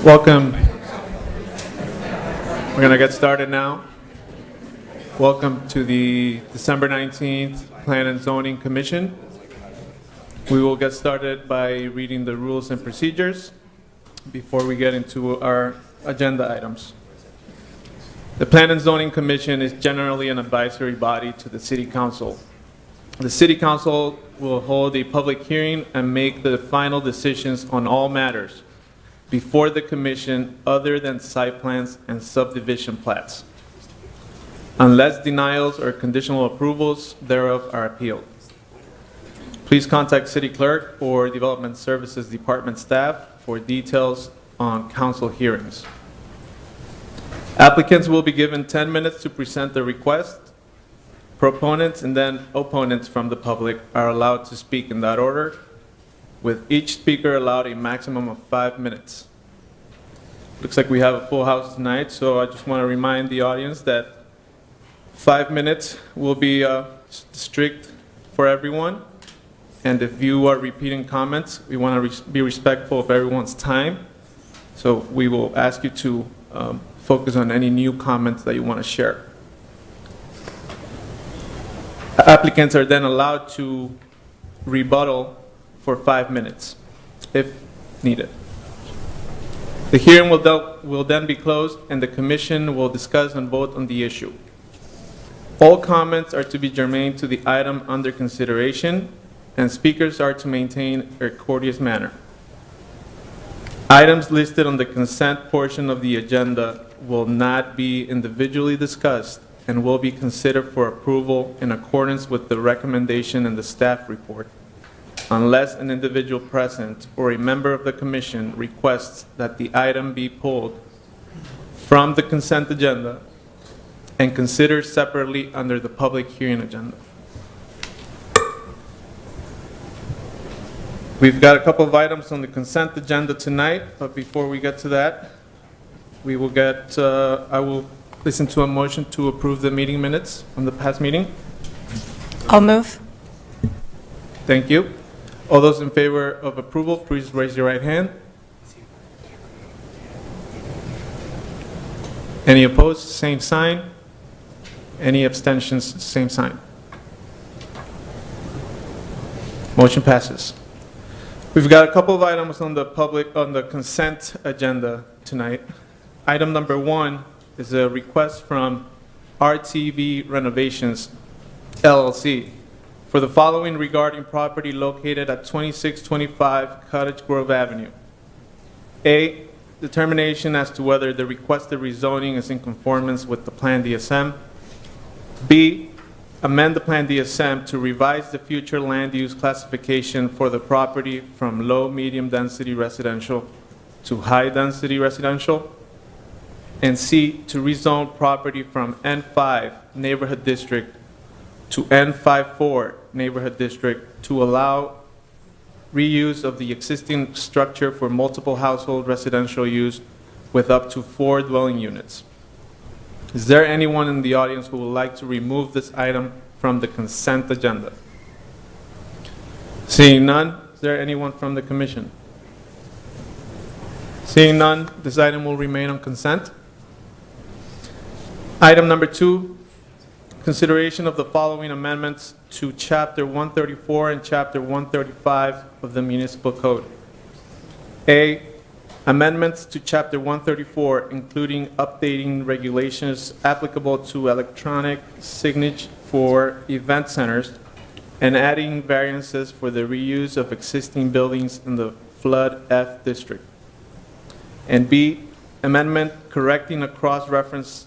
Welcome. We're going to get started now. Welcome to the December 19th Plan and Zoning Commission. We will get started by reading the rules and procedures before we get into our agenda items. The Plan and Zoning Commission is generally an advisory body to the City Council. The City Council will hold a public hearing and make the final decisions on all matters before the Commission other than site plans and subdivision plats, unless denials or conditional approvals thereof are appealed. Please contact City Clerk or Development Services Department staff for details on council hearings. Applicants will be given 10 minutes to present the request. Proponents and then opponents from the public are allowed to speak in that order, with each speaker allowed a maximum of 5 minutes. Looks like we have a full house tonight, so I just want to remind the audience that 5 minutes will be strict for everyone. And if you are repeating comments, we want to be respectful of everyone's time. So we will ask you to focus on any new comments that you want to share. Applicants are then allowed to rebuttal for 5 minutes, if needed. The hearing will then be closed, and the Commission will discuss and vote on the issue. All comments are to be germane to the item under consideration, and speakers are to maintain a courteous manner. Items listed on the consent portion of the agenda will not be individually discussed and will be considered for approval in accordance with the recommendation in the staff report, unless an individual present or a member of the Commission requests that the item be pulled from the consent agenda and considered separately under the public hearing agenda. We've got a couple of items on the consent agenda tonight, but before we get to that, I will listen to a motion to approve the meeting minutes from the past meeting. I'll move. Thank you. All those in favor of approval, please raise your right hand. Any opposed? Same sign. Any abstentions? Same sign. Motion passes. We've got a couple of items on the consent agenda tonight. Item number 1 is a request from RTV Renovations, LLC, for the following regarding property located at 2625 Cottage Grove Avenue. A, determination as to whether the requested rezoning is in conformance with the Plan DSM. B, amend the Plan DSM to revise the future land use classification for the property from low-medium density residential to high-density residential. And C, to rezone property from N5 Neighborhood District to N54 Neighborhood District to allow reuse of the existing structure for multiple household residential use with up to 4 dwelling units. Is there anyone in the audience who would like to remove this item from the consent agenda? Seeing none, is there anyone from the Commission? Seeing none, this item will remain on consent. Item number 2, consideration of the following amendments to Chapter 134 and Chapter 135 of the Municipal Code. A, amendments to Chapter 134, including updating regulations applicable to electronic signage for event centers and adding variances for the reuse of existing buildings in the Flood F district. And B, amendment correcting a cross-reference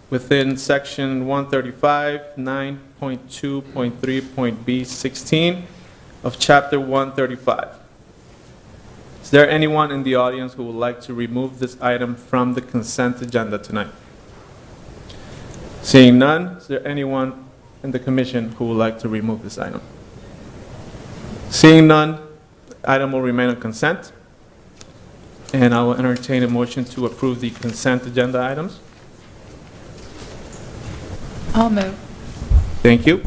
within Section 135, 9.2.3.B16 of Chapter 135. Is there anyone in the audience who would like to remove this item from the consent agenda tonight? Seeing none, is there anyone in the commission who would like to remove this item? Seeing none, the item will remain on consent, and I will entertain a motion to approve the consent agenda items. I'll move. Thank you.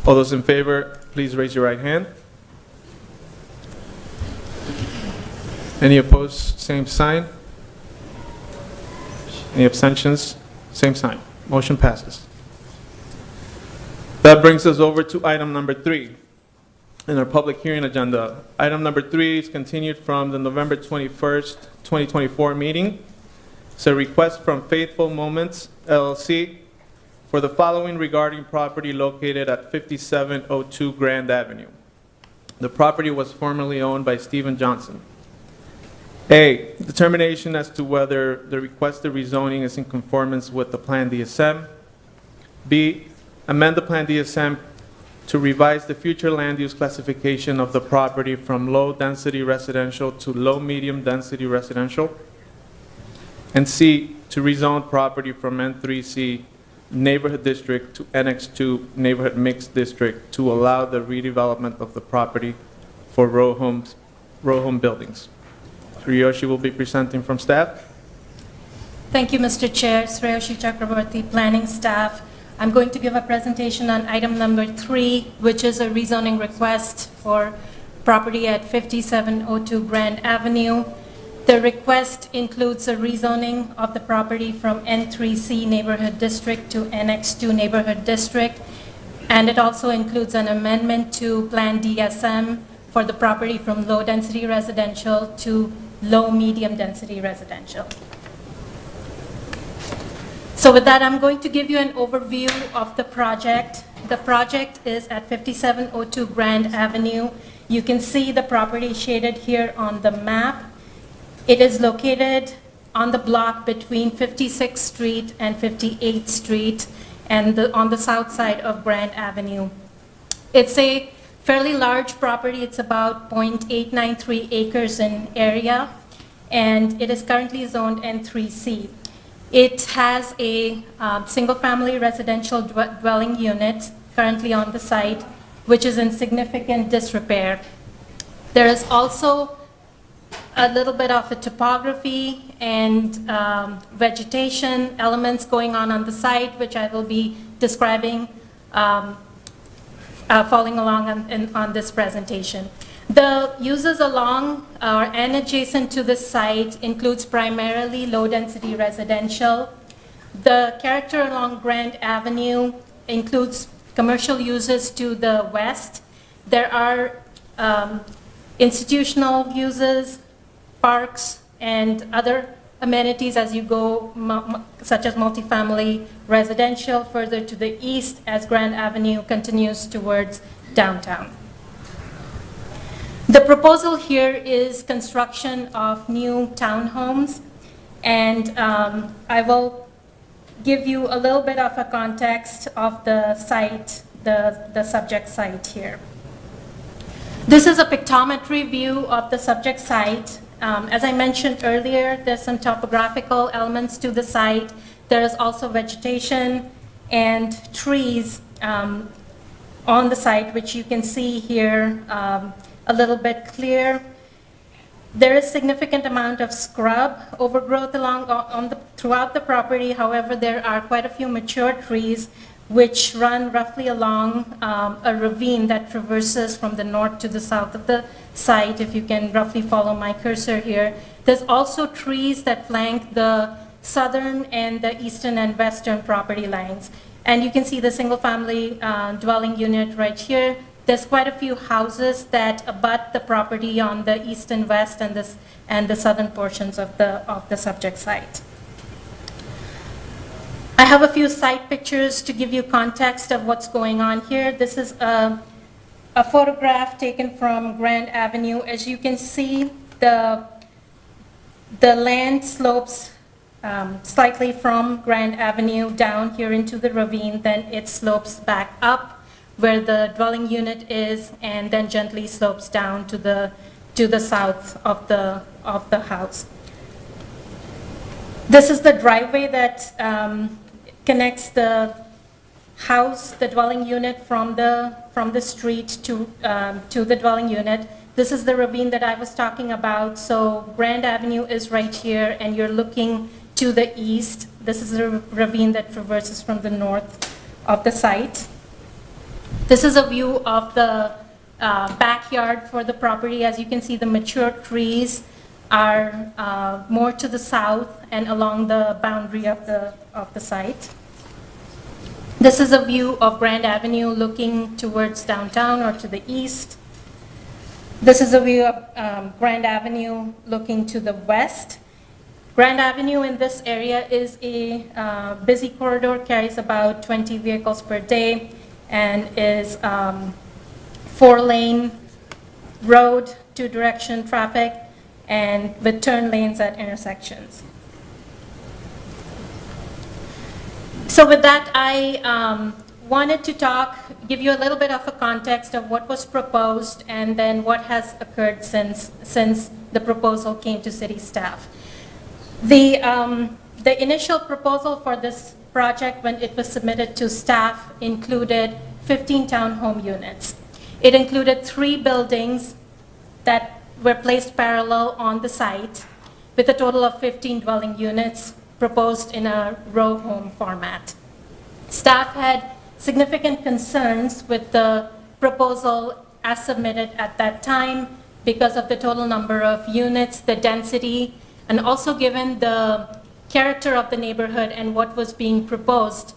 All those in favor, please raise your right hand. Any opposed, same sign. Any abstentions, same sign. Motion passes. That brings us over to item number 3 in our public hearing agenda. Item number 3 is continued from the November 21st, 2024 meeting. It's a request from Faithful Moments LLC for the following regarding property located at 5702 Grand Avenue. The property was formerly owned by Stephen Johnson. A, determination as to whether the requested rezoning is in conformance with the Plan DSM. B, amend the Plan DSM to revise the future land use classification of the property from low-density residential to low-medium-density residential. And C, to rezone property from N3C Neighborhood District to NX2 Neighborhood Mixed District to allow the redevelopment of the property for row home buildings. Sriyoshi will be presenting from staff. Thank you, Mr. Chair. Sriyoshi Chakraborty, planning staff. I'm going to give a presentation on item number 3, which is a rezoning request for property at 5702 Grand Avenue. The request includes a rezoning of the property from N3C Neighborhood District to NX2 Neighborhood District, and it also includes an amendment to Plan DSM for the property from low-density residential to low-medium density residential. So with that, I'm going to give you an overview of the project. The project is at 5702 Grand Avenue. You can see the property shaded here on the map. It is located on the block between 56th Street and 58th Street and on the south side of Grand Avenue. It's a fairly large property. It's about 0.893 acres in area, and it is currently zoned N3C. It has a single-family residential dwelling unit currently on the site, which is in significant disrepair. There is also a little bit of a topography and vegetation elements going on the site, which I will be describing following along on this presentation. The uses along and adjacent to the site includes primarily low-density residential. The character along Grand Avenue includes commercial uses to the west. There are institutional uses, parks, and other amenities as you go, such as multifamily residential further to the east as Grand Avenue continues towards downtown. The proposal here is construction of new townhomes, and I will give you a little bit of a context of the site, the subject site here. This is a pictometry view of the subject site. As I mentioned earlier, there's some topographical elements to the site. There is also vegetation and trees on the site, which you can see here a little bit clear. There is significant amount of scrub overgrowth throughout the property. However, there are quite a few mature trees which run roughly along a ravine that traverses from the north to the south of the site, if you can roughly follow my cursor here. There's also trees that flank the southern and the eastern and western property lines. And you can see the single-family dwelling unit right here. There's quite a few houses that abut the property on the east and west and the southern portions of the subject site. I have a few site pictures to give you context of what's going on here. This is a photograph taken from Grand Avenue. As you can see, the land slopes slightly from Grand Avenue down here into the ravine, then it slopes back up where the dwelling unit is, and then gently slopes down to the south of the house. This is the driveway that connects the house, the dwelling unit from the street to the dwelling unit. This is the ravine that I was talking about. So Grand Avenue is right here, and you're looking to the east. This is a ravine that traverses from the north of the site. This is a view of the backyard for the property. As you can see, the mature trees are more to the south and along the boundary of the site. This is a view of Grand Avenue looking towards downtown or to the east. This is a view of Grand Avenue looking to the west. Grand Avenue in this area is a busy corridor, carries about 20 vehicles per day, and is 4-lane road, 2-direction traffic, and with turn lanes at intersections. So with that, I wanted to give you a little bit of a context of what was proposed and then what has occurred since the proposal came to city staff. The initial proposal for this project, when it was submitted to staff, included 15 townhome units. It included 3 buildings that were placed parallel on the site, with a total of 15 dwelling units proposed in a row home format. Staff had significant concerns with the proposal as submitted at that time because of the total number of units, the density, and also given the character of the neighborhood and what was being proposed.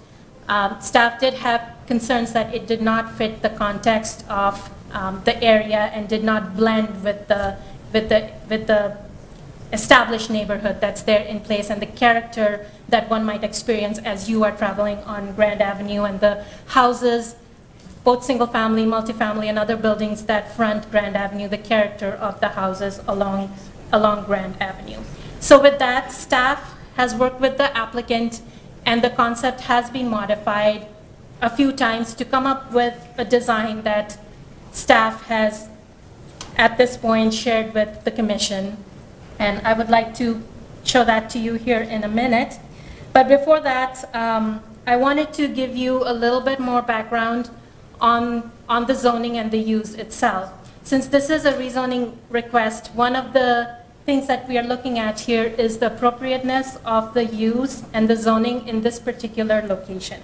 Staff did have concerns that it did not fit the context of the area and did not blend with the established neighborhood that's there in place and the character that one might experience as you are traveling on Grand Avenue, and the houses, both single-family, multifamily, and other buildings that front Grand Avenue, the character of the houses along Grand Avenue. So with that, staff has worked with the applicant, and the concept has been modified a few times to come up with a design that staff has, at this point, shared with the commission. And I would like to show that to you here in a minute. But before that, I wanted to give you a little bit more background on the zoning and the use itself. Since this is a rezoning request, one of the things that we are looking at here is the appropriateness of the use and the zoning in this particular location.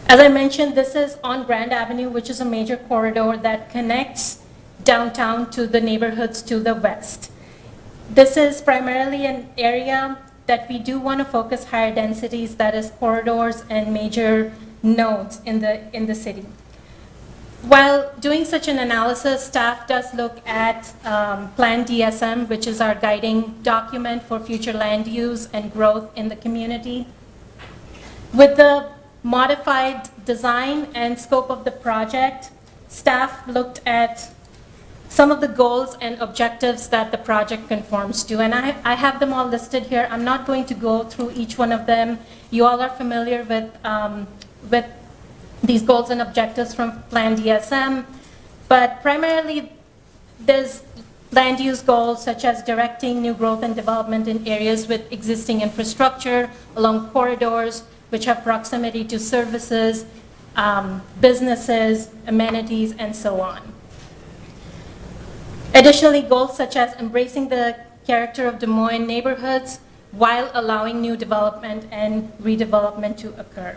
As I mentioned, this is on Grand Avenue, which is a major corridor that connects downtown to the neighborhoods to the west. This is primarily an area that we do want to focus higher densities, that is corridors and major nodes in the city. While doing such an analysis, staff does look at Plan DSM, which is our guiding document for future land use and growth in the community. With the modified design and scope of the project, staff looked at some of the goals and objectives that the project conforms to. And I have them all listed here. I'm not going to go through each one of them. You all are familiar with these goals and objectives from Plan DSM, but primarily there's land use goals such as directing new growth and development in areas with existing infrastructure along corridors which have proximity to services, businesses, amenities, and so on. Additionally, goals such as embracing the character of Des Moines neighborhoods while allowing new development and redevelopment to occur.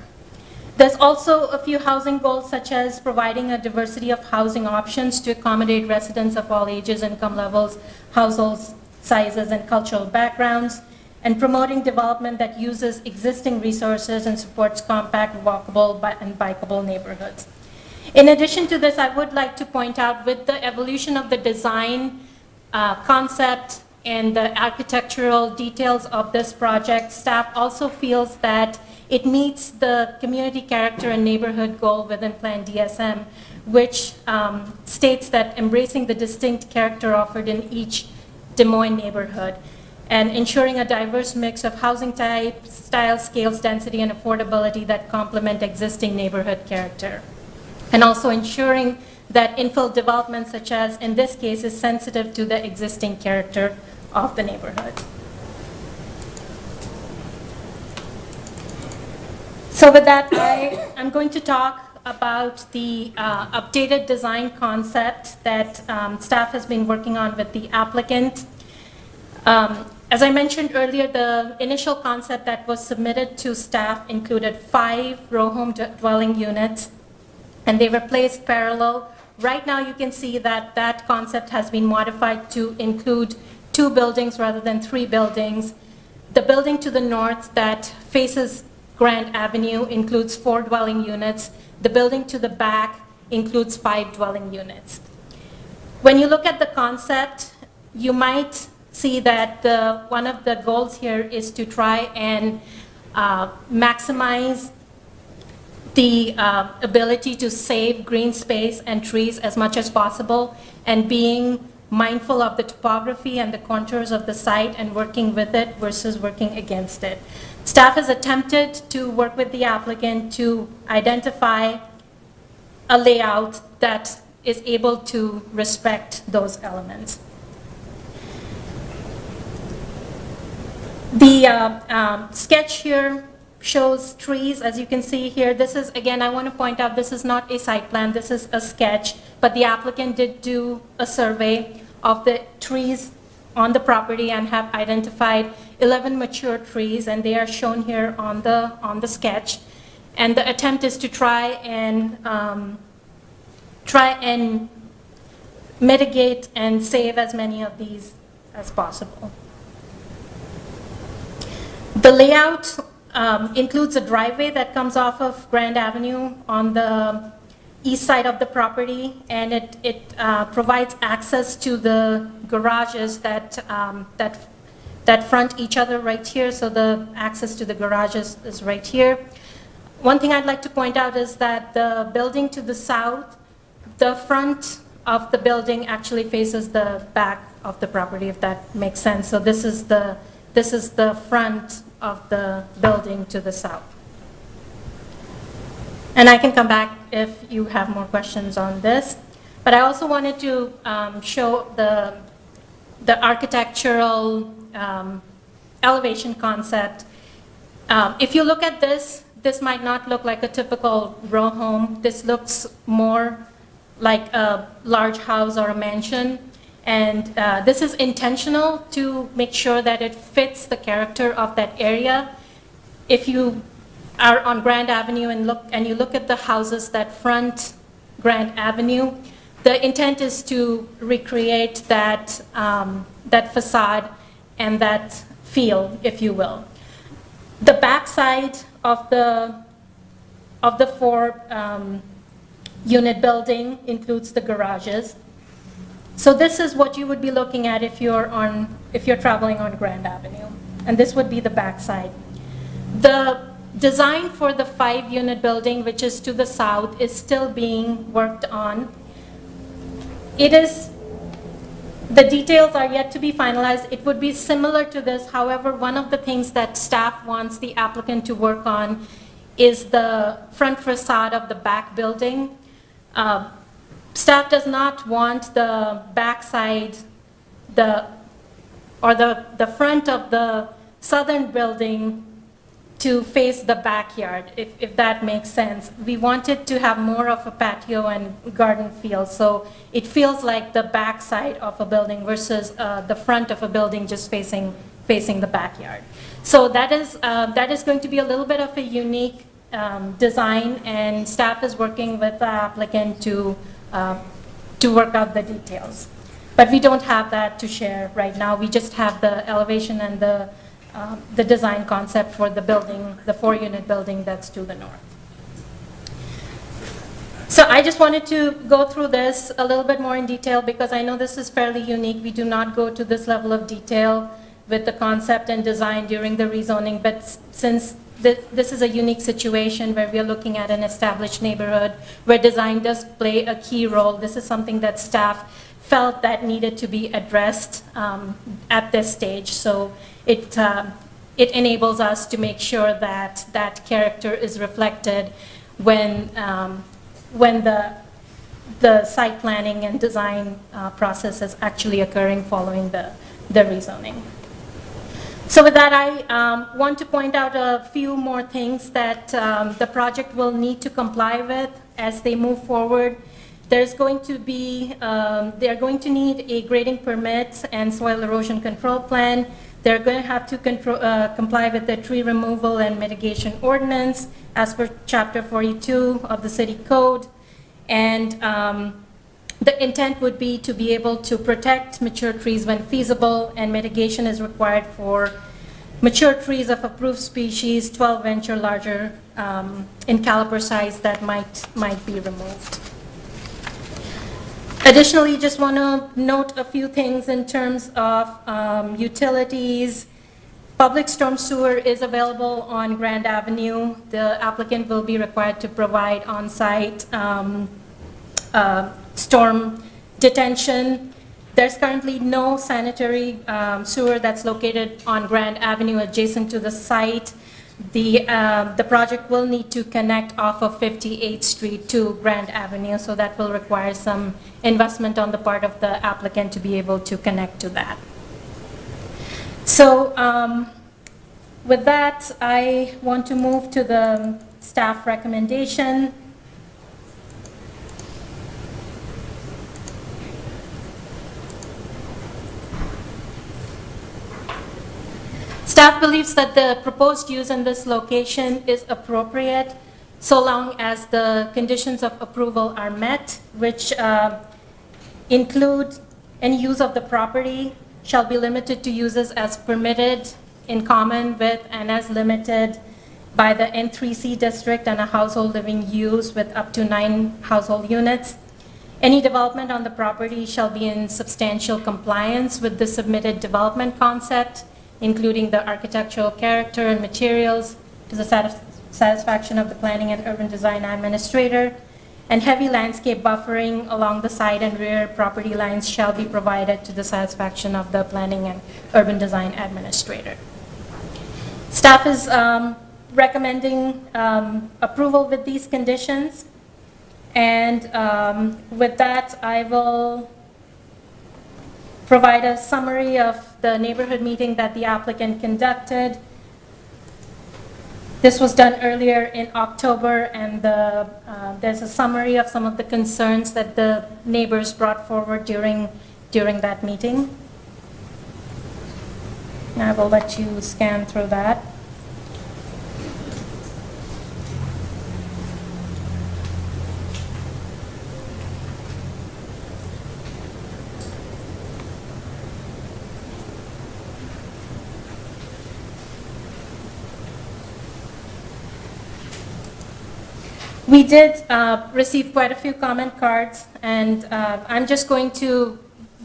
There's also a few housing goals such as providing a diversity of housing options to accommodate residents of all ages, income levels, household sizes, and cultural backgrounds. and promoting development that uses existing resources and supports compact, walkable, and bikeable neighborhoods. In addition to this, I would like to point out with the evolution of the design concept and the architectural details of this project, staff also feels that it meets the community character and neighborhood goal within Plan DSM, which states that embracing the distinct character offered in each Des Moines neighborhood and ensuring a diverse mix of housing types, style, scales, density, and affordability that complement existing neighborhood character. And also ensuring that infill development, such as in this case, is sensitive to the existing character of the neighborhood. So with that, I'm going to talk about the updated design concept that staff has been working on with the applicant. As I mentioned earlier, the initial concept that was submitted to staff included 5 row home dwelling units, and they were placed parallel. Right now, you can see that that concept has been modified to include 2 buildings rather than 3 buildings. The building to the north that faces Grand Avenue includes 4 dwelling units. The building to the back includes 5 dwelling units. When you look at the concept, you might see that one of the goals here is to try and maximize the ability to save green space and trees as much as possible, and being mindful of the topography and the contours of the site and working with it versus working against it. Staff has attempted to work with the applicant to identify a layout that is able to respect those elements. The sketch here shows trees, as you can see here. This is, again, I want to point out, this is not a site plan, this is a sketch, but the applicant did do a survey of the trees on the property and have identified 11 mature trees, and they are shown here on the sketch. And the attempt is to try and mitigate and save as many of these as possible. The layout includes a driveway that comes off of Grand Avenue on the east side of the property, and it provides access to the garages that front each other right here. So the access to the garages is right here. One thing I'd like to point out is that the building to the south, the front of the building actually faces the back of the property, if that makes sense. So this is the front of the building to the south. And I can come back if you have more questions on this. But I also wanted to show the architectural elevation concept. If you look at this might not look like a typical row home. This looks more like a large house or a mansion. And this is intentional to make sure that it fits the character of that area. If you are on Grand Avenue and you look at the houses that front Grand Avenue, the intent is to recreate that facade and that feel, if you will. The backside of the 4 unit building includes the garages. So this is what you would be looking at if you're traveling on Grand Avenue, and this would be the backside. The design for the 5 unit building, which is to the south, is still being worked on. The details are yet to be finalized. It would be similar to this. However, one of the things that staff wants the applicant to work on is the front facade of the back building. Staff does not want the backside, the front of the southern building to face the backyard, if that makes sense. We wanted to have more of a patio and garden feel, so it feels like the backside of a building versus the front of a building just facing the backyard. So that is going to be a little bit of a unique design, and staff is working with the applicant to work out the details. But we don't have that to share right now. We just have the elevation and the the design concept for the building, the 4-unit building that's to the north. So I just wanted to go through this a little bit more in detail because I know this is fairly unique. We do not go to this level of detail with the concept and design during the rezoning, but since this is a unique situation where we are looking at an established neighborhood where design does play a key role, this is something that staff felt that needed to be addressed at this stage. So it enables us to make sure that that character is reflected when the site planning and design process is actually occurring following the rezoning. So with that, I want to point out a few more things that the project will need to comply with as they move forward. There's going to be, they're going to need a grading permit and soil erosion control plan. They're going to have to comply with the tree removal and mitigation ordinance as per Chapter 42 of the City Code. And the intent would be to be able to protect mature trees when feasible, and mitigation is required for mature trees of approved species, 12-inch or larger in caliper size that might be removed. Additionally, just want to note a few things in terms of utilities. Public storm sewer is available on Grand Avenue. The applicant will be required to provide on-site storm detention. There's currently no sanitary sewer that's located on Grand Avenue adjacent to the site. The project will need to connect off of 58th Street to Grand Avenue, so that will require some investment on the part of the applicant to be able to connect to that. So with that, I want to move to the staff recommendation. Staff believes that the proposed use in this location is appropriate so long as the conditions of approval are met, which include any use of the property shall be limited to uses as permitted in common with and as limited by the N3C district and a household living use with up to 9 household units. Any development on the property shall be in substantial compliance with the submitted development concept, including the architectural character and materials to the satisfaction of the Planning and Urban Design Administrator, and heavy landscape buffering along the side and rear property lines shall be provided to the satisfaction of the Planning and Urban Design Administrator. Staff is recommending approval with these conditions, and with that, I will provide a summary of the neighborhood meeting that the applicant conducted. This was done earlier in October, and there's a summary of some of the concerns that the neighbors brought forward during that meeting. And I will let you scan through that. We did receive quite a few comment cards, and I'm just going to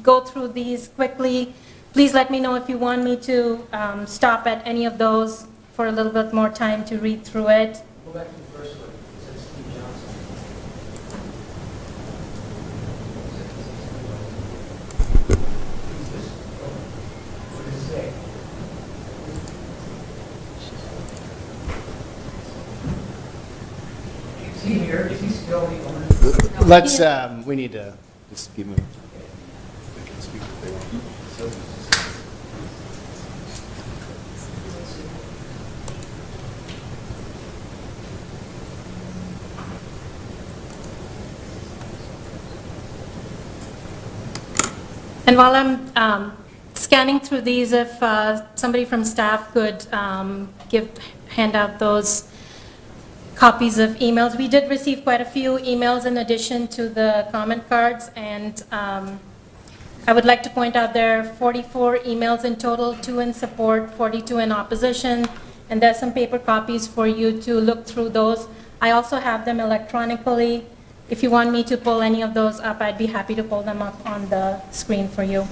go through these quickly. Please let me know if you want me to stop at any of those for a little bit more time to read through it. Go back to the first one. It says Steve Johnson. Who's this? What does it say? Is he here? Is he still the owner? Let's, we need to just keep moving. And while I'm scanning through these, if somebody from staff could hand out those copies of emails. We did receive quite a few emails in addition to the comment cards, and I would like to point out there are 44 emails in total, 2 in support, 42 in opposition, and there's some paper copies for you to look through those. I also have them electronically. If you want me to pull any of those up, I'd be happy to pull them up on the screen for you.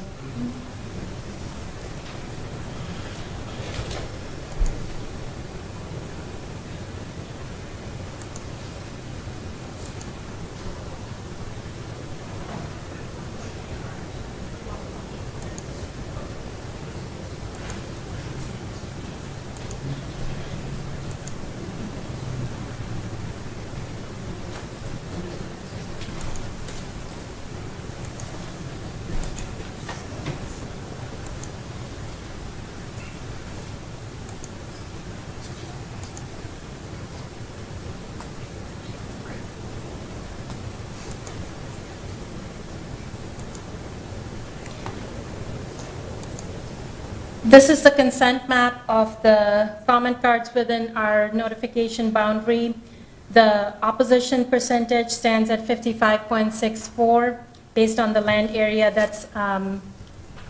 This is the consent map of the comment cards within our notification boundary. The opposition percentage stands at 55.64 based on the land area that's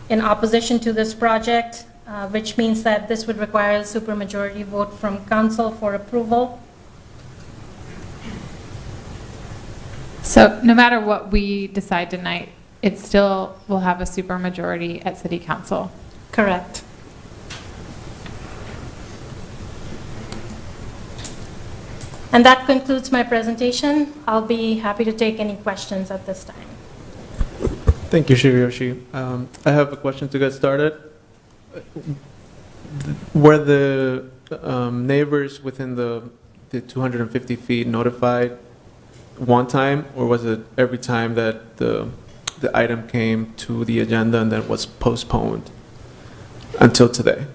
in opposition to this project, which means that this would require a supermajority vote from council for approval. So no matter what we decide tonight, it still will have a supermajority at city council. Correct. And that concludes my presentation. I'll be happy to take any questions at this time. Thank you, Shiriyoshi. I have a question to get started. Were the neighbors within the 250 feet notified one time, or was it every time that the item came to the agenda and then was postponed until today?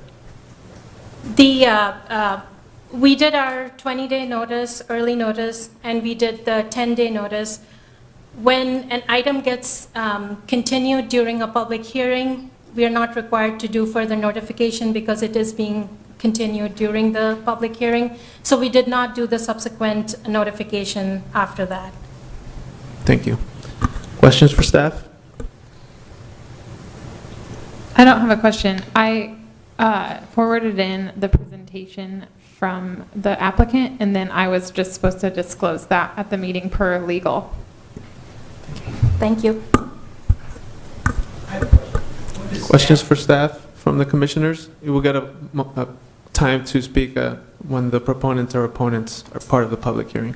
We did our 20-day notice, early notice, and we did the 10-day notice. When an item gets continued during a public hearing, we are not required to do further notification because it is being continued during the public hearing. So we did not do the subsequent notification after that. Thank you. Questions for staff? I don't have a question. I forwarded in the presentation from the applicant, and then I was just supposed to disclose that at the meeting per legal. Thank you. Questions for staff from the commissioners? You will get a time to speak when the proponents or opponents are part of the public hearing.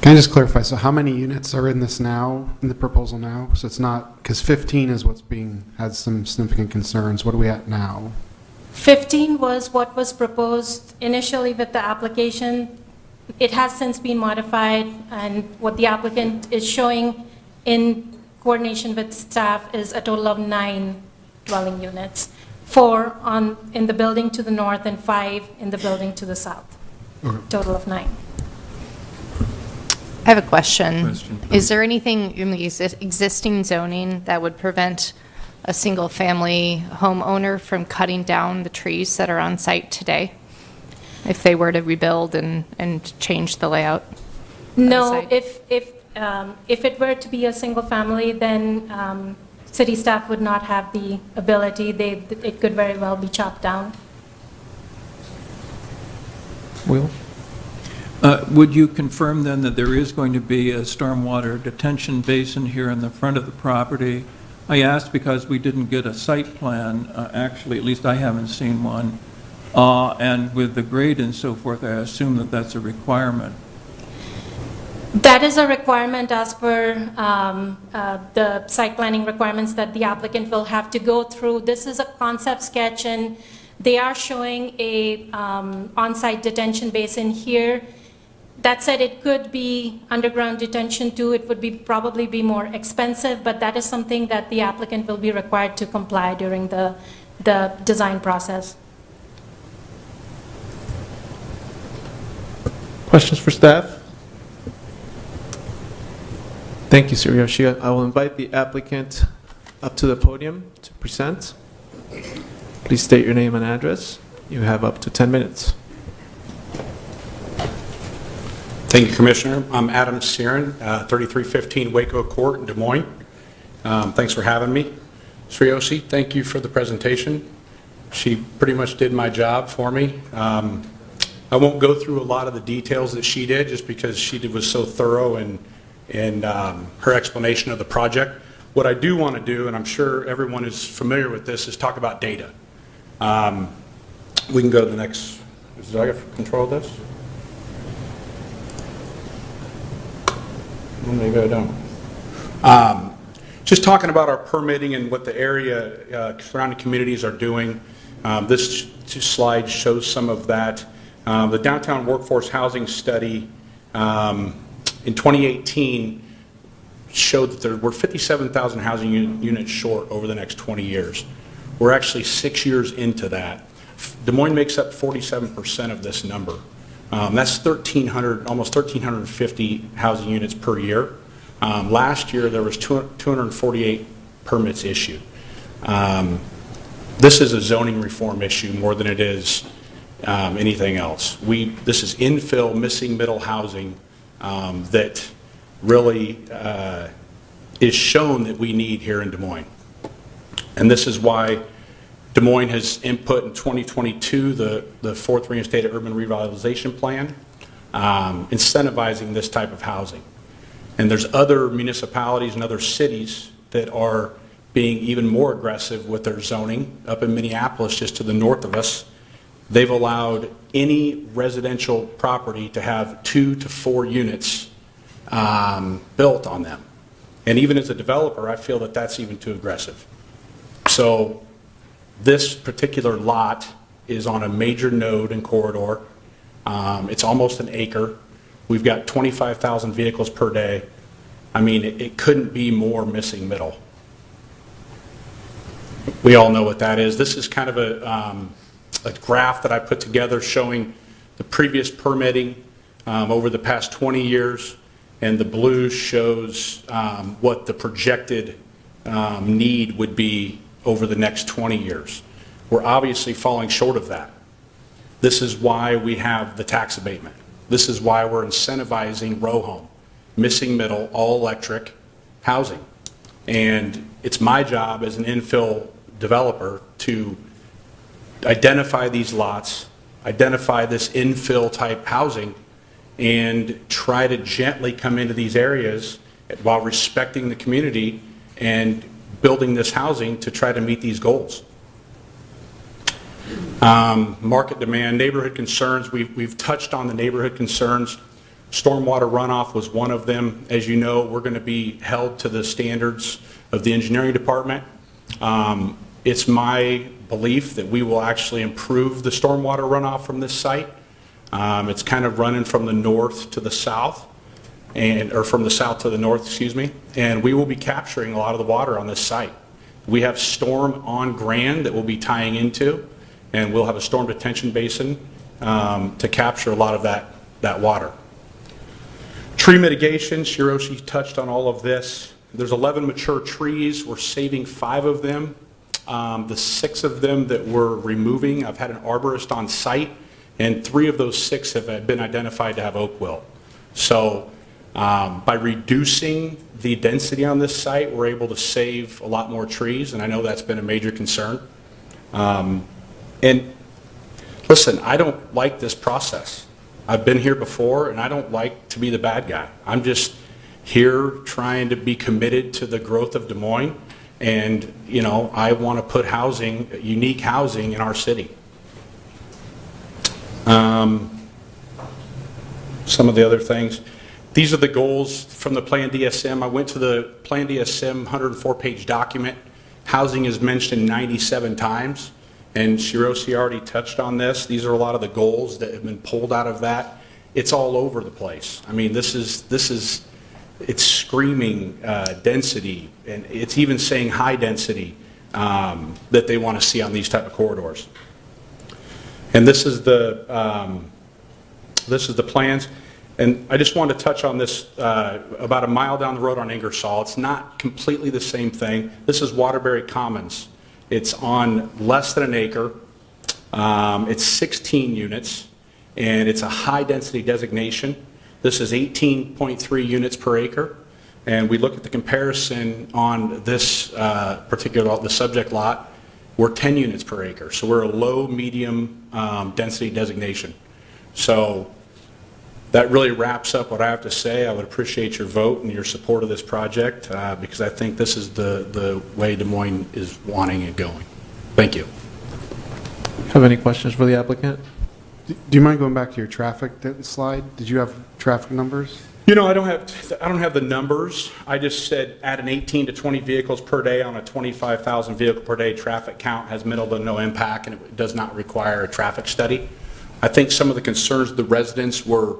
Can I just clarify, so how many units are in this now, in the proposal now? So it's not, because 15 is what's has some significant concerns. What are we at now? 15 was what was proposed initially with the application. It has since been modified, and what the applicant is showing in coordination with staff is a total of 9 dwelling units, 4 in the building to the north and 5 in the building to the south. Okay. Total of 9. I have a question. Is there anything in the existing zoning that would prevent a single-family homeowner from cutting down the trees that are on site today if they were to rebuild and change the layout? No, site? if it were to be a single family, then city staff would not have the ability. It could very well be chopped down. Will? Would you confirm then that there is going to be a stormwater detention basin here in the front of the property? I asked because we didn't get a site plan, actually, at least I haven't seen one. And with the grade and so forth, I assume that that's a requirement. That is a requirement as per the site planning requirements that the applicant will have to go through. This is a concept sketch, and they are showing a on-site detention basin here. That said, it could be underground detention too. It would probably be more expensive, but that is something that the applicant will be required to comply during the design process. Questions for staff? Thank you, Suryoshi. I will invite the applicant up to the podium to present. Please state your name and address. You have up to 10 minutes. Thank you, Commissioner. I'm Adam Siren, 3315 Waco Court in Des Moines. Thanks for having me. Sriosi, thank you for the presentation. She pretty much did my job for me. I won't go through a lot of the details that she did just because was so thorough in her explanation of the project. What I do want to do, and I'm sure everyone is familiar with this, is talk about data. We can go to the next. Do I have control of this? Well, maybe I don't. Just talking about our permitting and what the area surrounding communities are doing. This slide shows some of that. The Downtown Workforce Housing Study in 2018 showed that there were 57,000 housing units short over the next 20 years. We're actually 6 years into that. Des Moines makes up 47% of this number. That's 1,300, almost 1,350 housing units per year. Last year, there was 248 permits issued. This is a zoning reform issue more than it is anything else. This is infill, missing middle housing that really is shown that we need here in Des Moines. And this is why Des Moines has input in 2022 the fourth reinstated urban revitalization plan, incentivizing this type of housing. And there's other municipalities and other cities that are being even more aggressive with their zoning. Up in Minneapolis, just to the north of us, they've allowed any residential property to have 2 to 4 units built on them. And even as a developer, I feel that that's even too aggressive. So this particular lot is on a major node and corridor. It's almost an acre. We've got 25,000 vehicles per day. I mean, it couldn't be more missing middle. We all know what that is. This is kind of a graph that I put together showing the previous permitting over the past 20 years, and the blue shows what the projected need would be over the next 20 years. We're obviously falling short of that. This is why we have the tax abatement. This is why we're incentivizing row home, missing middle, all electric housing. And it's my job as an infill developer to identify these lots, identify this infill type housing, and try to gently come into these areas while respecting the community and building this housing to try to meet these goals. Market demand, neighborhood concerns, we've touched on the neighborhood concerns. Stormwater runoff was one of them. As you know, we're going to be held to the standards of the engineering department. It's my belief that we will actually improve the stormwater runoff from this site. It's kind of running from the north to the south, or from the south to the north, excuse me, and we will be capturing a lot of the water on this site. We have storm on Grand that we'll be tying into, and we'll have a storm detention basin to capture a lot of that water. Tree mitigation, Shiroshi touched on all of this. There's 11 mature trees. We're saving 5 of them. The 6 of them that we're removing, I've had an arborist on site, and 3 of those 6 have been identified to have oak wilt. So by reducing the density on this site, we're able to save a lot more trees, and I know that's been a major concern. And listen, I don't like this process. I've been here before, and I don't like to be the bad guy. I'm just here trying to be committed to the growth of Des Moines, and you know, I want to put housing, unique housing in our city. Some of the other things. These are the goals from the Plan DSM. I went to the Plan DSM 104-page document. Housing is mentioned 97 times, and Shiroshi already touched on this. These are a lot of the goals that have been pulled out of that. It's all over the place. I mean, it's screaming density, and it's even saying high density that they want to see on these type of corridors. And this is the plans. And I just wanted to touch on this about a mile down the road on Ingersoll. It's not completely the same thing. This is Waterbury Commons. It's on less than an acre. It's 16 units, and it's a high density designation. This is 18.3 units per acre. And we look at the comparison on this the subject lot, we're 10 units per acre. So we're a low, medium density designation. So that really wraps up what I have to say. I would appreciate your vote and your support of this project because I think this is the way Des Moines is wanting it going. Thank you. Have any questions for the applicant? Do you mind going back to your traffic slide? Did you have traffic numbers? You know, I don't have the numbers. I just said add an 18 to 20 vehicles per day on a 25,000 vehicle per day traffic count has minimal to no impact, and it does not require a traffic study. I think some of the concerns of the residents were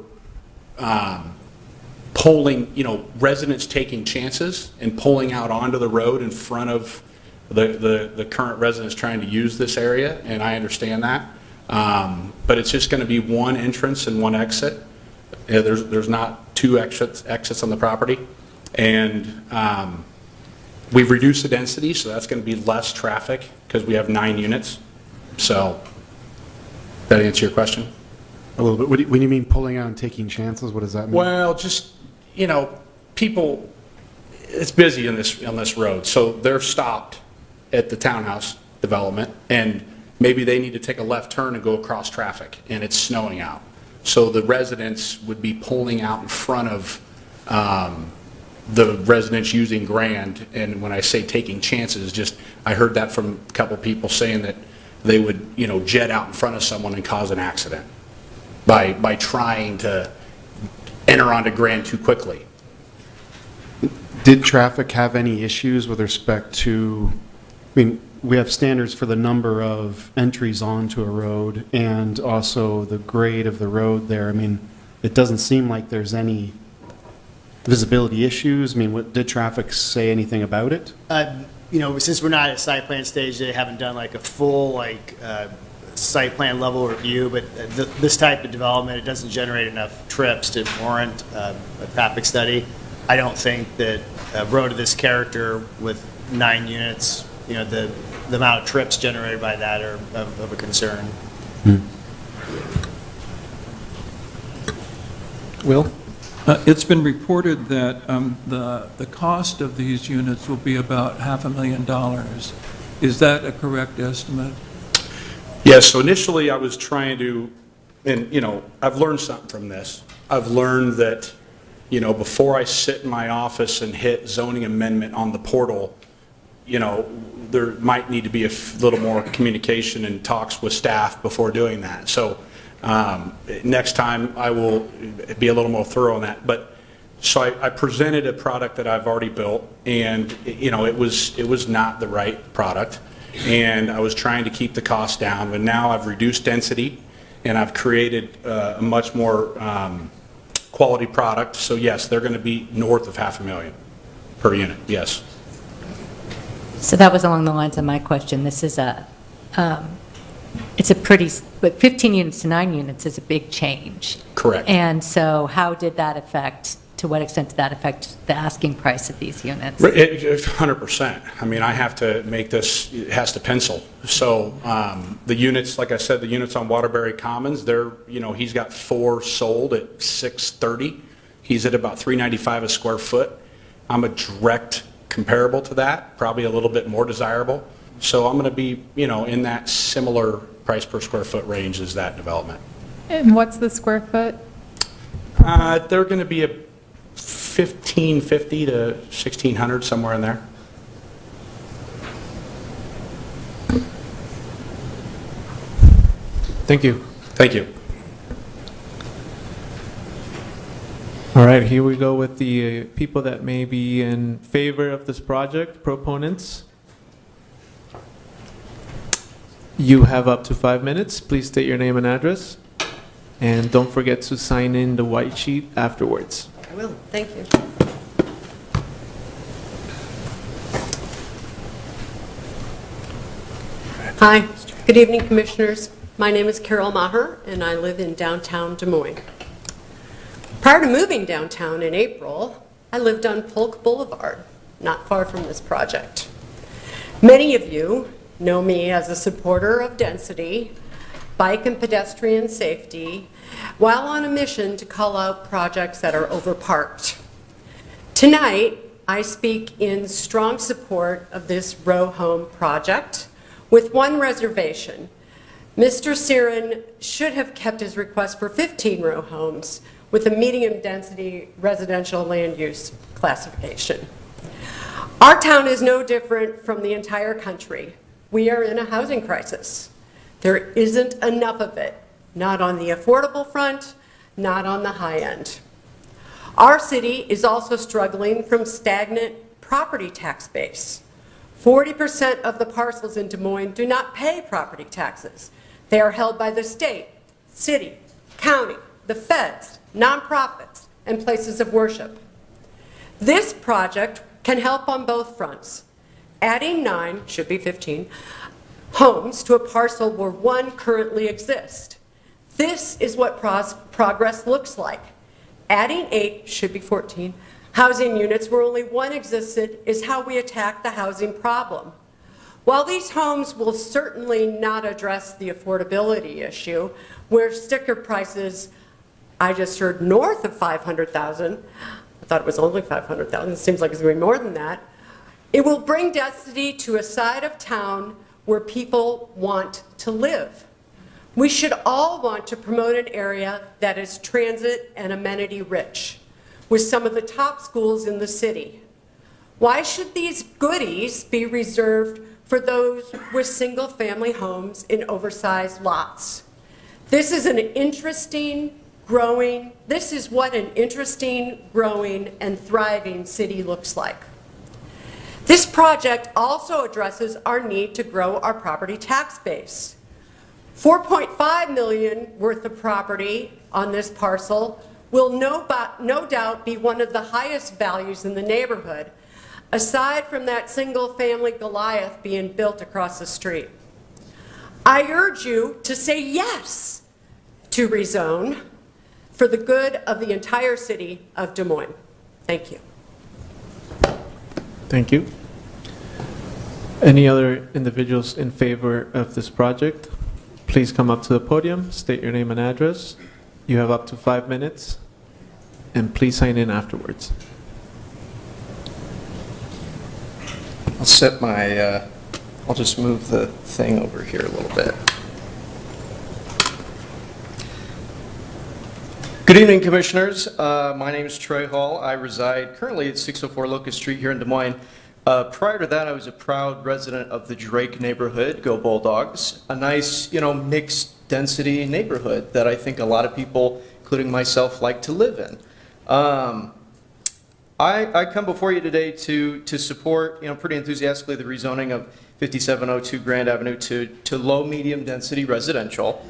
residents taking chances and pulling out onto the road in front of the current residents trying to use this area, and I understand that. But it's just going to be one entrance and one exit. There's not two exits on the property. And we've reduced the density, so that's going to be less traffic because we have 9 units. So, that answer your question? A little bit. When you mean pulling out and taking chances, what does that mean? Well, just, people, it's busy on this road, so they're stopped at the townhouse development, and maybe they need to take a left turn and go across traffic, and it's snowing out. So the residents would be pulling out in front of the residents using Grand, and when I say taking chances, I heard that from a couple people saying that they would, jet out in front of someone and cause an accident by trying to enter onto Grand too quickly. Did traffic have any issues with respect to, we have standards for the number of entries onto a road and also the grade of the road there. It doesn't seem like there's any visibility issues. Did traffic say anything about it? Since we're not at site plan stage, they haven't done like a full site plan level review, but this type of development, it doesn't generate enough trips to warrant a traffic study. I don't think that a road of this character with 9 units, the amount of trips generated by that are of a concern. Will? It's been reported that the cost of these units will be about $500,000. Is that a correct estimate? Yes, so initially I was trying to, and I've learned something from this. I've learned that, before I sit in my office and hit zoning amendment on the portal, there might need to be a little more communication and talks with staff before doing that. So next time I will be a little more thorough on that. But so I presented a product that I've already built, and it was not the right product, and I was trying to keep the cost down. But now I've reduced density, and I've created a much more quality product. So yes, they're going to be north of $500,000 per unit. Yes. So that was along the lines of my question. This is it's a pretty, but 15 units to 9 units is a big change. Correct. And so how did that affect, to what extent did that affect the asking price of these units? 100%. I have to make this, it has to pencil. So the units, like I said, the units on Waterbury Commons, he's got 4 sold at $630. He's at about $395 a square foot. I'm a direct comparable to that, probably a little bit more desirable. So I'm going to be, in that similar price per square foot range as that development. And what's the square foot? They're going to be a 1,550 to 1,600, somewhere in there. Thank you. Thank you. All right, here we go with the people that may be in favor of this project, proponents. You have up to 5 minutes. Please state your name and address. And don't forget to sign in the white sheet afterwards. I will, thank you. Hi, good evening, Commissioners. My name is Carol Maher, and I live in downtown Des Moines. Prior to moving downtown in April, I lived on Polk Boulevard, not far from this project. Many of you know me as a supporter of density, bike and pedestrian safety, while on a mission to call out projects that are overparked. Tonight, I speak in strong support of this row home project, with one reservation. Mr. Siren should have kept his request for 15 row homes with a medium-density residential land use classification. Our town is no different from the entire country. We are in a housing crisis. There isn't enough of it, not on the affordable front, not on the high end. Our city is also struggling from stagnant property tax base. 40% of the parcels in Des Moines do not pay property taxes. They are held by the state, city, county, the feds, nonprofits, and places of worship. This project can help on both fronts. Adding 9, should be 15, homes to a parcel where 1 currently exists. This is what progress looks like. Adding 8, should be 14, housing units where only 1 existed is how we attack the housing problem. While these homes will certainly not address the affordability issue, where sticker prices, I just heard north of $500,000, I thought it was only $500,000, it seems like it's going to be more than that, it will bring density to a side of town where people want to live. We should all want to promote an area that is transit and amenity rich, with some of the top schools in the city. Why should these goodies be reserved for those with single-family homes in oversized lots? This is what an interesting, growing, and thriving city looks like. This project also addresses our need to grow our property tax base. $4.5 million worth of property on this parcel will no doubt be one of the highest values in the neighborhood, aside from that single-family Goliath being built across the street. I urge you to say yes to rezone for the good of the entire city of Des Moines. Thank you. Thank you. Any other individuals in favor of this project? Please come up to the podium, state your name and address. You have up to 5 minutes, and please sign in afterwards. I'll just move the thing over here a little bit. Good evening, Commissioners. My name is Troy Hall. I reside currently at 604 Locust Street here in Des Moines. Prior to that, I was a proud resident of the Drake neighborhood, go Bulldogs, a nice, mixed density neighborhood that I think a lot of people, including myself, like to live in. I come before you today to support, pretty enthusiastically the rezoning of 5702 Grand Avenue to low medium density residential.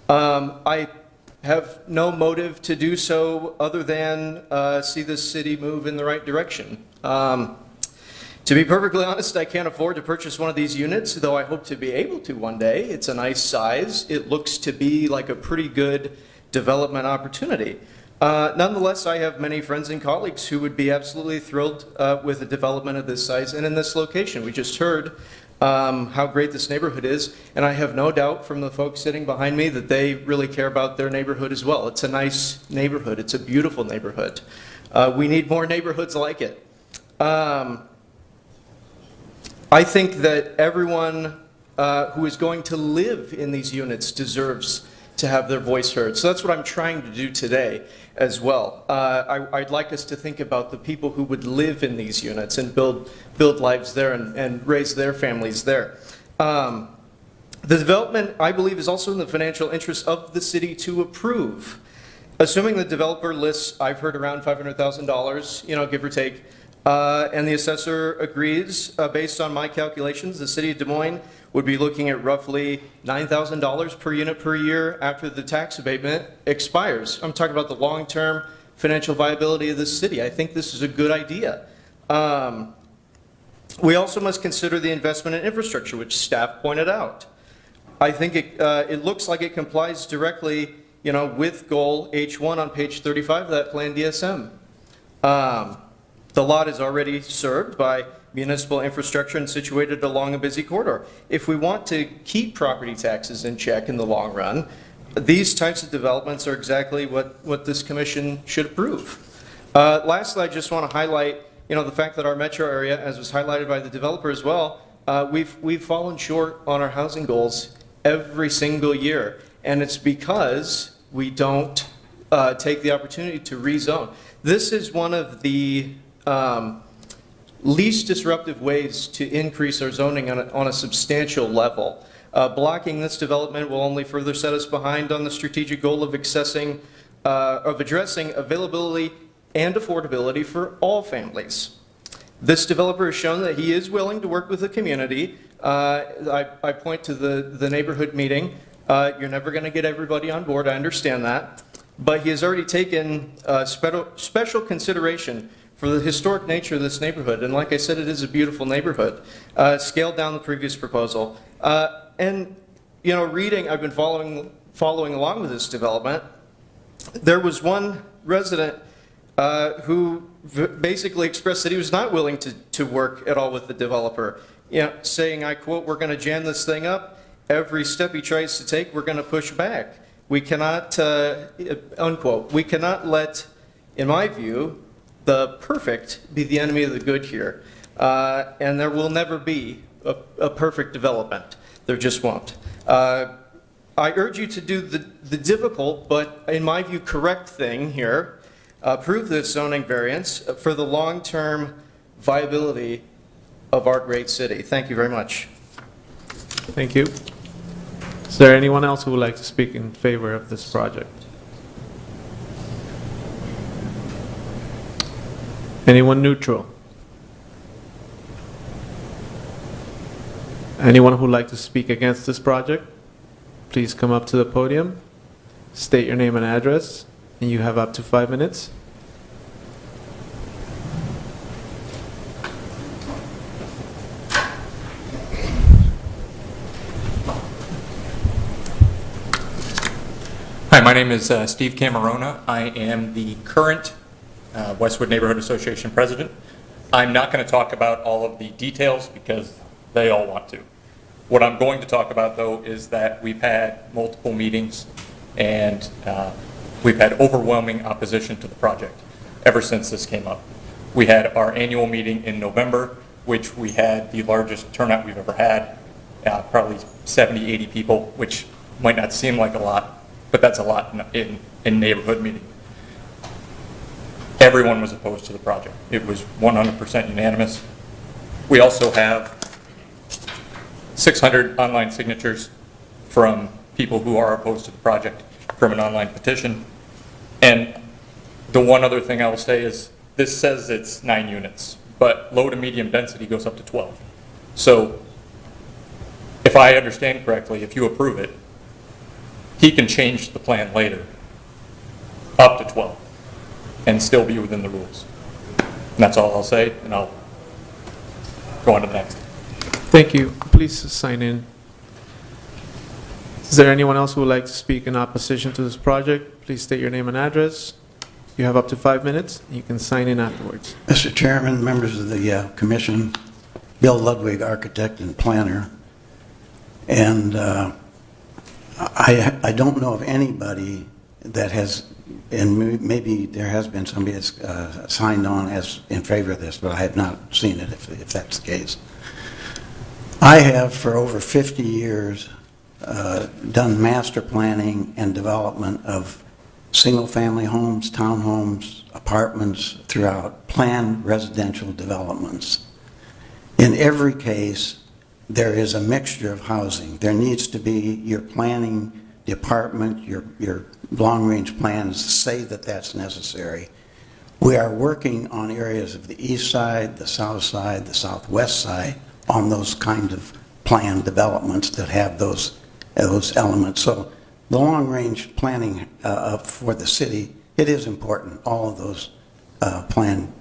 I have no motive to do so other than see this city move in the right direction. To be perfectly honest, I can't afford to purchase one of these units, though I hope to be able to one day. It's a nice size. It looks to be like a pretty good development opportunity. Nonetheless, I have many friends and colleagues who would be absolutely thrilled with a development of this size and in this location. We just heard how great this neighborhood is, and I have no doubt from the folks sitting behind me that they really care about their neighborhood as well. It's a nice neighborhood. It's a beautiful neighborhood. We need more neighborhoods like it. I think that everyone who is going to live in these units deserves to have their voice heard. So that's what I'm trying to do today as well. I'd like us to think about the people who would live in these units and build lives there and raise their families there. The development, I believe, is also in the financial interest of the city to approve. Assuming the developer lists, I've heard around $500,000, give or take, and the assessor agrees, based on my calculations, the city of Des Moines would be looking at roughly $9,000 per unit per year after the tax abatement expires. I'm talking about the long-term financial viability of this city. I think this is a good idea. We also must consider the investment in infrastructure, which staff pointed out. I think it looks like it complies directly, with goal H1 on page 35 of that plan DSM. The lot is already served by municipal infrastructure and situated along a busy corridor. If we want to keep property taxes in check in the long run, these types of developments are exactly what this commission should approve. Lastly, I just want to highlight, the fact that our metro area, as was highlighted by the developer as well, we've fallen short on our housing goals every single year. And it's because we don't take the opportunity to rezone. This is one of the least disruptive ways to increase our zoning on a substantial level. Blocking this development will only further set us behind on the strategic goal of addressing availability and affordability for all families. This developer has shown that he is willing to work with the community. I point to the neighborhood meeting. You're never going to get everybody on board, I understand that. But he has already taken special consideration for the historic nature of this neighborhood. And like I said, it is a beautiful neighborhood. Scaled down the previous proposal. And, reading, I've been following along with this development. There was one resident who basically expressed that he was not willing to work at all with the developer, saying, I quote, "We're going to jam this thing up. Every step he tries to take, we're going to push back. We cannot," unquote, "we cannot let, in my view, the perfect be the enemy of the good here. And there will never be a perfect development. There just won't. I urge you to do the difficult, but in my view, correct thing here. Approve this zoning variance for the long-term viability of our great city. Thank you very much. Thank you. Is there anyone else who would like to speak in favor of this project? Anyone neutral? Anyone who would like to speak against this project? Please come up to the podium, state your name and address, and you have up to 5 minutes. Hi, my name is Steve Camerona. I am the current Westwood Neighborhood Association president. I'm not going to talk about all of the details because they all want to. What I'm going to talk about, though, is that we've had multiple meetings and we've had overwhelming opposition to the project ever since this came up. We had our annual meeting in November, which we had the largest turnout we've ever had, probably 70, 80 people, which might not seem like a lot, but that's a lot in neighborhood meeting. Everyone was opposed to the project. It was 100% unanimous. We also have 600 online signatures from people who are opposed to the project from an online petition. And the one other thing I will say is this says it's 9 units, but low to medium density goes up to 12. So if I understand correctly, if you approve it, he can change the plan later up to 12 and still be within the rules. And that's all I'll say, and I'll go on to the next. Thank you. Please sign in. Is there anyone else who would like to speak in opposition to this project? Please state your name and address. You have up to 5 minutes. You can sign in afterwards. Mr. Chairman, members of the commission, Bill Ludwig, architect and planner. And I don't know of anybody that has, and maybe there has been somebody that's signed on as in favor of this, but I have not seen it if that's the case. I have for over 50 years done master planning and development of single-family homes, townhomes, apartments throughout planned residential developments. In every case, there is a mixture of housing. There needs to be your planning department, your long-range plans say that that's necessary. We are working on areas of the east side, the south side, the southwest side, on those kind of planned developments that have those elements. So the long-range planning for the city, it is important. All of those planned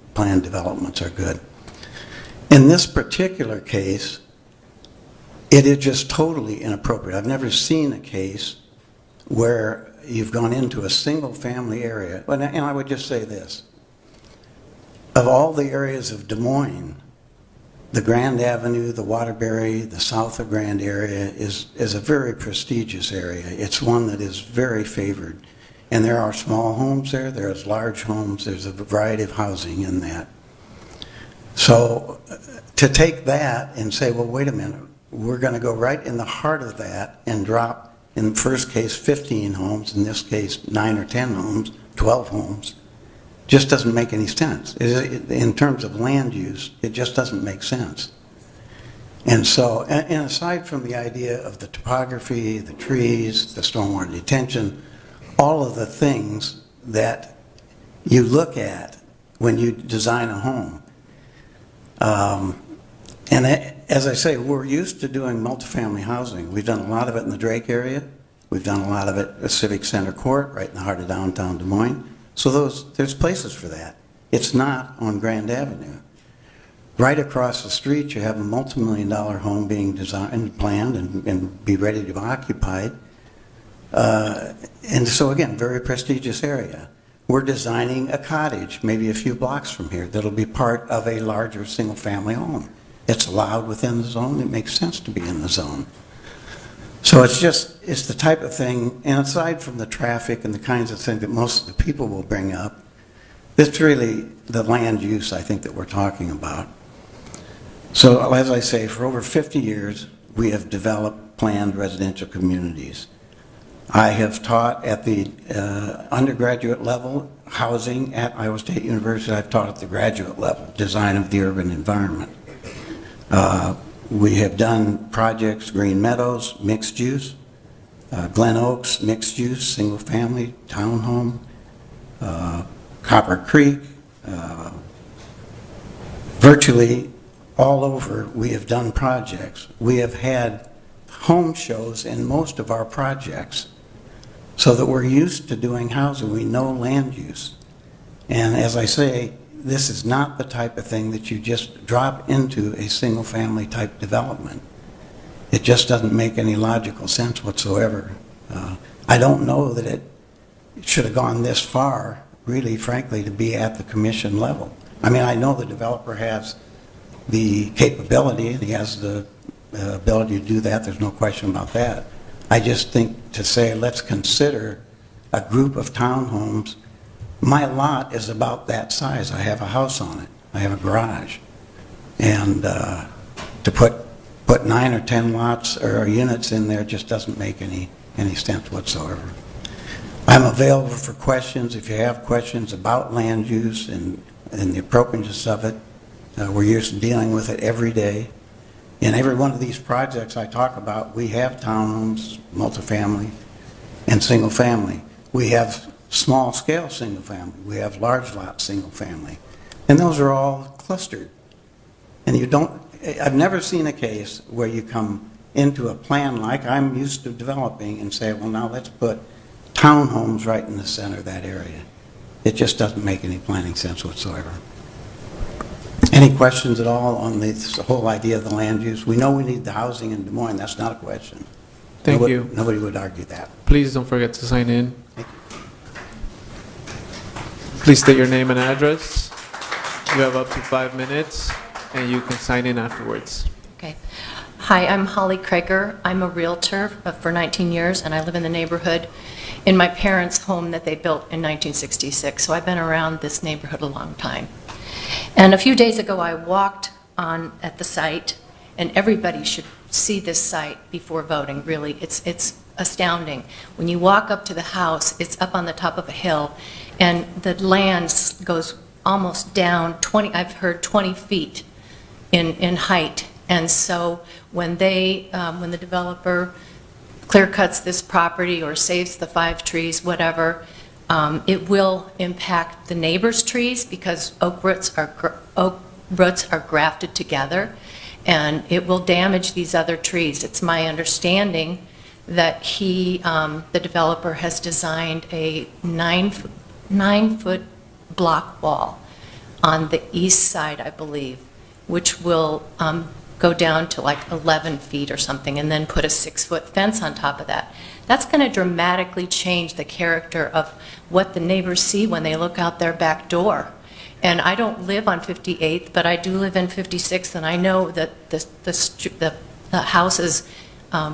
developments are good. In this particular case, it is just totally inappropriate. I've never seen a case where you've gone into a single-family area. And I would just say this. Of all the areas of Des Moines the Grand Avenue, the Waterbury, the south of Grand area is a very prestigious area. It's one that is very favored. And there are small homes there, there's large homes, there's a variety of housing in that. So to take that and say, well, wait a minute, we're going to go right in the heart of that and drop, in the first case, 15 homes, in this case, 9 or 10 homes, 12 homes, just doesn't make any sense. In terms of land use, it just doesn't make sense. And so, and aside from the idea of the topography, the trees, the stormwater detention, all of the things that you look at when you design a home. And as I say, we're used to doing multifamily housing. We've done a lot of it in the Drake area. We've done a lot of it at Civic Center Court, right in the heart of downtown Des Moines. So there's places for that. It's not on Grand Avenue. Right across the street, you have a multi-million-dollar home being designed, planned, and be ready to be occupied. And so again, very prestigious area. We're designing a cottage, maybe a few blocks from here, that'll be part of a larger single-family home. It's allowed within the zone. It makes sense to be in the zone. So it's the type of thing, and aside from the traffic and the kinds of things that most of the people will bring up, it's really the land use, I think, that we're talking about. So as I say, for over 50 years, we have developed planned residential communities. I have taught at the undergraduate level housing at Iowa State University. I've taught at the graduate level, design of the urban environment. We have done projects, Green Meadows, mixed use, Glen Oaks, mixed use, single family, townhome, Copper Creek, virtually all over we have done projects. We have had home shows in most of our projects so that we're used to doing housing. We know land use. And as I say, this is not the type of thing that you just drop into a single-family type development. It just doesn't make any logical sense whatsoever. I don't know that it should have gone this far, really, frankly, to be at the commission level. I mean, I know the developer has the capability, and he has the ability to do that. There's no question about that. I just think to say, let's consider a group of townhomes. My lot is about that size. I have a house on it. I have a garage. And to put 9 or 10 lots or units in there just doesn't make any sense whatsoever. I'm available for questions. If you have questions about land use and the appropriateness of it, we're used to dealing with it every day. In every one of these projects I talk about, we have townhomes, multifamily, and single family. We have small scale single family. We have large lot single family. And those are all clustered. And I've never seen a case where you come into a plan like I'm used to developing and say, well, now let's put townhomes right in the center of that area. It just doesn't make any planning sense whatsoever. Any questions at all on this whole idea of the land use? We know we need the housing in Des Moines. That's not a question. Thank you. Nobody would argue that. Please don't forget to sign in. Please state your name and address. You have up to 5 minutes, and you can sign in afterwards. Okay. Hi, I'm Holly Krager. I'm a realtor for 19 years, and I live in the neighborhood in my parents' home that they built in 1966. So I've been around this neighborhood a long time. And a few days ago, I walked at the site, and everybody should see this site before voting, really. It's astounding. When you walk up to the house, it's up on the top of a hill, and the land goes almost down 20, I've heard 20 feet in height. And so when the developer clear cuts this property or saves the 5 trees, whatever, it will impact the neighbors' trees because oak roots are grafted together, and it will damage these other trees. It's my understanding that the developer has designed a 9-foot block wall on the east side, I believe, which will go down to like 11 feet or something, and then put a 6-foot fence on top of that. That's going to dramatically change the character of what the neighbors see when they look out their back door. And I don't live on 58th, but I do live in 56th, and I know that the house's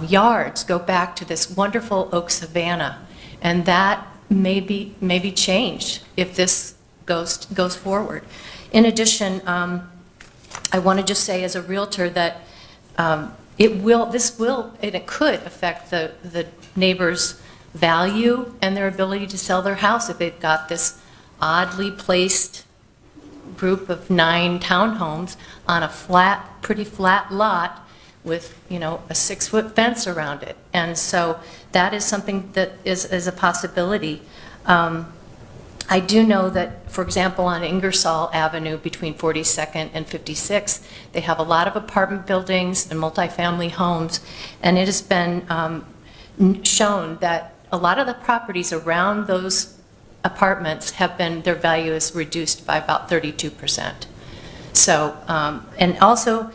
yards go back to this wonderful oak savanna, and that may be changed if this goes forward. In addition, I want to just say as a realtor that it could affect the neighbors' value and their ability to sell their house if they've got this oddly placed group of 9 townhomes on a pretty flat lot with, a 6-foot fence around it. And so that is something that is a possibility. I do know that, for example, on Ingersoll Avenue between 42nd and 56th, they have a lot of apartment buildings and multifamily homes, and it has been shown that a lot of the properties around those apartments their value is reduced by about 32%. So, and also,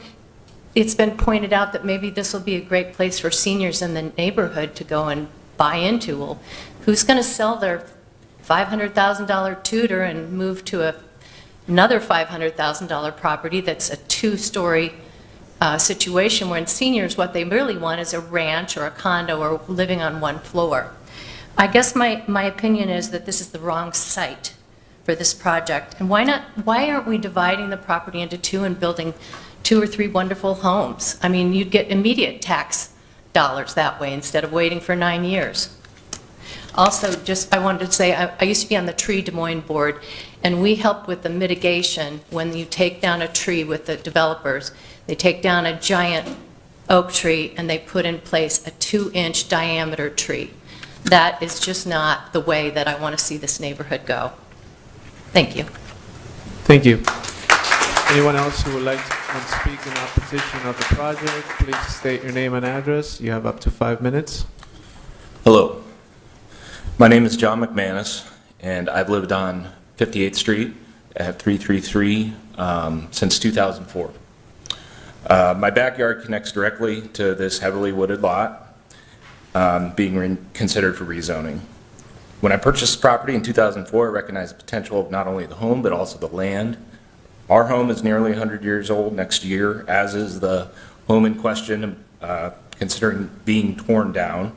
it's been pointed out that maybe this will be a great place for seniors in the neighborhood to go and buy into. Well, who's going to sell their $500,000 Tudor and move to another $500,000 property that's a 2-story situation when seniors, what they really want is a ranch or a condo or living on 1 floor. I guess my opinion is that this is the wrong site for this project. And why aren't we dividing the property into 2 and building 2 or 3 wonderful homes? I mean, you'd get immediate tax dollars that way instead of waiting for 9 years. Also, I wanted to say, I used to be on the Tree Des Moines board, and we help with the mitigation when you take down a tree with the developers. They take down a giant oak tree and they put in place a 2-inch diameter tree. That is just not the way that I want to see this neighborhood go. Thank you. Thank you. Anyone else who would like to speak in opposition of the project, please state your name and address. You have up to 5 minutes. Hello. My name is John McManus, and I've lived on 58th Street at 333 since 2004. My backyard connects directly to this heavily wooded lot, being considered for rezoning. When I purchased the property in 2004, I recognized the potential of not only the home, but also the land. Our home is nearly 100 years old next year, as is the home in question, considering being torn down.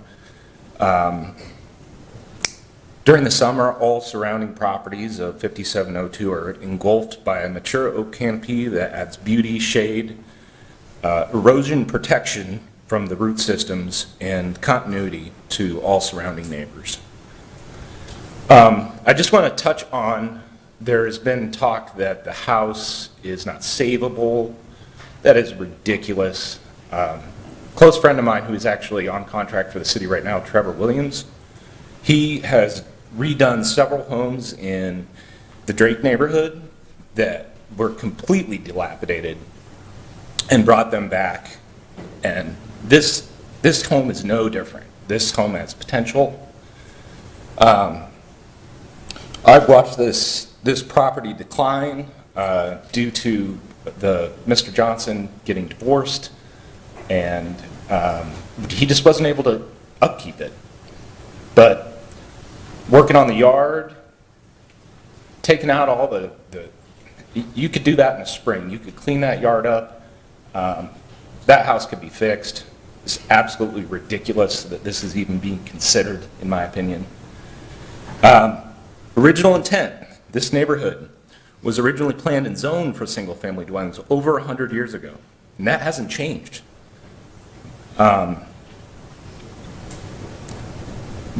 During the summer, all surrounding properties of 5702 are engulfed by a mature oak canopy that adds beauty, shade, erosion protection from the root systems, and continuity to all surrounding neighbors. I just want to touch on, there has been talk that the house is not savable. That is ridiculous. Close friend of mine who is actually on contract for the city right now, Trevor Williams, he has redone several homes in the Drake neighborhood that were completely dilapidated and brought them back. And this home is no different. This home has potential. I've watched this property decline due to Mr. Johnson getting divorced, and he just wasn't able to upkeep it. But working on the yard, taking out all you could do that in the spring. You could clean that yard up. That house could be fixed. It's absolutely ridiculous that this is even being considered, in my opinion. Original intent, this neighborhood was originally planned and zoned for single-family dwellings over 100 years ago, and that hasn't changed. The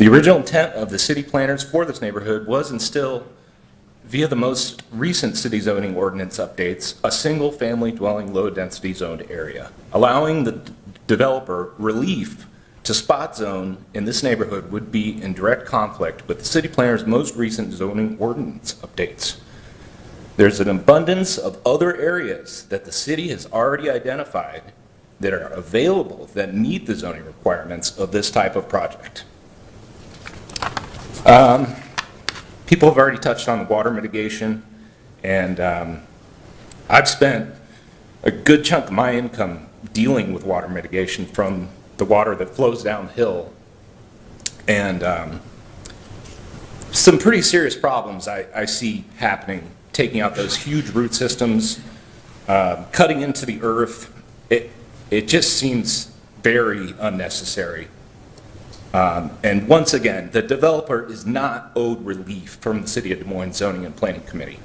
original intent of the city planners for this neighborhood was and still, via the most recent city zoning ordinance updates, a single-family dwelling low-density zoned area, allowing the developer relief to spot zone in this neighborhood would be in direct conflict with the city planner's most recent zoning ordinance updates. There's an abundance of other areas that the city has already identified that are available that meet the zoning requirements of this type of project. People have already touched on the water mitigation, and I've spent a good chunk of my income dealing with water mitigation from the water that flows downhill, and some pretty serious problems I see happening taking out those huge root systems, cutting into the earth. It just seems very unnecessary. And once again, the developer is not owed relief from the City of Des Moines Zoning and Planning Committee.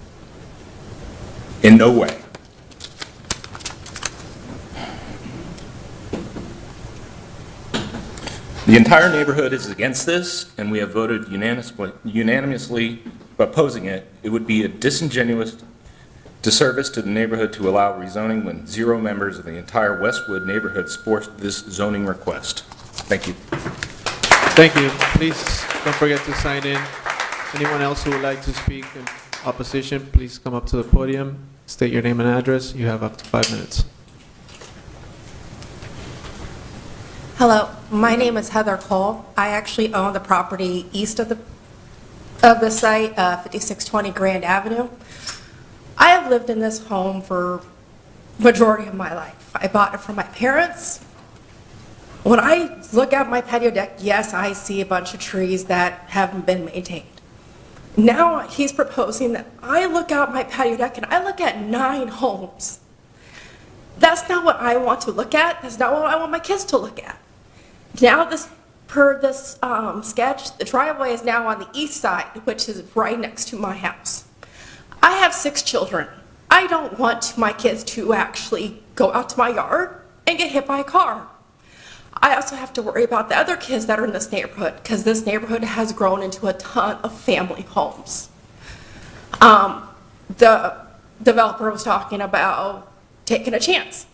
In no way. The entire neighborhood is against this, and we have voted unanimously opposing it. It would be a disingenuous disservice to the neighborhood to allow rezoning when 0 members of the entire Westwood neighborhood support this zoning request. Thank you. Thank you. Please don't forget to sign in. Anyone else who would like to speak in opposition, please come up to the podium, state your name and address. You have up to 5 minutes. Hello, my name is Heather Cole. I actually own the property east of the site, 5620 Grand Avenue. I have lived in this home for majority of my life. I bought it from my parents. When I look out my patio deck, yes, I see a bunch of trees that haven't been maintained. Now he's proposing that I look out my patio deck and I look at 9 homes. That's not what I want to look at. That's not what I want my kids to look at. Now per this sketch, the driveway is now on the east side, which is right next to my house. I have 6 children. I don't want my kids to actually go out to my yard and get hit by a car. I also have to worry about the other kids that are in this neighborhood, because this neighborhood has grown into a ton of family homes. The developer was talking about taking a chance,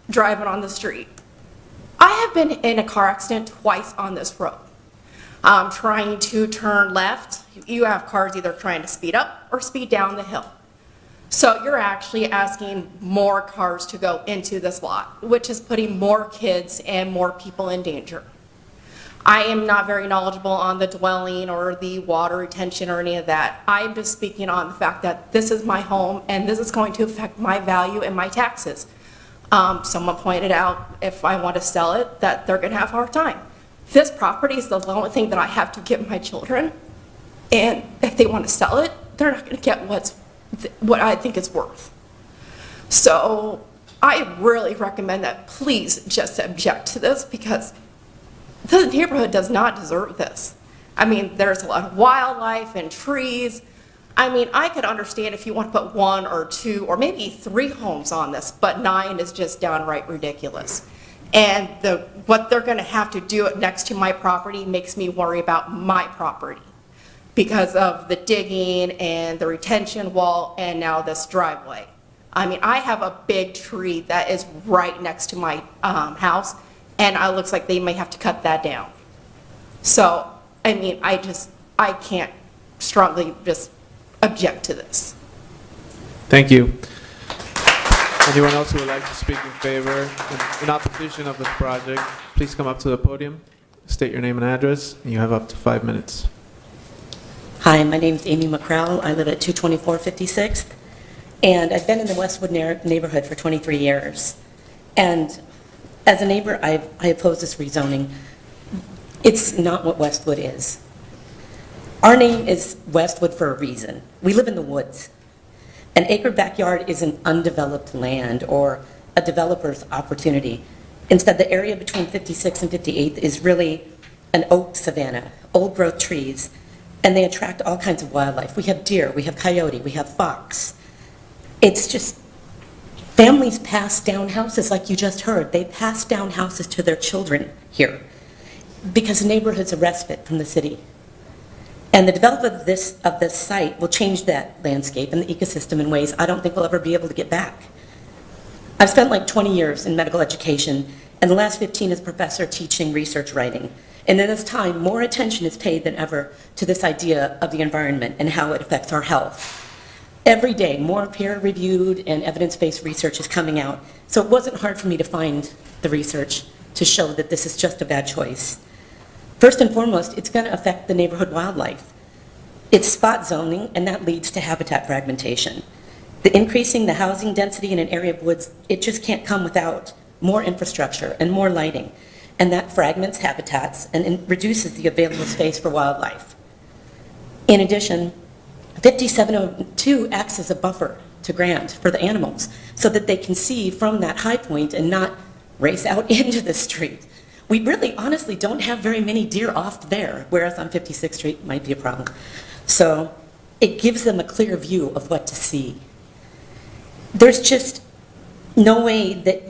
driving on the street. I have been in a car accident twice on this road. Trying to turn left, you have cars either trying to speed up or speed down the hill. So you're actually asking more cars to go into this lot, which is putting more kids and more people in danger. I am not very knowledgeable on the dwelling or the water retention or any of that. I'm just speaking on the fact that this is my home and this is going to affect my value and my taxes. Someone pointed out if I want to sell it that they're going to have a hard time. This property is the only thing that I have to give my children, and if they want to sell it, they're not going to get what I think it's worth. So I really recommend that please just object to this, because the neighborhood does not deserve this. I mean, there's a lot of wildlife and trees. I mean, I could understand if you want to put 1 or 2 or maybe 3 homes on this, but 9 is just downright ridiculous. And what they're going to have to do next to my property makes me worry about my property because of the digging and the retention wall and now this driveway. I mean, I have a big tree that is right next to my house, and it looks like they may have to cut that down. So, I mean, I can't strongly just object to this. Thank you. Anyone else who would like to speak in favor, in opposition of this project, please come up to the podium, state your name and address, and you have up to 5 minutes. Hi, my name is Amy McCrowell. I live at 224 56th, and I've been in the Westwood neighborhood for 23 years. And as a neighbor, I oppose this rezoning. It's not what Westwood is. Our name is Westwood for a reason. We live in the woods. An acre backyard isn't undeveloped land or a developer's opportunity. Instead, the area between 56th and 58th is really an oak savanna, old growth trees, and they attract all kinds of wildlife. We have deer, we have coyote, we have fox. It's just, families pass down houses like you just heard. They pass down houses to their children here because the neighborhood's a respite from the city. And the development of this site will change that landscape and the ecosystem in ways I don't think we'll ever be able to get back. I've spent like 20 years in medical education, and the last 15 as professor teaching research writing. And in this time, more attention is paid than ever to this idea of the environment and how it affects our health. Every day, more peer-reviewed and evidence-based research is coming out, so it wasn't hard for me to find the research to show that this is just a bad choice. First and foremost, it's going to affect the neighborhood wildlife. It's spot zoning, and that leads to habitat fragmentation. The increasing the housing density in an area of woods, it just can't come without more infrastructure and more lighting, and that fragments habitats and reduces the available space for wildlife. In addition, 5702 acts as a buffer to Grant for the animals so that they can see from that high point and not race out into the street. We really honestly don't have very many deer off there, whereas on 56th Street might be a problem. So it gives them a clear view of what to see. There's just no way that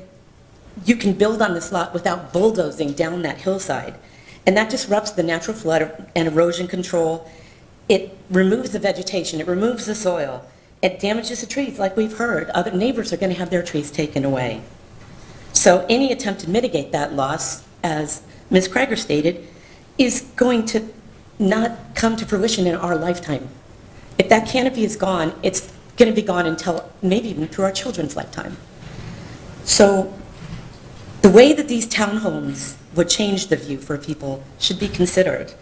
you can build on this lot without bulldozing down that hillside. And that disrupts the natural flood and erosion control. It removes the vegetation, it removes the soil, it damages the trees, like we've heard. Other neighbors are going to have their trees taken away. So any attempt to mitigate that loss, as Ms. Krager stated, is going to not come to fruition in our lifetime. If that canopy is gone, it's going to be gone until maybe even through our children's lifetime. So the way that these townhomes would change the view for people should be considered.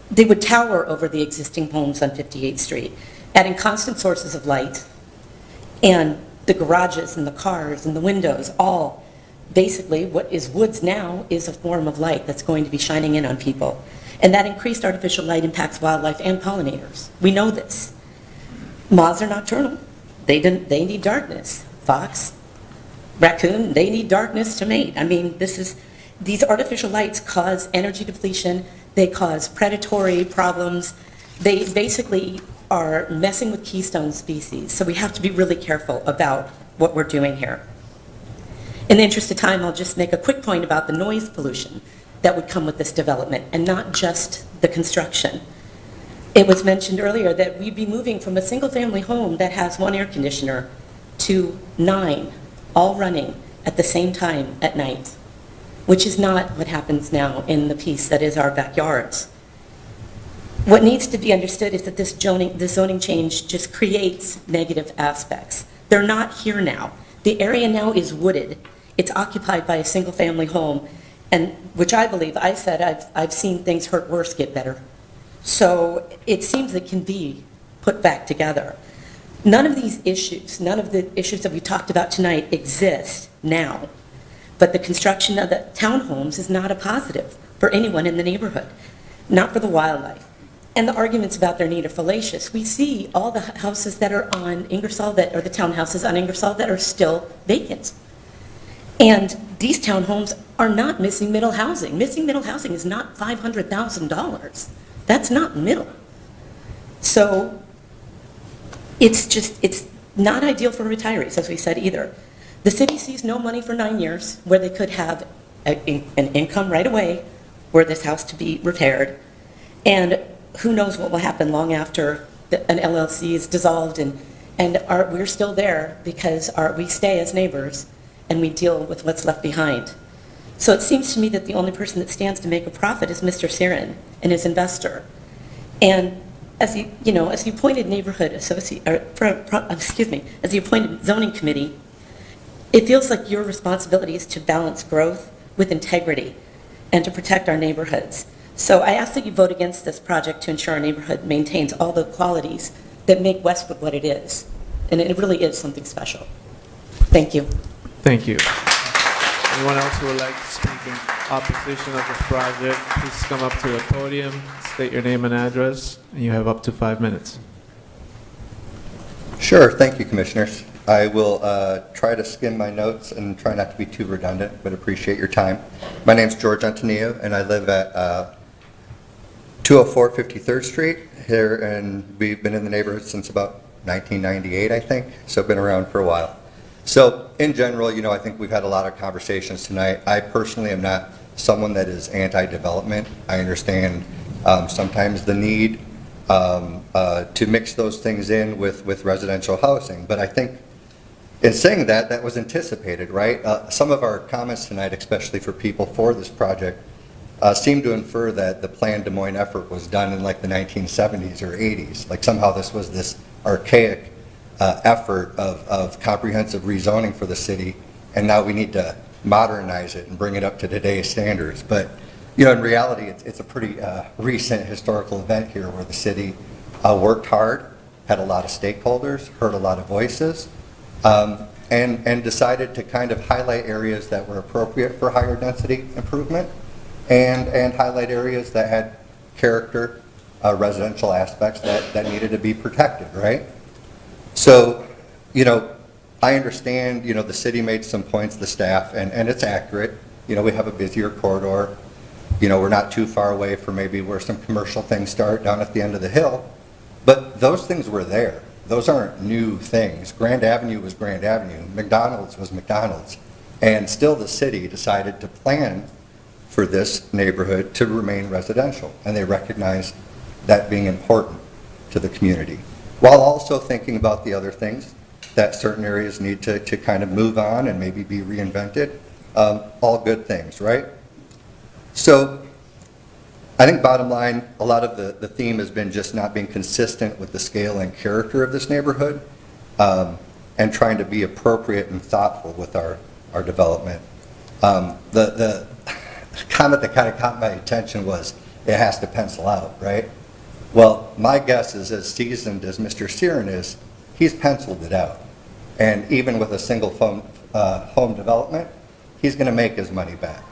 They would tower over the existing homes on 58th Street, adding constant sources of light, and the garages and the cars and the windows, all basically what is woods now is a form of light that's going to be shining in on people. And that increased artificial light impacts wildlife and pollinators. We know this. Moths are nocturnal. They need darkness. Fox, raccoon, they need darkness to mate. I mean, these artificial lights cause energy depletion. They cause predatory problems. They basically are messing with keystone species. So we have to be really careful about what we're doing here. In the interest of time, I'll just make a quick point about the noise pollution that would come with this development, and not just the construction. It was mentioned earlier that we'd be moving from a single-family home that has one air conditioner to 9, all running at the same time at night, which is not what happens now in the piece that is our backyards. What needs to be understood is that this zoning change just creates negative aspects. They're not here now. The area now is wooded. It's occupied by a single-family home, and which I believe, I said, I've seen things hurt worse get better. So it seems it can be put back together. None of these issues, none of the issues that we talked about tonight exist now. But the construction of the townhomes is not a positive for anyone in the neighborhood, not for the wildlife. And the arguments about their need are fallacious. We see all the houses that are on Ingersoll, or the townhouses on Ingersoll, that are still vacant. And these townhomes are not missing middle housing. Missing middle housing is not $500,000. That's not middle. So it's not ideal for retirees, as we said, either. The city sees no money for 9 years, where they could have an income right away were this house to be repaired. And who knows what will happen long after an LLC is dissolved, and we're still there because we stay as neighbors and we deal with what's left behind. So it seems to me that the only person that stands to make a profit is Mr. Siren and his investor. And as the appointed neighborhood as the appointed zoning committee, it feels like your responsibility is to balance growth with integrity and to protect our neighborhoods. So I ask that you vote against this project to ensure our neighborhood maintains all the qualities that make Westwood what it is. And it really is something special. Thank you. Thank you. Anyone else who would like to speak in opposition of this project, please come up to the podium, state your name and address, and you have up to 5 minutes. Sure. Thank you, Commissioners. I will try to skim my notes and try not to be too redundant, but appreciate your time. My name is George Antonio, and I live at 204 53rd Street here, and we've been in the neighborhood since about 1998, I think, so I've been around for a while. So in general, I think we've had a lot of conversations tonight. I personally am not someone that is anti-development. I understand sometimes the need to mix those things in with residential housing, but I think in saying that, that was anticipated, right? Some of our comments tonight, especially for people for this project, seem to infer that the planned Des Moines effort was done in like the 1970s or 80s. Like somehow this was this archaic effort of comprehensive rezoning for the city, and now we need to modernize it and bring it up to today's standards. But in reality, it's a pretty recent historical event here where the city worked hard, had a lot of stakeholders, heard a lot of voices, and decided to kind of highlight areas that were appropriate for higher density improvement and highlight areas that had character residential aspects that needed to be protected, right? So, I understand, the city made some points, the staff, and it's accurate. We have a busier corridor. We're not too far away from maybe where some commercial things start down at the end of the hill. But those things were there. Those aren't new things. Grand Avenue was Grand Avenue. McDonald's was McDonald's. And still the city decided to plan for this neighborhood to remain residential. And they recognized that being important to the community, while also thinking about the other things that certain areas need to kind of move on and maybe be reinvented. All good things, right? So I think bottom line, a lot of the theme has been just not being consistent with the scale and character of this neighborhood, and trying to be appropriate and thoughtful with our development. The comment that kind of caught my attention was it has to pencil out, right? Well, my guess is as seasoned as Mr. Searon is, he's penciled it out. And even with a single home development, he's going to make his money back.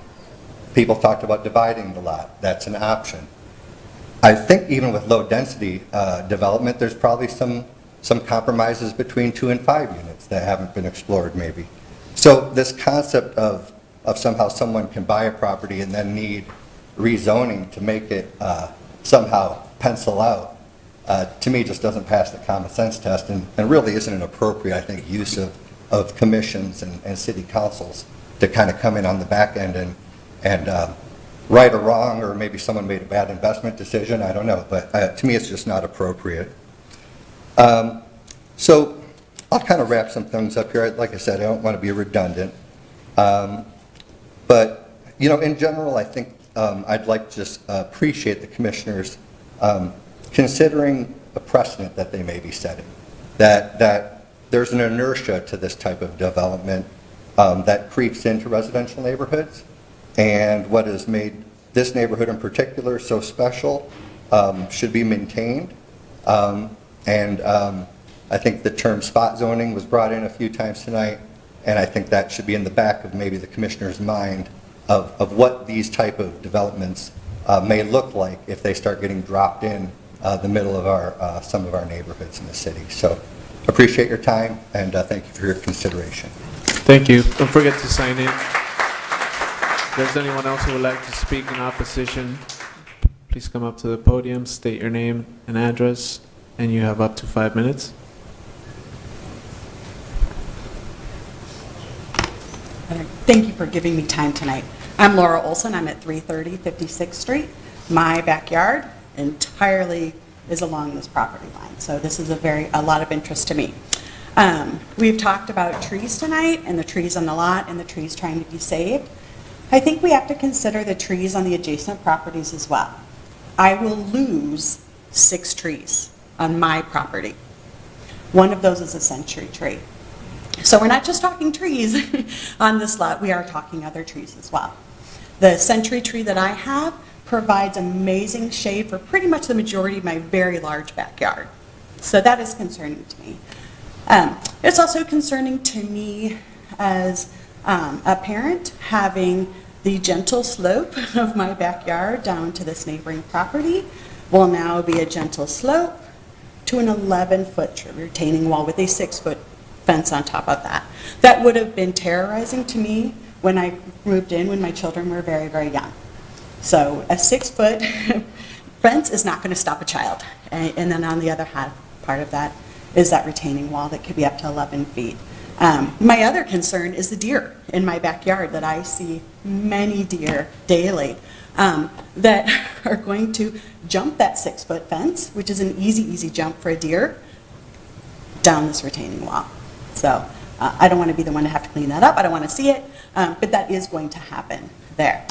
People talked about dividing the lot. That's an option. I think even with low density development, there's probably some compromises between 2 and 5 units that haven't been explored maybe. So this concept of somehow someone can buy a property and then need rezoning to make it somehow pencil out, to me just doesn't pass the common sense test, and really isn't an appropriate, I think, use of commissions and city councils to kind of come in on the back end and right or wrong, or maybe someone made a bad investment decision, I don't know, but to me it's just not appropriate. So I'll kind of wrap some things up here. Like I said, I don't want to be redundant. But, in general, I think I'd like to just appreciate the commissioners considering a precedent that they may be setting, that there's an inertia to this type of development that creeps into residential neighborhoods, and what has made this neighborhood in particular so special should be maintained. And I think the term spot zoning was brought in a few times tonight, and I think that should be in the back of maybe the commissioner's mind of what these type of developments may look like if they start getting dropped in the middle of some of our neighborhoods in the city. So appreciate your time, and thank you for your consideration. Thank you. Don't forget to sign in. If there's anyone else who would like to speak in opposition, please come up to the podium, state your name and address, and you have up to 5 minutes. Thank you for giving me time tonight. I'm Laura Olson. I'm at 330 56th Street. My backyard entirely is along this property line, so this is a lot of interest to me. We've talked about trees tonight, and the trees on the lot, and the trees trying to be saved. I think we have to consider the trees on the adjacent properties as well. I will lose 6 trees on my property. One of those is a century tree. So we're not just talking trees on this lot, we are talking other trees as well. The century tree that I have provides amazing shade for pretty much the majority of my very large backyard. So that is concerning to me. It's also concerning to me as a parent, having the gentle slope of my backyard down to this neighboring property will now be a gentle slope to an 11-foot retaining wall with a 6-foot fence on top of that. That would have been terrorizing to me when I moved in when my children were very, very young. So a 6-foot fence is not going to stop a child. And then on the other part of that is that retaining wall that could be up to 11 feet. My other concern is the deer in my backyard, that I see many deer daily that are going to jump that 6-foot fence, which is an easy jump for a deer, down this retaining wall. So I don't want to be the one to have to clean that up. I don't want to see it, but that is going to happen there.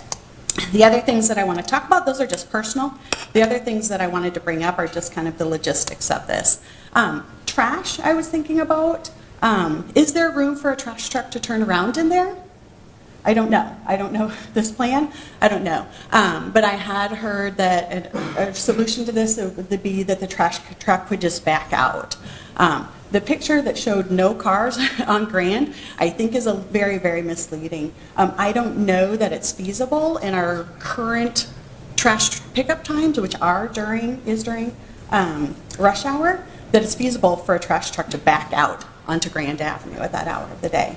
The other things that I want to talk about, those are just personal. The other things that I wanted to bring up are just kind of the logistics of this. Trash, I was thinking about. Is there room for a trash truck to turn around in there? I don't know. I don't know this plan. I don't know. But I had heard that a solution to this would be that the trash truck would just back out. The picture that showed no cars on Grand, I think, is a very, very misleading. I don't know that it's feasible in our current trash pickup times, which is during rush hour, that it's feasible for a trash truck to back out onto Grand Avenue at that hour of the day.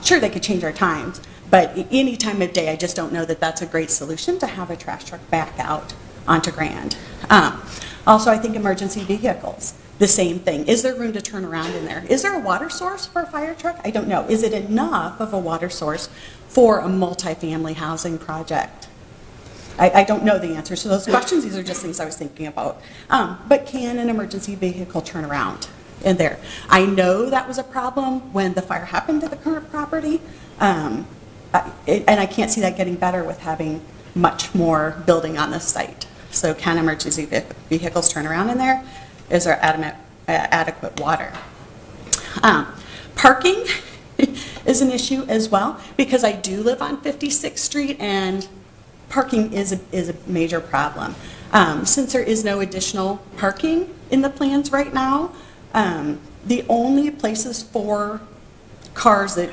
Sure, they could change our times, but any time of day, I just don't know that that's a great solution to have a trash truck back out onto Grand. Also, I think emergency vehicles, the same thing. Is there room to turn around in there? Is there a water source for a fire truck? I don't know. Is it enough of a water source for a multifamily housing project? I don't know the answers to those questions. These are just things I was thinking about. But can an emergency vehicle turn around in there? I know that was a problem when the fire happened at the current property. And I can't see that getting better with having much more building on this site. So can emergency vehicles turn around in there? Is there adequate water? Parking is an issue as well, because I do live on 56th Street, and parking is a major problem. Since there is no additional parking in the plans right now, the only places for cars that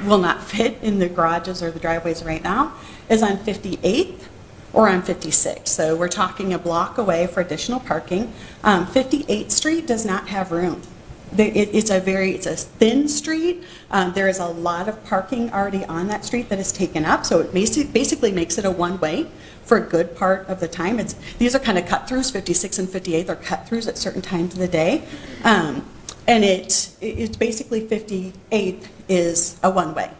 will not fit in the garages or the driveways right now is on 58th or on 56th. So we're talking a block away for additional parking. 58th Street does not have room. It's a thin street. There is a lot of parking already on that street that is taken up, so it basically makes it a one-way for a good part of the time. These are kind of cut-throughs. 56 and 58 are cut-throughs at certain times of the day. And it's basically 58 is a one-way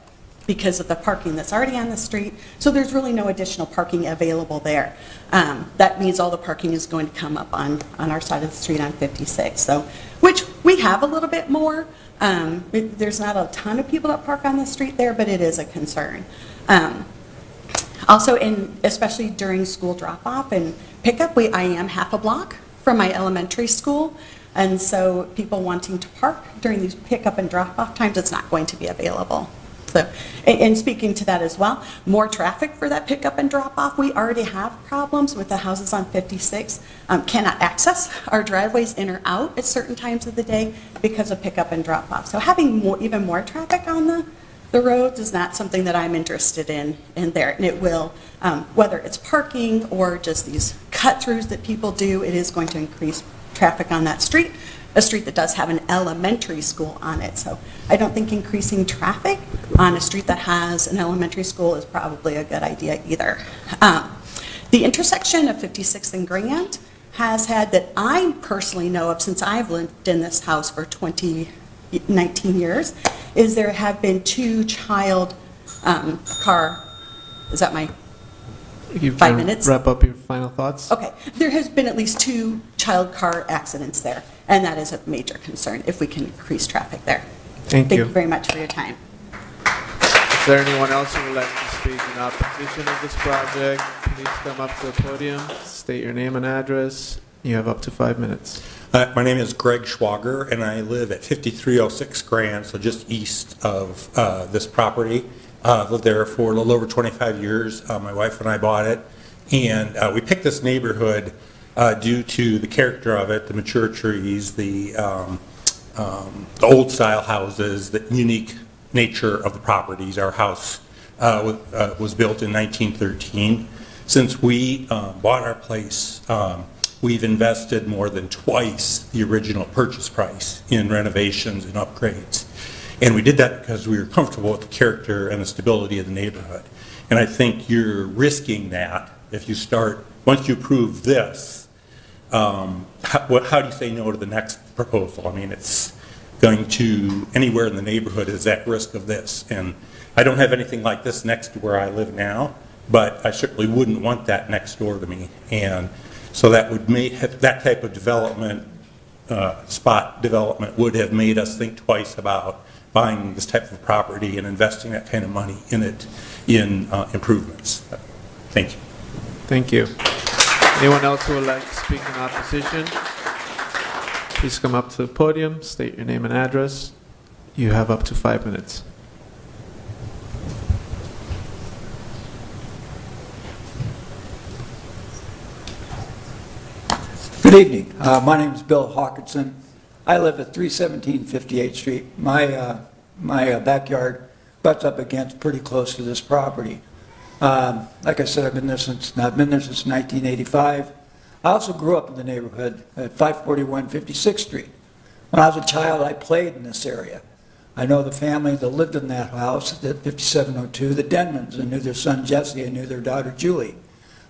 because of the parking that's already on the street. So there's really no additional parking available there. That means all the parking is going to come up on our side of the street on 56. So, which we have a little bit more. There's not a ton of people that park on the street there, but it is a concern. Also, especially during school drop-off and pickup, I am half a block from my elementary school. And so people wanting to park during these pickup and drop-off times, it's not going to be available. So, and speaking to that as well, more traffic for that pickup and drop-off. We already have problems with the houses on 56, cannot access our driveways in or out at certain times of the day because of pickup and drop-off. So having even more traffic on the roads is not something that I'm interested in there. And it will, whether it's parking or just these cut-throughs that people do, it is going to increase traffic on that street, a street that does have an elementary school on it. So I don't think increasing traffic on a street that has an elementary school is probably a good idea either. The intersection of 56th and Grand has had, that I personally know of since I've lived in this house for 19 years, is there have been 2 child car, is that my 5 minutes? Wrap up your final thoughts. Okay. There has been at least 2 child car accidents there, and that is a major concern if we can increase traffic there. Thank you. Thank you very much for your time. Is there anyone else who would like to speak in opposition of this project? Please come up to the podium, state your name and address. You have up to 5 minutes. My name is Greg Schwager, and I live at 5306 Grand, so just east of this property. I've lived there for a little over 25 years. My wife and I bought it, and we picked this neighborhood due to the character of it, the mature trees, the old-style houses, the unique nature of the properties. Our house was built in 1913. Since we bought our place, we've invested more than twice the original purchase price in renovations and upgrades. And we did that because we were comfortable with the character and the stability of the neighborhood. And I think you're risking that if you start, once you approve this, how do you say no to the next proposal? I mean, it's going to, anywhere in the neighborhood is at risk of this. And I don't have anything like this next to where I live now, but I certainly wouldn't want that next door to me. And so that would make, that type of development, spot development would have made us think twice about buying this type of property and investing that kind of money in it, in improvements. Thank you. Thank you. Anyone else who would like to speak in opposition? Please come up to the podium, state your name and address. You have up to 5 minutes. Good evening. My name is Bill Hawkinson. I live at 317 58th Street. My backyard butts up against pretty close to this property. Like I said, I've been there since 1985. I also grew up in the neighborhood at 541 56th Street. When I was a child, I played in this area. I know the family that lived in that house at 5702, the Denmans. I knew their son Jesse, I knew their daughter Julie.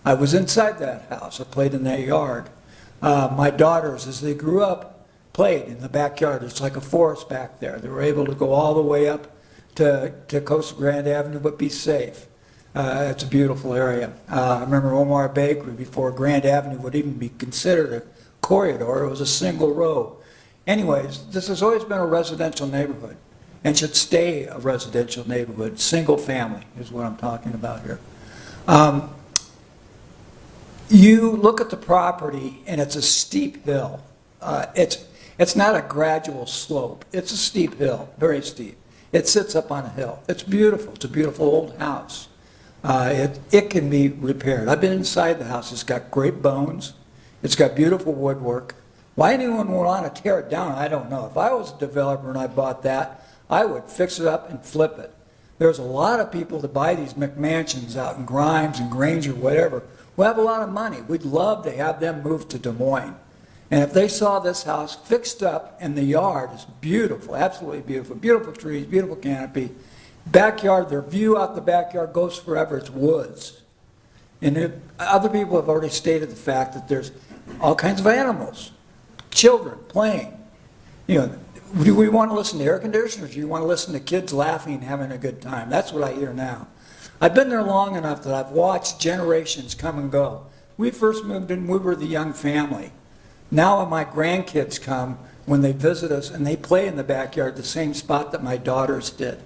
I was inside that house, I played in that yard. My daughters, as they grew up, played in the backyard. It's like a forest back there. They were able to go all the way up to Coastal Grand Avenue, but be safe. It's a beautiful area. I remember Omar Bakery, before Grand Avenue would even be considered a corridor, it was a single row. Anyways, this has always been a residential neighborhood and should stay a residential neighborhood. Single family is what I'm talking about here. You look at the property and it's a steep hill. It's not a gradual slope. It's a steep hill, very steep. It sits up on a hill. It's beautiful. It's a beautiful old house. It can be repaired. I've been inside the house. It's got great bones. It's got beautiful woodwork. Why anyone would want to tear it down, I don't know. If I was a developer and I bought that, I would fix it up and flip it. There's a lot of people that buy these McMansions out in Grimes and Granger, whatever, who have a lot of money. We'd love to have them move to Des Moines. And if they saw this house fixed up and the yard is beautiful, absolutely beautiful, beautiful trees, beautiful canopy, backyard, their view out the backyard goes forever, it's woods. And other people have already stated the fact that there's all kinds of animals, children playing. You know, do we want to listen to air conditioners? Do you want to listen to kids laughing and having a good time? That's what I hear now. I've been there long enough that I've watched generations come and go. We first moved in, we were the young family. Now my grandkids come when they visit us and they play in the backyard, the same spot that my daughters did.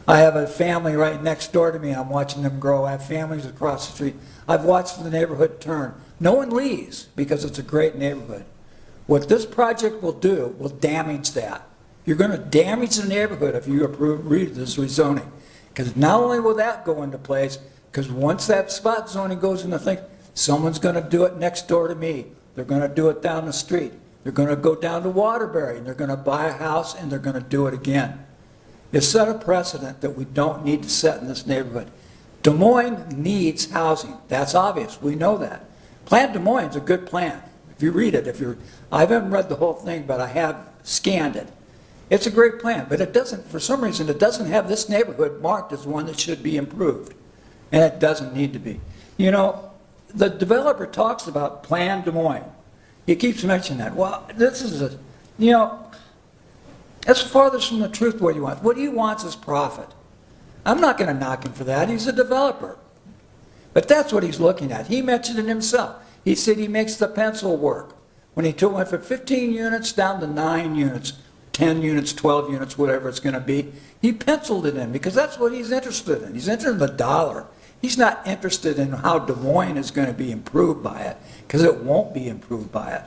I have a family right next door to me and I'm watching them grow. I have families across the street. I've watched the neighborhood turn. No one leaves because it's a great neighborhood. What this project will do will damage that. You're going to damage the neighborhood if you approve this rezoning. Because not only will that go into place, because once that spot zoning goes into thing, someone's going to do it next door to me. They're going to do it down the street. They're going to go down to Waterbury and they're going to buy a house and they're going to do it again. It's set a precedent that we don't need to set in this neighborhood. Des Moines needs housing. That's obvious. We know that. Plan Des Moines is a good plan. If you read it, I haven't read the whole thing, but I have scanned it. It's a great plan, but it doesn't, for some reason, it doesn't have this neighborhood marked as one that should be improved. And it doesn't need to be. You know, the developer talks about Plan Des Moines. He keeps mentioning that. Well, this is that's farthest from the truth what he wants. What he wants is profit. I'm not going to knock him for that. He's a developer. But that's what he's looking at. He mentioned it himself. He said he makes the pencil work. When he went from 15 units down to 9 units, 10 units, 12 units, whatever it's going to be, he penciled it in because that's what he's interested in. He's interested in the dollar. He's not interested in how Des Moines is going to be improved by it because it won't be improved by it.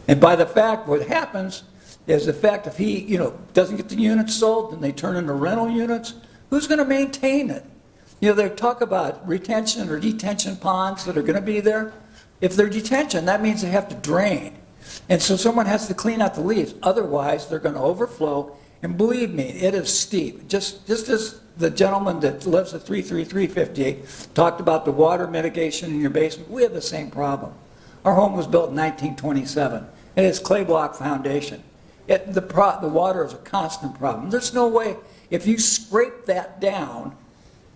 And by the fact, what happens is the fact if he, doesn't get the units sold, then they turn into rental units, who's going to maintain it? They talk about retention or detention ponds that are going to be there. If they're detention, that means they have to drain. And so someone has to clean out the leaves. Otherwise, they're going to overflow. And believe me, it is steep. Just as the gentleman that lives at 33358 talked about the water mitigation in your basement, we have the same problem. Our home was built in 1927. It has clay block foundation. The water is a constant problem. There's no way, if you scrape that down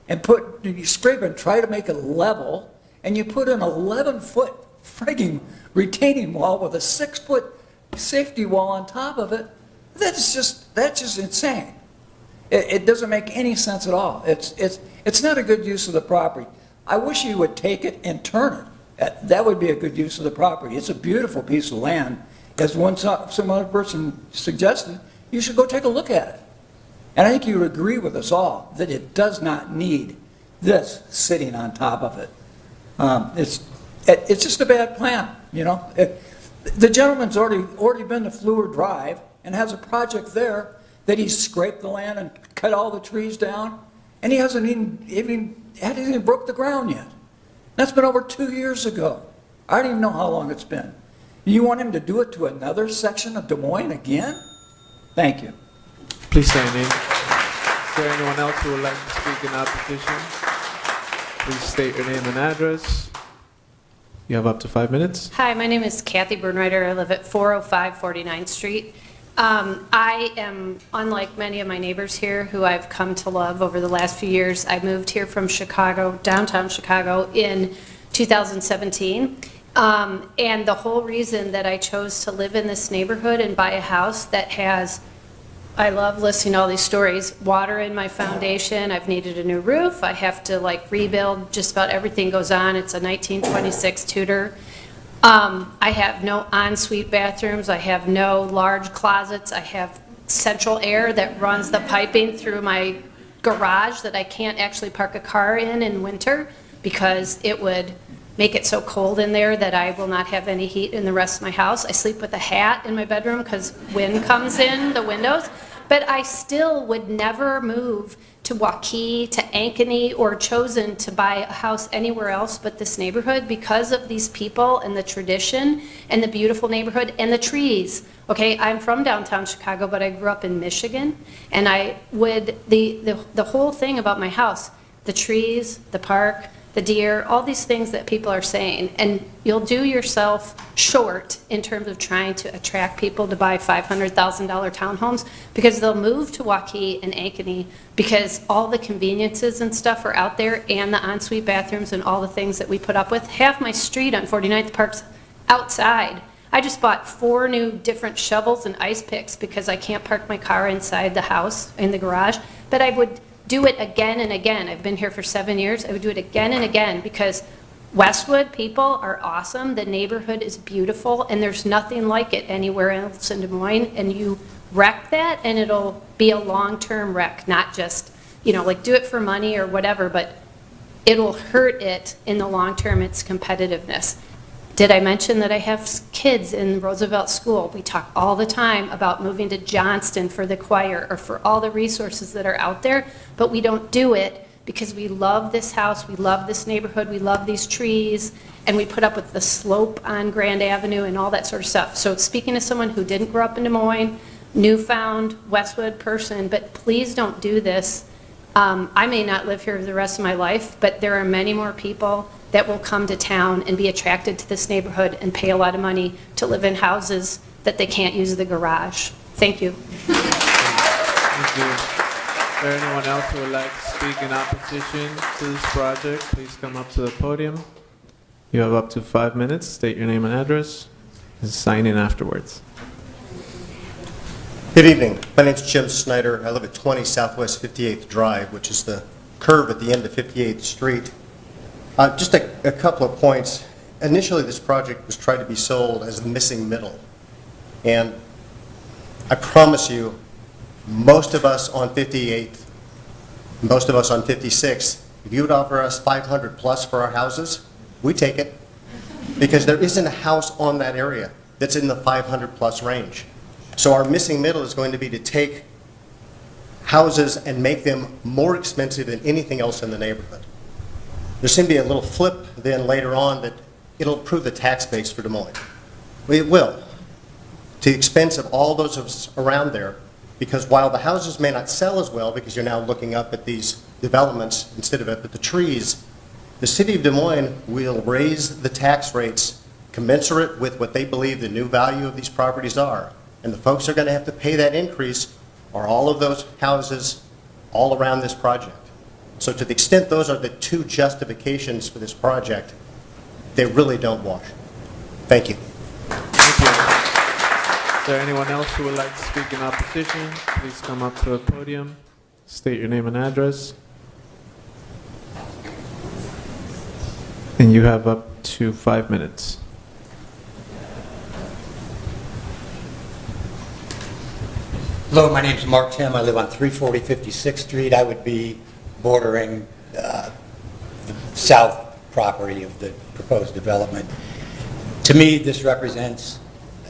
and you scrape and try to make it level, and you put an 11-foot frigging retaining wall with a 6-foot safety wall on top of it, that's just insane. It doesn't make any sense at all. It's not a good use of the property. I wish you would take it and turn it. That would be a good use of the property. It's a beautiful piece of land. As some other person suggested, you should go take a look at it. And I think you would agree with us all that it does not need this sitting on top of it. It's just a bad plan, The gentleman's already been to Fluor Drive and has a project there that he's scraped the land and cut all the trees down, and he hasn't even broke the ground yet. That's been over 2 years ago. I don't even know how long it's been. You want him to do it to another section of Des Moines again? Thank you. Please stand in. Is there anyone else who would like to speak in opposition? Please state your name and address. You have up to 5 minutes. Hi, my name is Kathy Bernreiter. I live at 405 49th Street. I am, unlike many of my neighbors here who I've come to love over the last few years, I moved here from Chicago, downtown Chicago, in 2017. And the whole reason that I chose to live in this neighborhood and buy a house that has, I love listening to all these stories, water in my foundation, I've needed a new roof, I have to like rebuild, just about everything goes on. It's a 1926 Tudor. I have no ensuite bathrooms, I have no large closets, I have central air that runs the piping through my garage that I can't actually park a car in winter because it would make it so cold in there that I will not have any heat in the rest of my house. I sleep with a hat in my bedroom because wind comes in the windows, but I still would never move to Waukee, to Ankeny, or chosen to buy a house anywhere else but this neighborhood because of these people and the tradition and the beautiful neighborhood and the trees. Okay, I'm from downtown Chicago, but I grew up in Michigan, and I would, the whole thing about my house, the trees, the park, the deer, all these things that people are saying, and you'll do yourself short in terms of trying to attract people to buy $500,000 townhomes because they'll move to Waukee and Ankeny because all the conveniences and stuff are out there and the ensuite bathrooms and all the things that we put up with. Half my street on 49th Park's outside. I just bought 4 new different shovels and ice picks because I can't park my car inside the house, in the garage, but I would do it again and again. I've been here for 7 years. I would do it again and again because Westwood people are awesome. The neighborhood is beautiful, and there's nothing like it anywhere else in Des Moines. And you wreck that, and it'll be a long-term wreck, not just, you know, like do it for money or whatever, but it'll hurt it in the long term, its competitiveness. Did I mention that I have kids in Roosevelt School? We talk all the time about moving to Johnston for the choir or for all the resources that are out there, but we don't do it because we love this house, we love this neighborhood, we love these trees, and we put up with the slope on Grand Avenue and all that sort of stuff. So speaking to someone who didn't grow up in Des Moines, newfound Westwood person, but please don't do this. I may not live here for the rest of my life, but there are many more people that will come to town and be attracted to this neighborhood and pay a lot of money to live in houses that they can't use the garage. Thank you. Thank you. Is there anyone else who would like to speak in opposition to this project? Please come up to the podium. You have up to 5 minutes. State your name and address and sign in afterwards. Good evening. My name's Jim Snyder. I live at 20 Southwest 58th Drive, which is the curve at the end of 58th Street. Just a couple of points. Initially, this project was tried to be sold as the missing middle. And I promise you, most of us on 58th, most of us on 56th, if you would offer us 500 plus for our houses, we take it. Because there isn't a house on that area that's in the 500 plus range. So our missing middle is going to be to take houses and make them more expensive than anything else in the neighborhood. There seemed to be a little flip then later on that it'll improve the tax base for Des Moines. It will, to the expense of all those of us around there, because while the houses may not sell as well because you're now looking up at these developments instead of up at the trees, the city of Des Moines will raise the tax rates commensurate with what they believe the new value of these properties are. And the folks are going to have to pay that increase are all of those houses all around this project. So to the extent those are the two justifications for this project, they really don't wash. Thank you. Thank you. Is there anyone else who would like to speak in opposition? Please come up to the podium. State your name and address. And you have up to 5 minutes. Hello, my name is Mark Tim. I live on 340 56th Street. I would be bordering the south property of the proposed development. To me, this represents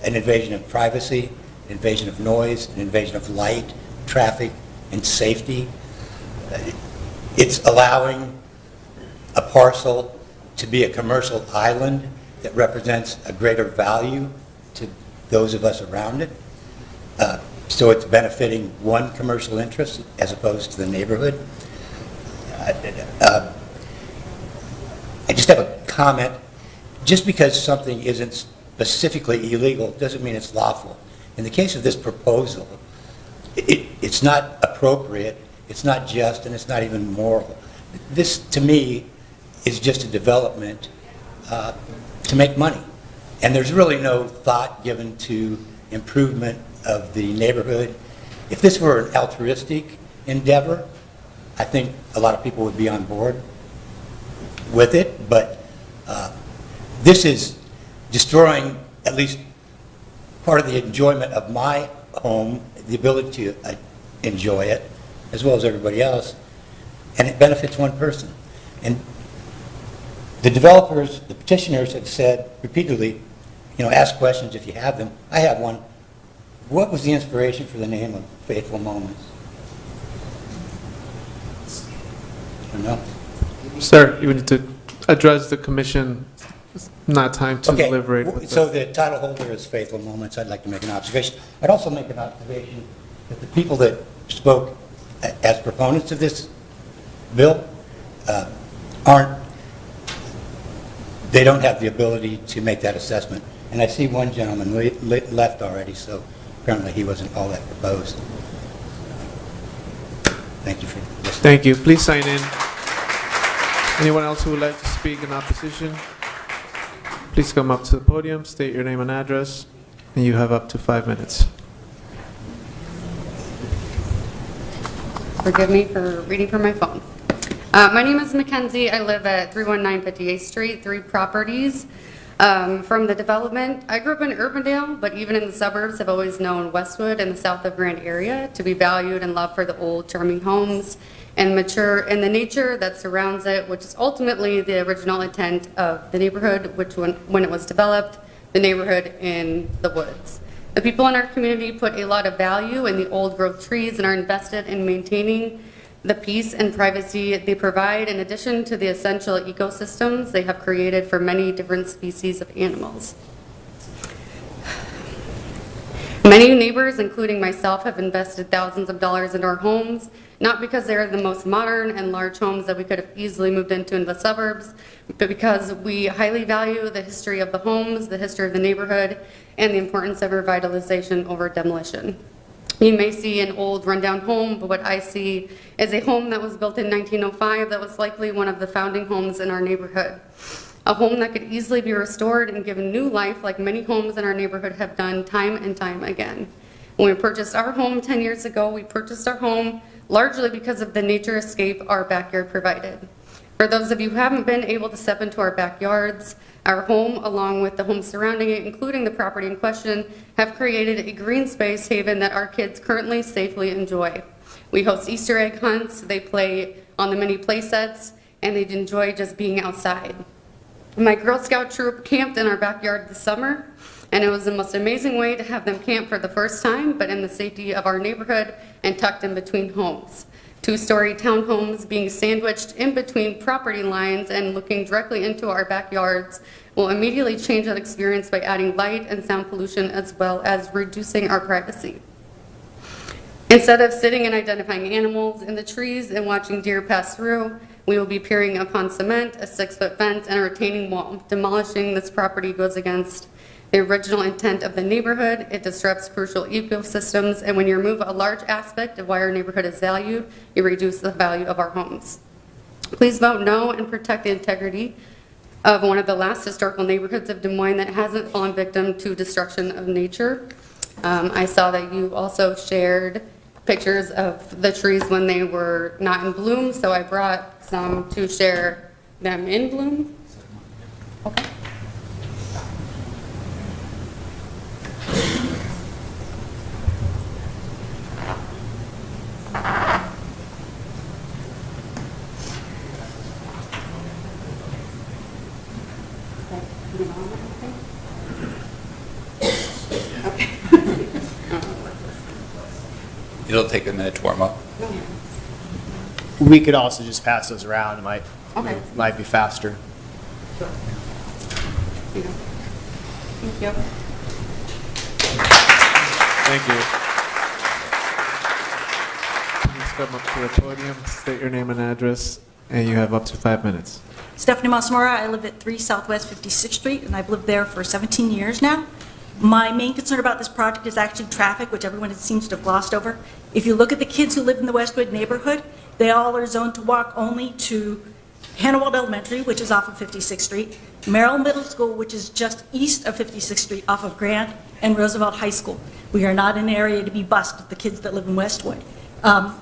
an invasion of privacy, an invasion of noise, an invasion of light, traffic, and safety. It's allowing a parcel to be a commercial island that represents a greater value to those of us around it. So it's benefiting one commercial interest as opposed to the neighborhood. I just have a comment. Just because something isn't specifically illegal doesn't mean it's lawful. In the case of this proposal, it's not appropriate, it's not just, and it's not even moral. This, to me, is just a development to make money. And there's really no thought given to improvement of the neighborhood. If this were an altruistic endeavor, I think a lot of people would be on board with it, but this is destroying at least part of the enjoyment of my home, the ability to enjoy it, as well as everybody else, and it benefits one person. And the developers, the petitioners have said repeatedly, ask questions if you have them. I have one. What was the inspiration for the name of Faithful Moments? I don't know. Sir, you need to address the commission. It's not time to deliberate. with So the title holder is Faithful Moments. I'd like to make an observation. I'd also make an observation that the people that spoke as proponents of this bill they don't have the ability to make that assessment. And I see one gentleman left already, so apparently he wasn't all that proposed. Thank you for listening. Thank you. Please sign in. Anyone else who would like to speak in opposition? Please come up to the podium, state your name and address, and you have up to 5 minutes. Forgive me for reading from my phone. My name is Mackenzie. I live at 319 58th Street, 3 properties. From the development, I grew up in Urbandale, but even in the suburbs, I've always known Westwood and the south of Grand area to be valued and loved for the old, charming homes and mature and the nature that surrounds it, which is ultimately the original intent of the neighborhood, which when it was developed, the neighborhood in the woods. The people in our community put a lot of value in the old growth trees and are invested in maintaining the peace and privacy they provide, in addition to the essential ecosystems they have created for many different species of animals. Many neighbors, including myself, have invested thousands of dollars in our homes, not because they are the most modern and large homes that we could have easily moved into in the suburbs, but because we highly value the history of the homes, the history of the neighborhood, and the importance of revitalization over demolition. You may see an old rundown home, but what I see is a home that was built in 1905 that was likely one of the founding homes in our neighborhood. A home that could easily be restored and given new life like many homes in our neighborhood have done time and time again. When we purchased our home 10 years ago, we purchased our home largely because of the nature escape our backyard provided. For those of you who haven't been able to step into our backyards, our home, along with the homes surrounding it, including the property in question, have created a green space haven that our kids currently safely enjoy. We host Easter egg hunts, they play on the many play sets, and they enjoy just being outside. My Girl Scout troop camped in our backyard this summer, and it was the most amazing way to have them camp for the first time, but in the safety of our neighborhood and tucked in between homes. 2-story townhomes being sandwiched in between property lines and looking directly into our backyards will immediately change that experience by adding light and sound pollution as well as reducing our privacy. Instead of sitting and identifying animals in the trees and watching deer pass through, we will be peering upon cement, a 6-foot fence, and a retaining wall. Demolishing this property goes against the original intent of the neighborhood. It disrupts crucial ecosystems, and when you remove a large aspect of why our neighborhood is valued, you reduce the value of our homes. Please vote no and protect the integrity of one of the last historical neighborhoods of Des Moines that hasn't fallen victim to destruction of nature. I saw that you also shared pictures of the trees when they were not in bloom, so I brought some to share them in bloom. Okay. It'll take a minute to warm up. We could also just pass those around. It might be faster. Thank you. Thank you. Please come up to the podium, state your name and address, and you have up to 5 minutes. Stephanie Masmora, I live at 3 Southwest 56th Street, and I've lived there for 17 years now. My main concern about this project is actually traffic, which everyone seems to have glossed over. If you look at the kids who live in the Westwood neighborhood, they all are zoned to walk only to Hannawald Elementary, which is off of 56th Street, Merrill Middle School, which is just east of 56th Street off of Grant, and Roosevelt High School. We are not an area to be bused with the kids that live in Westwood.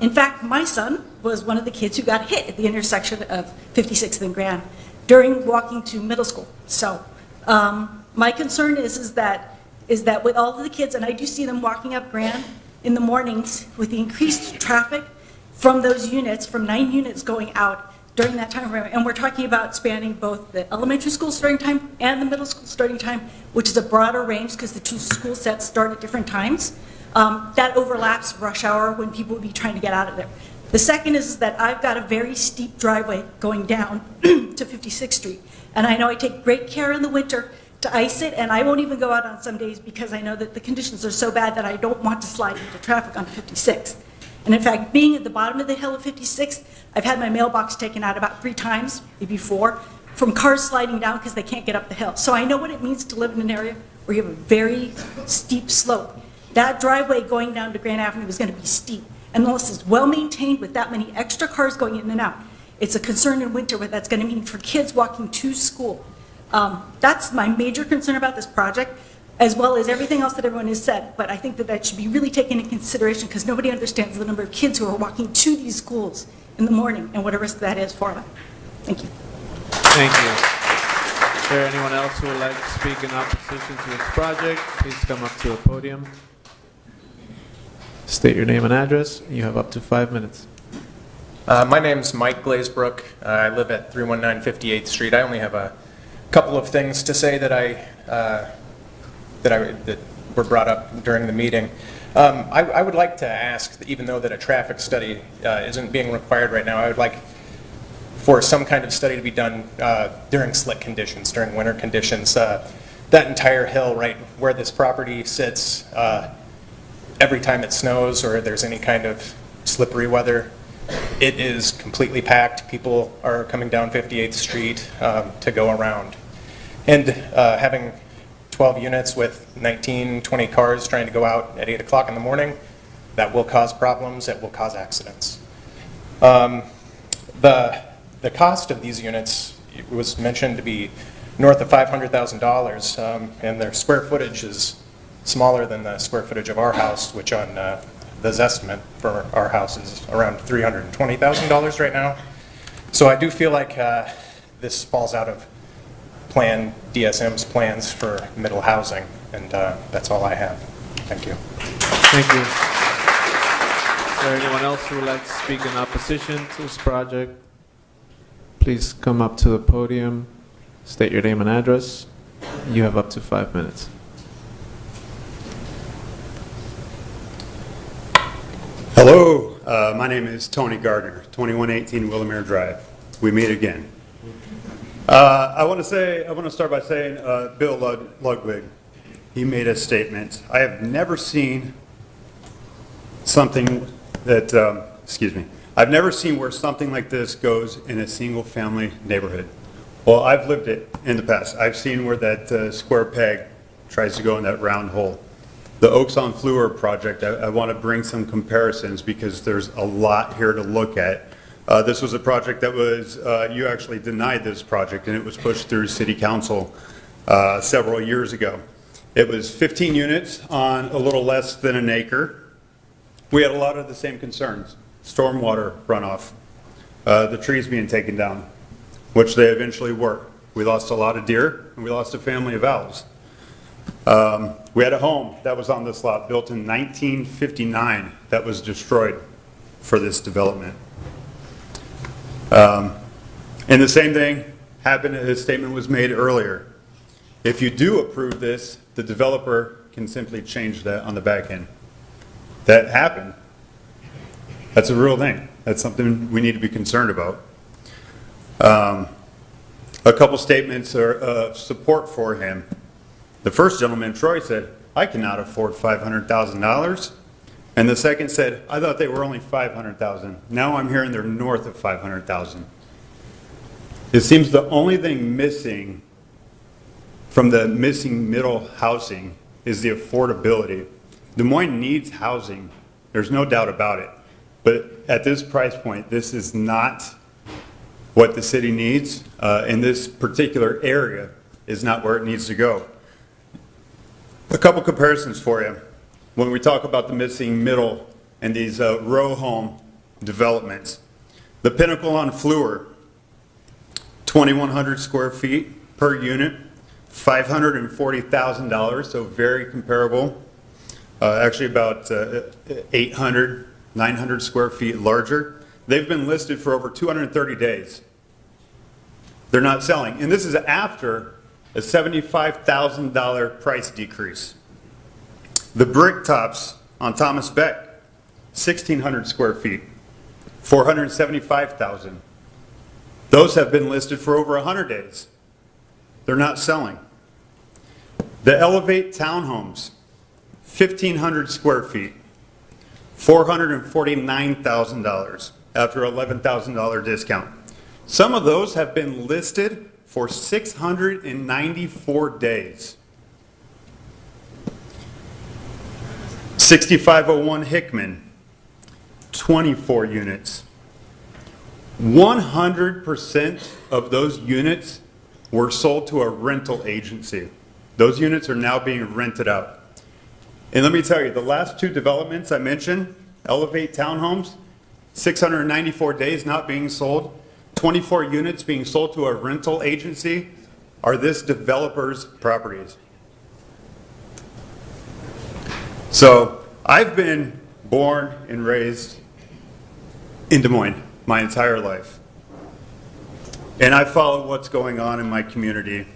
In fact, my son was one of the kids who got hit at the intersection of 56th and Grant during walking to middle school. So my concern is that with all of the kids, and I do see them walking up Grant in the mornings with the increased traffic from those units, from 9 units going out during that time frame, and we're talking about spanning both the elementary school starting time and the middle school starting time, which is a broader range because the 2 school sets start at different times. That overlaps rush hour when people would be trying to get out of there. The second is that I've got a very steep driveway going down to 56th Street, and I know I take great care in the winter to ice it, and I won't even go out on some days because I know that the conditions are so bad that I don't want to slide into traffic on 56th. And in fact, being at the bottom of the hill of 56th, I've had my mailbox taken out about 3 times, maybe 4, from cars sliding down because they can't get up the hill. So I know what it means to live in an area where you have a very steep slope. That driveway going down to Grand Avenue is going to be steep. And unless it's well-maintained with that many extra cars going in and out, it's a concern in winter what that's going to mean for kids walking to school. That's my major concern about this project, as well as everything else that everyone has said. But I think that that should be really taken into consideration because nobody understands the number of kids who are walking to these schools in the morning and what a risk that is for them. Thank you. Thank you. Is there anyone else who would like to speak in opposition to this project? Please come up to the podium. State your name and address. You have up to 5 minutes. My name's Mike Glazebrook. I live at 319 58th Street. I only have a couple of things to say that were brought up during the meeting. I would like to ask, even though that a traffic study isn't being required right now, I would like for some kind of study to be done during slick conditions, during winter conditions. That entire hill right where this property sits, every time it snows or there's any kind of slippery weather, it is completely packed. People are coming down 58th Street to go around. And having 12 units with 19, 20 cars trying to go out at 8 o'clock in the morning, that will cause problems, it will cause accidents. The cost of these units was mentioned to be north of $500,000, and their square footage is smaller than the square footage of our house, which on the estimate for our house is around $320,000 right now. So I do feel like this falls out of DSM's plans for middle housing, and that's all I have. Thank you. Thank you. Is there anyone else who would like to speak in opposition to this project? Please come up to the podium, state your name and address. You have up to 5 minutes. Hello, my name is Tony Gardner, 2118 Willamere Drive. We meet again. I want to start by saying Bill Ludwig, he made a statement. I have never seen something that, I've never seen where something like this goes in a single family neighborhood. Well, I've lived it in the past. I've seen where that square peg tries to go in that round hole. The Oaks on Fleur project, I want to bring some comparisons because there's a lot here to look at. This was a project that was, you actually denied this project and it was pushed through City Council several years ago. It was 15 units on a little less than an acre. We had a lot of the same concerns. Stormwater runoff, the trees being taken down, which they eventually were. We lost a lot of deer and we lost a family of owls. We had a home that was on this lot built in 1959 that was destroyed for this development. And the same thing happened, a statement was made earlier. If you do approve this, the developer can simply change that on the back end. That happened. That's a real thing. That's something we need to be concerned about. A couple statements of support for him. The first gentleman, Troy, said, I cannot afford $500,000. And the second said, I thought they were only $500,000. Now I'm hearing they're north of $500,000. It seems the only thing missing from the missing middle housing is the affordability. Des Moines needs housing, there's no doubt about it. But at this price point, this is not what the city needs, and this particular area is not where it needs to go. A couple comparisons for you. When we talk about the missing middle and these row home developments, the Pinnacle on Fleur, 2,100 square feet per unit, $540,000, so very comparable. Actually about 800, 900 square feet larger. They've been listed for over 230 days. They're not selling. And this is after a $75,000 price decrease. The brick tops on Thomas Beck, 1,600 square feet, $475,000. Those have been listed for over 100 days. They're not selling. The Elevate townhomes, 1,500 square feet, $449,000 after $11,000 discount. Some of those have been listed for 694 days. 6501 Hickman, 24 units. 100% of those units were sold to a rental agency. Those units are now being rented out. And let me tell you, the last two developments I mentioned, Elevate Townhomes, 694 days not being sold, 24 units being sold to a rental agency, are this developer's properties. So I've been born and raised in Des Moines my entire life. And I follow what's going on in my community.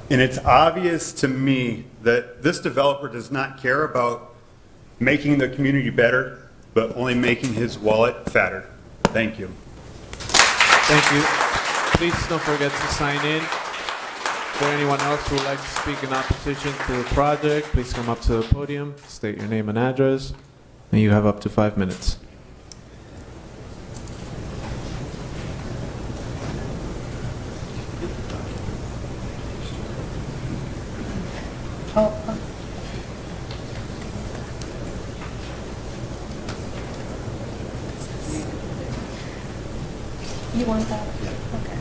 And it's obvious to me that this developer does not care about making the community better, but only making his wallet fatter. Thank you. Thank you. Please don't forget to sign in. Is there anyone else who would like to speak in opposition to the project? Please come up to the podium, state your name and address, and you have up to 5 minutes. You want that? Okay.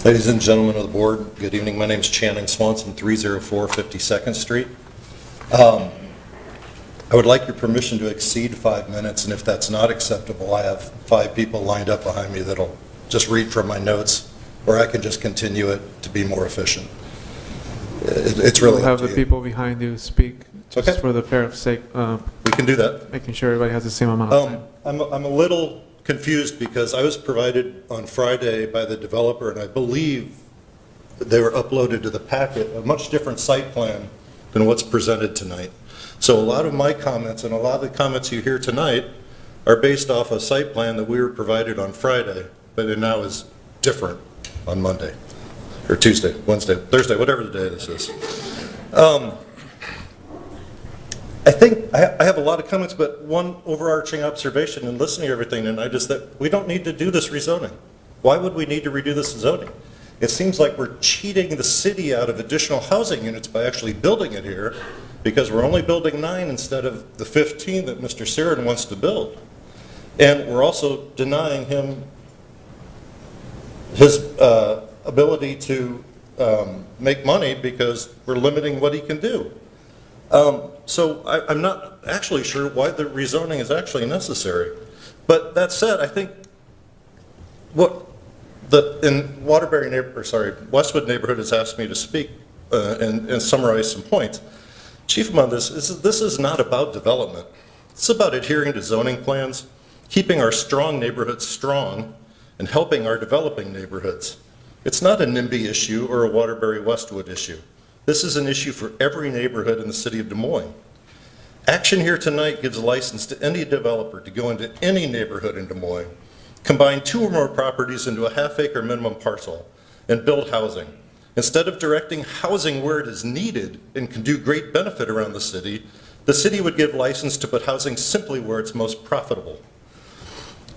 Ladies and gentlemen of the board, good evening. My name is Channing Swanson, 304 52nd Street. I would like your permission to exceed 5 minutes, and if that's not acceptable, I have 5 people lined up behind me that'll just read from my notes, or I can just continue it to be more efficient. It's really We'll have up the to you. people behind you speak, just Okay. for the fair sake. We can do that. Making sure everybody has the same amount of time. I'm a little confused because I was provided on Friday by the developer, and I believe they were uploaded to the packet, a much different site plan than what's presented tonight. So a lot of my comments and a lot of the comments you hear tonight are based off a site plan that we were provided on Friday, but it now is different on Monday, or Tuesday, Wednesday, Thursday, whatever the day this is. I think I have a lot of comments, but one overarching observation in listening to everything tonight is that we don't need to do this rezoning. Why would we need to redo this zoning? It seems like we're cheating the city out of additional housing units by actually building it here, because we're only building 9 instead of the 15 that Mr. Sarin wants to build. And we're also denying him his ability to make money because we're limiting what he can do. So I'm not actually sure why the rezoning is actually necessary. But that said, I think what in Westwood neighborhood has asked me to speak and summarize some points. Chief among this is not about development. It's about adhering to zoning plans, keeping our strong neighborhoods strong, and helping our developing neighborhoods. It's not a NIMBY issue or a Waterbury-Westwood issue. This is an issue for every neighborhood in the city of Des Moines. Action here tonight gives a license to any developer to go into any neighborhood in Des Moines, combine 2 or more properties into a half-acre minimum parcel, and build housing. Instead of directing housing where it is needed and can do great benefit around the city would give license to put housing simply where it's most profitable.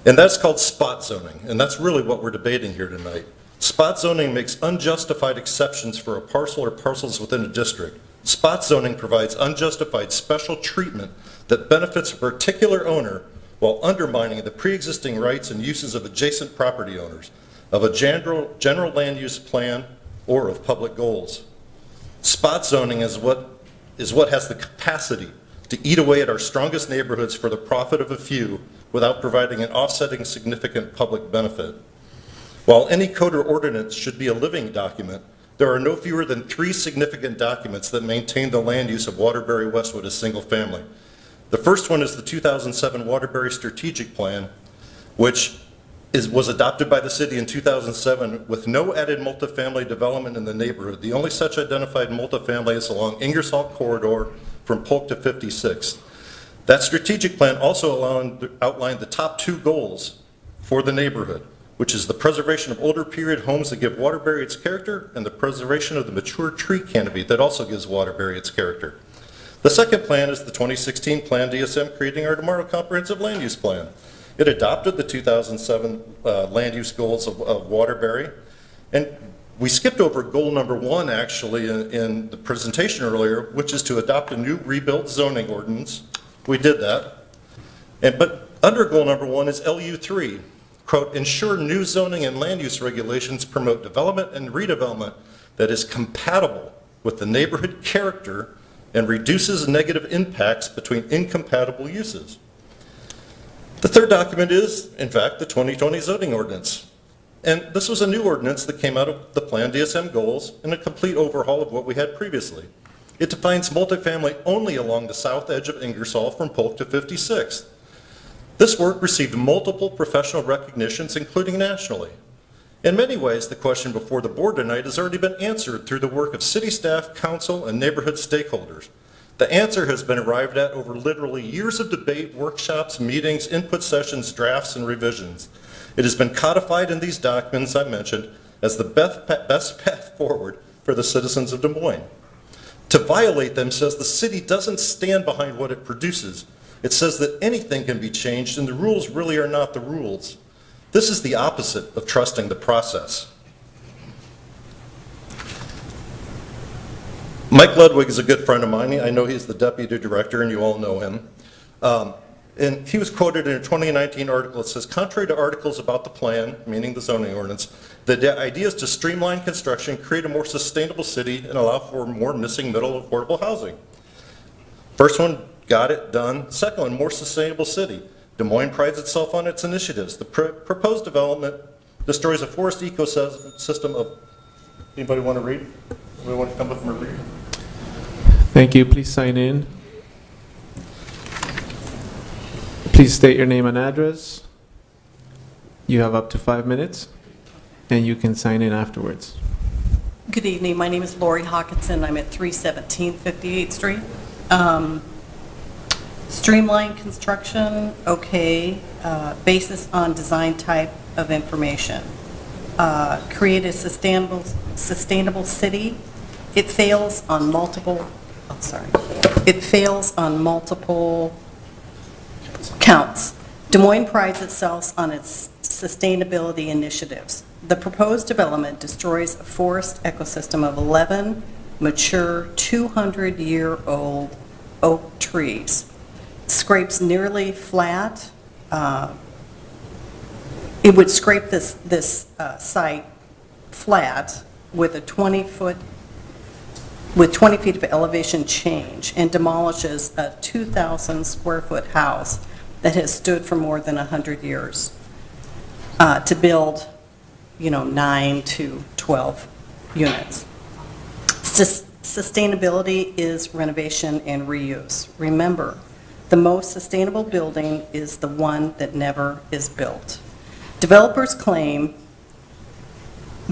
And that's called spot zoning, and that's really what we're debating here tonight. Spot zoning makes unjustified exceptions for a parcel or parcels within a district. Spot zoning provides unjustified special treatment that benefits a particular owner while undermining the pre-existing rights and uses of adjacent property owners, of a general land use plan, or of public goals. Spot zoning is what has the capacity to eat away at our strongest neighborhoods for the profit of a few without providing an offsetting significant public benefit. While any code or ordinance should be a living document, there are no fewer than 3 significant documents that maintain the land use of Waterbury Westwood as single family. The first one is the 2007 Waterbury Strategic Plan, which was adopted by the city in 2007 with no added multifamily development in the neighborhood. The only such identified multifamily is along Ingersoll Corridor from Polk to 56th. That strategic plan also outlined the top 2 goals for the neighborhood, which is the preservation of older period homes that give Waterbury its character and the preservation of the mature tree canopy that also gives Waterbury its character. The second plan is the 2016 Plan DSM, creating our tomorrow comprehensive land use plan. It adopted the 2007 land use goals of Waterbury, and we skipped over goal number 1 actually in the presentation earlier, which is to adopt a new rebuilt zoning ordinance. We did that. But under goal number 1 is LU3, quote, ensure new zoning and land use regulations promote development and redevelopment that is compatible with the neighborhood character and reduces negative impacts between incompatible uses. The third document is, in fact, the 2020 zoning ordinance. And this was a new ordinance that came out of the Plan DSM goals and a complete overhaul of what we had previously. It defines multifamily only along the south edge of Ingersoll from Polk to 56th. This work received multiple professional recognitions, including nationally. In many ways, the question before the board tonight has already been answered through the work of city staff, council, and neighborhood stakeholders. The answer has been arrived at over literally years of debate, workshops, meetings, input sessions, drafts, and revisions. It has been codified in these documents I mentioned as the best path forward for the citizens of Des Moines. To violate them says the city doesn't stand behind what it produces. It says that anything can be changed and the rules really are not the rules. This is the opposite of trusting the process. Mike Ludwig is a good friend of mine. I know he's the deputy director and you all know him. And he was quoted in a 2019 article that says, contrary to articles about the plan, meaning the zoning ordinance, the idea is to streamline construction, create a more sustainable city, and allow for more missing middle affordable housing. First one, got it, done. Second one, more sustainable city. Des Moines prides itself on its initiatives. The proposed development destroys a forest ecosystem of, anybody want to read? Anybody want to come up and read? Thank you. Please sign in. Please state your name and address. You have up to 5 minutes, and you can sign in afterwards. Good evening. My name is Lori Hawkinson. I'm at 317 58th Street. Streamline construction, okay. Basis on design type of information. Create a sustainable city. It fails on multiple, It fails on multiple counts. Des Moines prides itself on its sustainability initiatives. The proposed development destroys a forest ecosystem of 11 mature 200-year-old oak trees. Scrapes nearly flat. It would scrape this site flat with a 20 feet of elevation change and demolishes a 2,000 square foot house that has stood for more than 100 years to build, 9 to 12 units. Sustainability is renovation and reuse. Remember, the most sustainable building is the one that never is built. Developers claim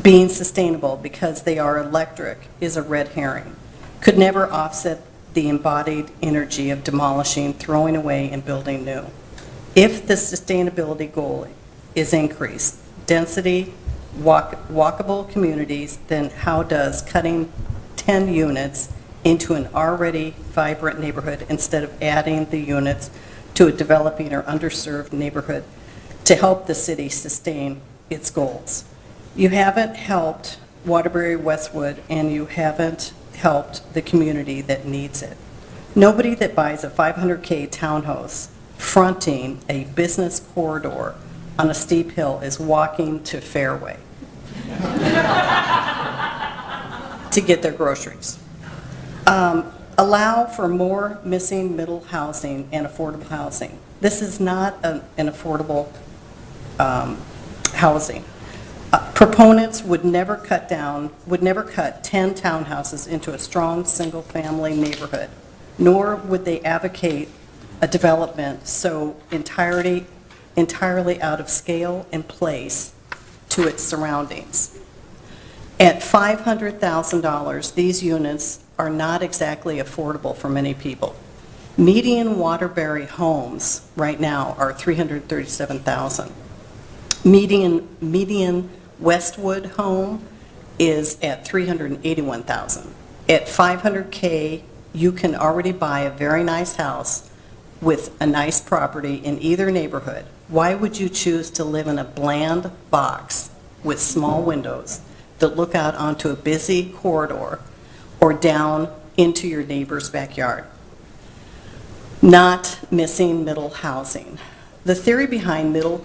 being sustainable because they are electric is a red herring. Could never offset the embodied energy of demolishing, throwing away, and building new. If the sustainability goal is increased density, walkable communities, then how does cutting 10 units into an already vibrant neighborhood instead of adding the units to a developing or underserved neighborhood to help the city sustain its goals. You haven't helped Waterbury Westwood, and you haven't helped the community that needs it. Nobody that buys a 500K townhouse fronting a business corridor on a steep hill is walking to Fairway to get their groceries. Allow for more missing middle housing and affordable housing. This is not an affordable housing. Proponents would never cut 10 townhouses into a strong single-family neighborhood, nor would they advocate a development so entirely out of scale and place to its surroundings. At $500,000, these units are not exactly affordable for many people. Median Waterbury homes right now are $337,000. Median Westwood home is at $381,000. At $500K, you can already buy a very nice house with a nice property in either neighborhood. Why would you choose to live in a bland box with small windows that look out onto a busy corridor or down into your neighbor's backyard? Not missing middle housing. The theory behind missing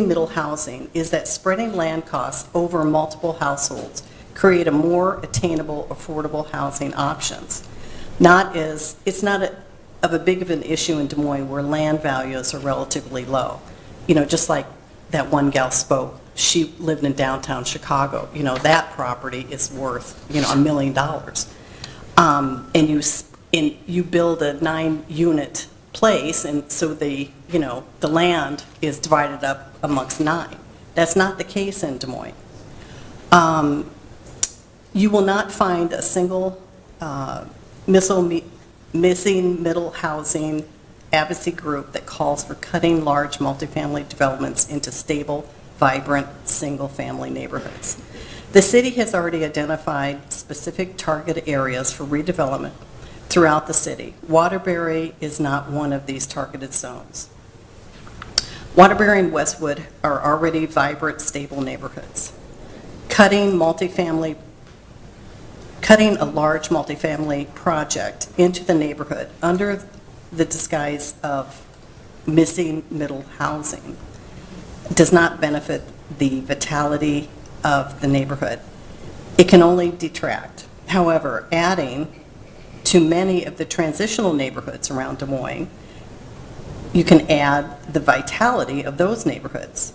middle housing is that spreading land costs over multiple households create a more attainable, affordable housing options. It's not of a big of an issue in Des Moines where land values are relatively low. You know, just like that one gal spoke, she lived in downtown Chicago. You know, that property is worth, $1 million. And you build a 9-unit place, and so the land is divided up amongst 9. That's not the case in Des Moines. You will not find a single missing middle housing advocacy group that calls for cutting large multifamily developments into stable, vibrant, single-family neighborhoods. The city has already identified specific target areas for redevelopment throughout the city. Waterbury is not one of these targeted zones. Waterbury and Westwood are already vibrant, stable neighborhoods. Cutting a large multifamily project into the neighborhood under the disguise of missing middle housing does not benefit the vitality of the neighborhood. It can only detract. However, adding to many of the transitional neighborhoods around Des Moines, you can add the vitality of those neighborhoods.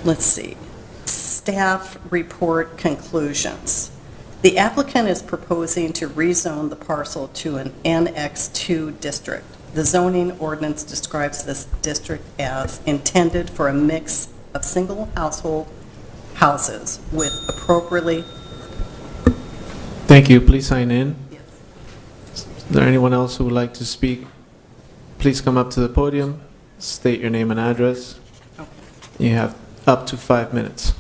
Let's see. Staff report conclusions. The applicant is proposing to rezone the parcel to an NX2 district. The zoning ordinance describes this district as intended for a mix of single household houses with appropriately. Thank you. Please sign in. Is there anyone else who would like to speak? Please come up to the podium, state your name and address. You have up to 5 minutes.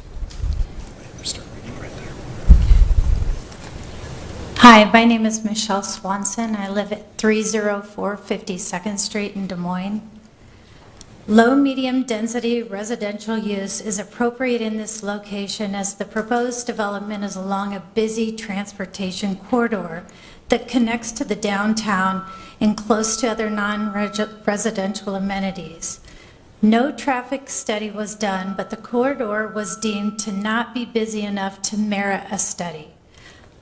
Hi, my name is Michelle Swanson. I live at 304 52nd Street in Des Moines. Low-medium density residential use is appropriate in this location as the proposed development is along a busy transportation corridor that connects to the downtown and close to other non-residential amenities. No traffic study was done, but the corridor was deemed to not be busy enough to merit a study.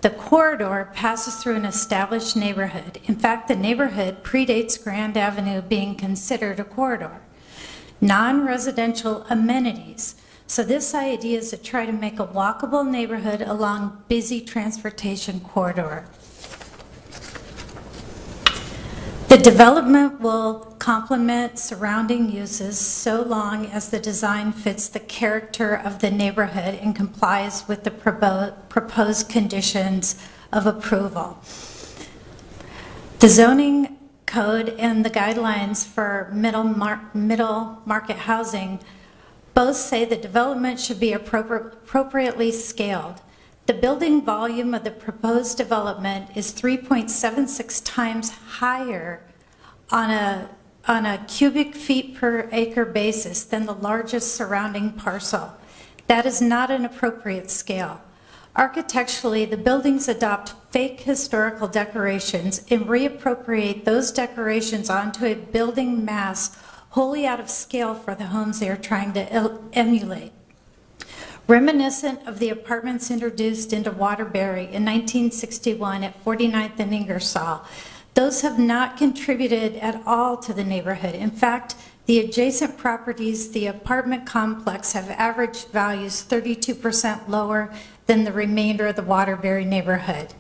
The corridor passes through an established neighborhood. In fact, the neighborhood predates Grand Avenue being considered a corridor. Non-residential amenities. So this idea is to try to make a walkable neighborhood along busy transportation corridor. The development will complement surrounding uses so long as the design fits the character of the neighborhood and complies with the proposed conditions of approval. The zoning code and the guidelines for middle market housing both say the development should be appropriately scaled. The building volume of the proposed development is 3.76 times higher on a cubic feet per acre basis than the largest surrounding parcel. That is not an appropriate scale. Architecturally, the buildings adopt fake historical decorations and reappropriate those decorations onto a building mass wholly out of scale for the homes they are trying to emulate. Reminiscent of the apartments introduced into Waterbury in 1961 at 49th and Ingersoll, those have not contributed at all to the neighborhood. In fact, the adjacent properties, the apartment complex, have average values 32% lower than the remainder of the Waterbury neighborhood.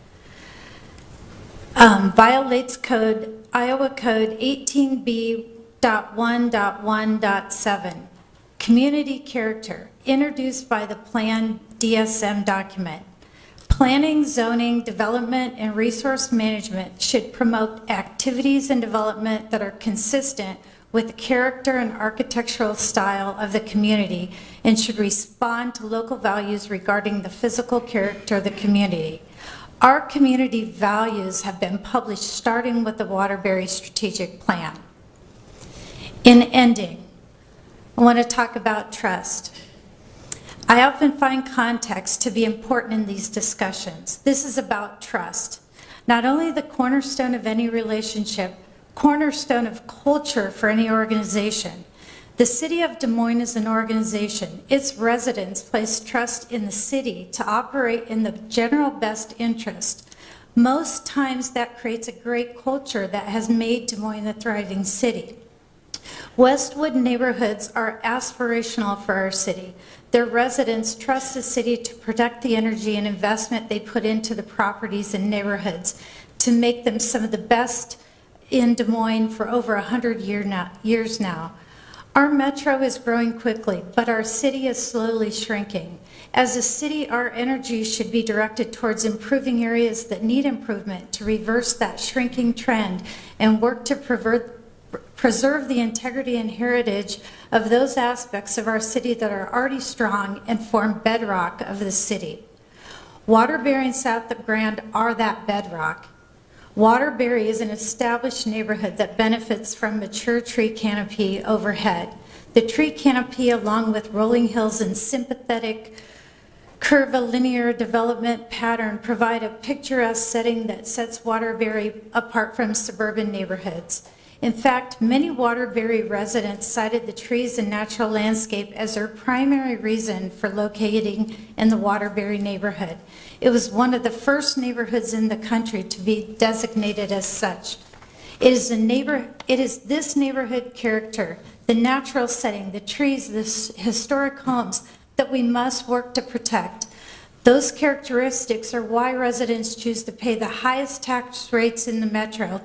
Violates Iowa Code 18B.1.1.7. Community character, introduced by the Plan DSM document. Planning, zoning, development, and resource management should promote activities and development that are consistent with the character and architectural style of the community and should respond to local values regarding the physical character of the community. Our community values have been published starting with the Waterbury Strategic Plan. In ending, I want to talk about trust. I often find context to be important in these discussions. This is about trust. Not only the cornerstone of any relationship, cornerstone of culture for any organization. The City of Des Moines is an organization. Its residents place trust in the city to operate in the general best interest. Most times that creates a great culture that has made Des Moines a thriving city. Westwood neighborhoods are aspirational for our city. Their residents trust the city to protect the energy and investment they put into the properties and neighborhoods to make them some of the best in Des Moines for over 100 years now. Our metro is growing quickly, but our city is slowly shrinking. As a city, our energy should be directed towards improving areas that need improvement to reverse that shrinking trend and work to preserve the integrity and heritage of those aspects of our city that are already strong and form bedrock of the city. Waterbury and South of Grand are that bedrock. Waterbury is an established neighborhood that benefits from mature tree canopy overhead. The tree canopy, along with rolling hills and sympathetic curvilinear development pattern, provide a picturesque setting that sets Waterbury apart from suburban neighborhoods. In fact, many Waterbury residents cited the trees and natural landscape as their primary reason for locating in the Waterbury neighborhood. It was one of the first neighborhoods in the country to be designated as such. It is this neighborhood character, the natural setting, the trees, the historic homes that we must work to protect. Those characteristics are why residents choose to pay the highest tax rates in the metro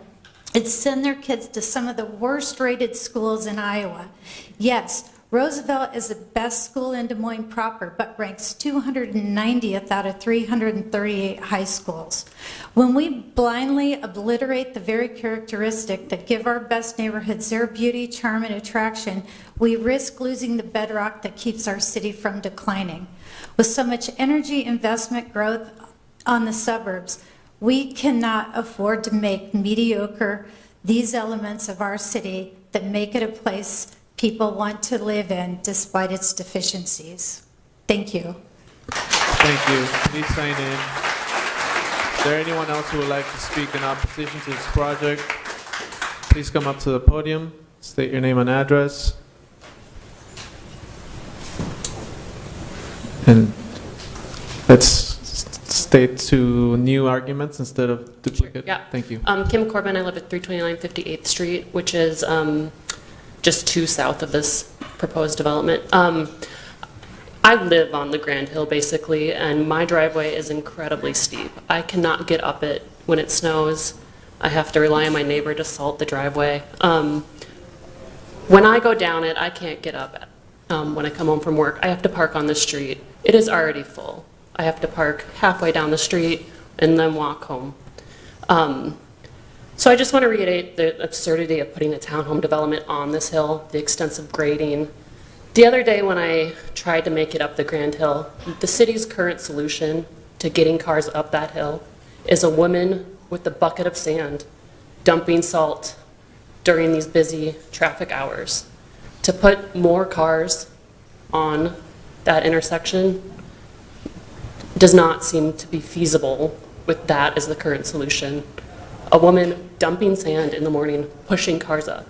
and send their kids to some of the worst rated schools in Iowa. Yes, Roosevelt is the best school in Des Moines proper, but ranks 290th out of 338 high schools. When we blindly obliterate the very characteristic that give our best neighborhoods their beauty, charm, and attraction, we risk losing the bedrock that keeps our city from declining. With so much energy, investment, growth on the suburbs, we cannot afford to make mediocre these elements of our city that make it a place people want to live in despite its deficiencies. Thank you. Thank you. Please sign in. Is there anyone else who would like to speak in opposition to this project? Please come up to the podium, state your name and address. And let's state two new arguments instead of duplicate. Yeah. Thank you. Kim Corbin, I live at 329 58th Street, which is just 2 south of this proposed development. I live on the Grand Hill basically, and my driveway is incredibly steep. I cannot get up it when it snows. I have to rely on my neighbor to salt the driveway. When I go down it, I can't get up it. When I come home from work, I have to park on the street. It is already full. I have to park halfway down the street and then walk home. So I just want to reiterate the absurdity of putting a townhome development on this hill, the extensive grading. The other day when I tried to make it up the Grand Hill, the city's current solution to getting cars up that hill is a woman with a bucket of sand dumping salt during these busy traffic hours. To put more cars on that intersection does not seem to be feasible with that as the current solution. A woman dumping sand in the morning, pushing cars up.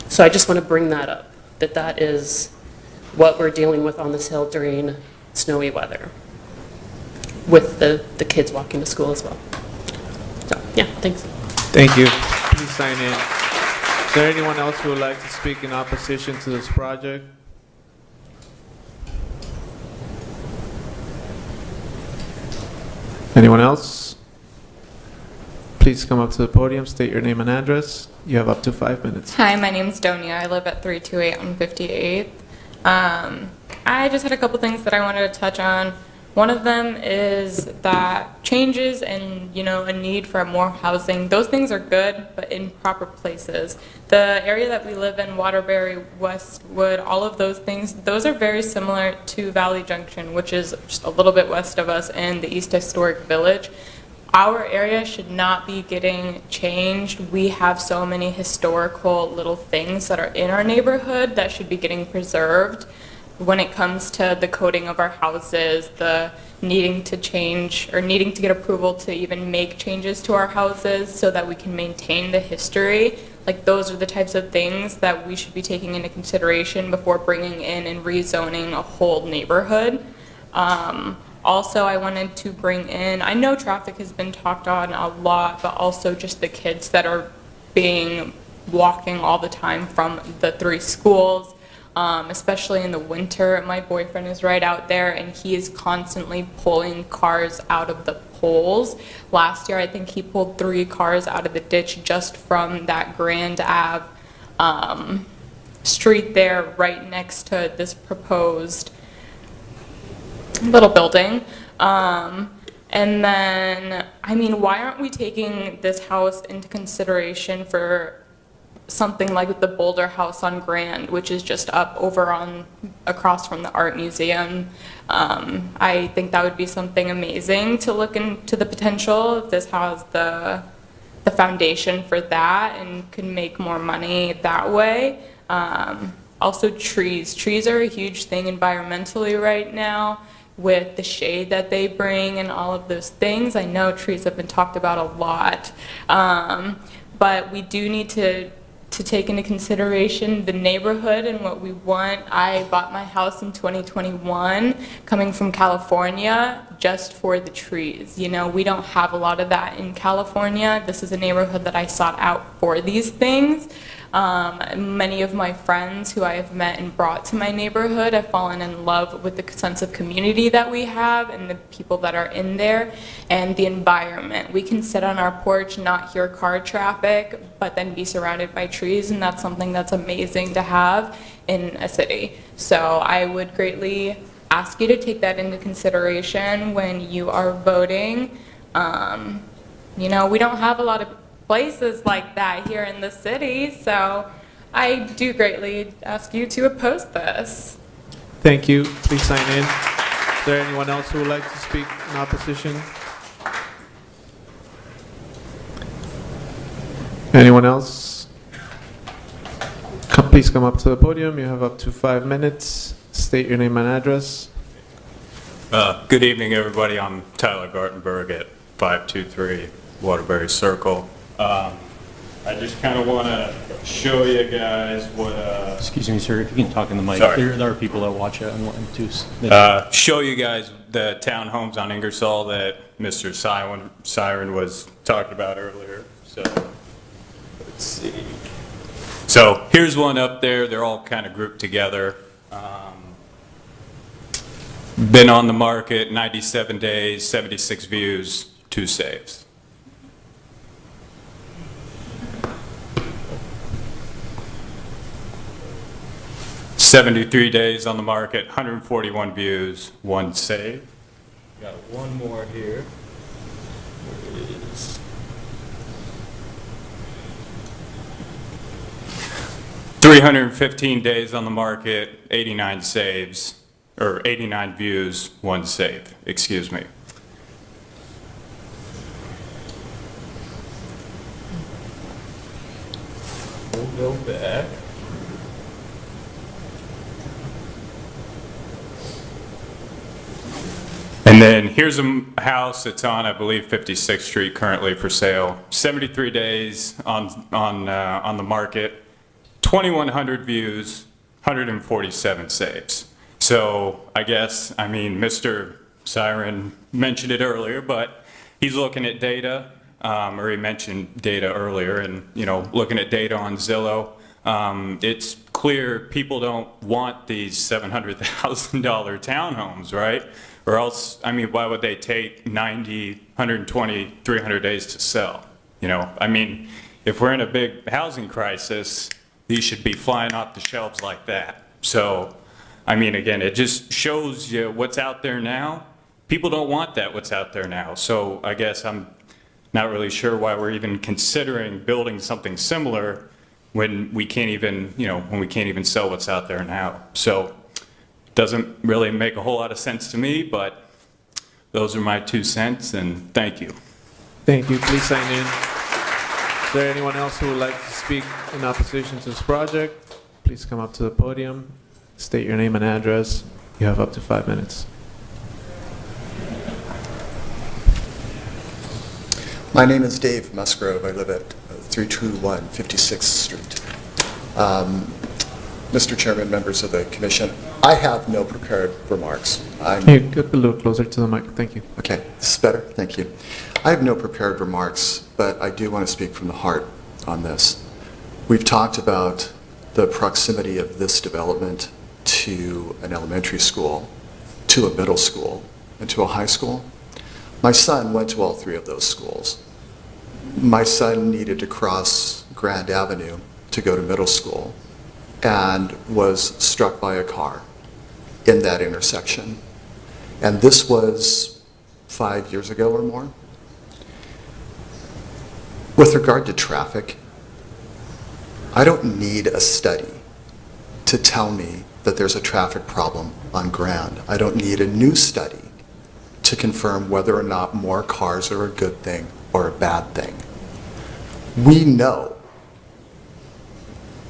So I just want to bring that up, that that is what we're dealing with on this hill during snowy weather, with the kids walking to school as well. So, yeah, thanks. Thank you. Please sign in. Is there anyone else who would like to speak in opposition to this project? Anyone else? Please come up to the podium, state your name and address. You have up to 5 minutes. Hi, my name's Donia. I live at 328 on 58th. I just had a couple things that I wanted to touch on. One of them is that changes and, a need for more housing, those things are good, but in proper places. The area that we live in, Waterbury, Westwood, all of those things, those are very similar to Valley Junction, which is just a little bit west of us in the East Historic Village. Our area should not be getting changed. We have so many historical little things that are in our neighborhood that should be getting preserved. When it comes to the coding of our houses, the needing to change or needing to get approval to even make changes to our houses so that we can maintain the history, like those are the types of things that we should be taking into consideration before bringing in and rezoning a whole neighborhood. Also, I wanted to bring in, I know traffic has been talked on a lot, but also just the kids that are walking all the time from the 3 schools. Especially in the winter. My boyfriend is right out there and he is constantly pulling cars out of the poles. Last year I think he pulled 3 cars out of the ditch just from that Grand Ave street there right next to this proposed little building. And then, why aren't we taking this house into consideration for something like the Boulder House on Grand, which is just up over across from the art museum? I think that would be something amazing to look into the potential if this has the foundation for that and can make more money that way. Also trees. Trees are a huge thing environmentally right now with the shade that they bring and all of those things. I know trees have been talked about a lot, but we do need to take into consideration the neighborhood and what we want. I bought my house in 2021 coming from California just for the trees. We don't have a lot of that in California. This is a neighborhood that I sought out for these things. Many of my friends who I have met and brought to my neighborhood have fallen in love with the sense of community that we have and the people that are in there and the environment. We can sit on our porch, not hear car traffic, but then be surrounded by trees, and that's something that's amazing to have in a city. So I would greatly ask you to take that into consideration when you are voting. We don't have a lot of places like that here in the city, so I do greatly ask you to oppose this. Thank you. Please sign in. Is there anyone else who would like to speak in opposition? Anyone else? Please come up to the podium. You have up to 5 minutes. State your name and address. Good evening, everybody. I'm Tyler Gartenberg at 523 Waterbury Circle. I just kind of want to show you guys what... Excuse me, sir, if you can talk in the mic. Sorry. There are people that watch it and want to... show you guys the townhomes on Ingersoll that Mr. Siren was talking about earlier. So, let's see. So, here's one up there. They're all kind of grouped together. Been on the market 97 days, 76 views, 2 saves. $73 days on the market, 141 views, 1 save. Got one more here. Where it is. $315 days on the market, 89 saves, or 89 views, 1 safe, excuse me. We'll go back. And then here's a house that's on, I believe, 56th Street currently for sale. 73 days on the market, 2,100 views, 147 saves. So I guess, I mean, Mr. Siren mentioned it earlier, but he's looking at data, or he mentioned data earlier, and, you know, looking at data on Zillow. It's clear people don't want these $700,000 townhomes, right? Or else, I mean, why would they take 90, 120, 300 days to sell? You know, I mean, if we're in a big housing crisis, these should be flying off the shelves like that. So, I mean, again, it just shows you what's out there now. People don't want that, what's out there now. So I guess I'm not really sure why we're even considering building something similar when we can't even, you know, when we can't even sell what's out there now. So, doesn't really make a whole lot of sense to me, but those are my 2 cents, and thank you. Thank you. Please sign in. Is there anyone else who would like to speak in opposition to this project? Please come up to the podium, state your name and address. You have up to 5 minutes. My name is Dave Musgrove. I live at 321 56th Street. Mr. Chairman, members of the commission, I have no prepared remarks. Can you get a little closer to the mic? Thank you. Okay, this is better? Thank you. I have no prepared remarks, but I do want to speak from the heart on this. We've talked about the proximity of this development to an elementary school, to a middle school, and to a high school. My son went to all 3 of those schools. My son needed to cross Grand Avenue to go to middle school and was struck by a car in that intersection. And this was 5 years ago or more. With regard to traffic, I don't need a study to tell me that there's a traffic problem on Grand. I don't need a new study to confirm whether or not more cars are a good thing or a bad thing. We know,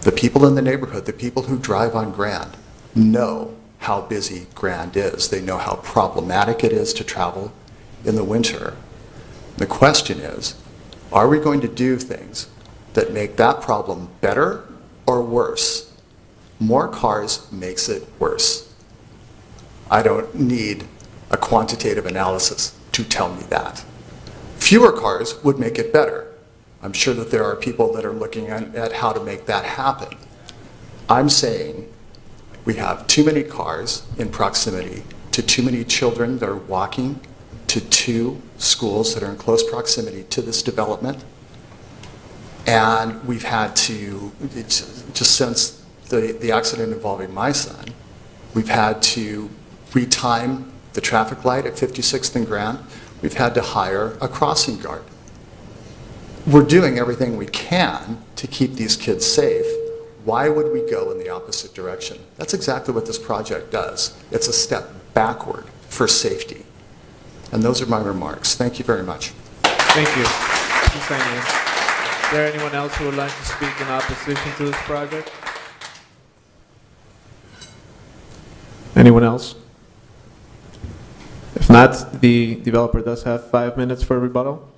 the people in the neighborhood, the people who drive on Grand, know how busy Grand is. They know how problematic it is to travel in the winter. The question is, are we going to do things that make that problem better or worse? More cars makes it worse. I don't need a quantitative analysis to tell me that. Fewer cars would make it better. I'm sure that there are people that are looking at how to make that happen. I'm saying we have too many cars in proximity to too many children that are walking to 2 schools that are in close proximity to this development. And we've had to, just since the accident involving my son, we've had to retime the traffic light at 56th and Grand. We've had to hire a crossing guard. We're doing everything we can to keep these kids safe. Why would we go in the opposite direction? That's exactly what this project does. It's a step backward for safety. And those are my remarks. Thank you very much. Thank you. Please sign in. Is there anyone else who would like to speak in opposition to this project? Anyone else? If not, the developer does have 5 minutes for rebuttal.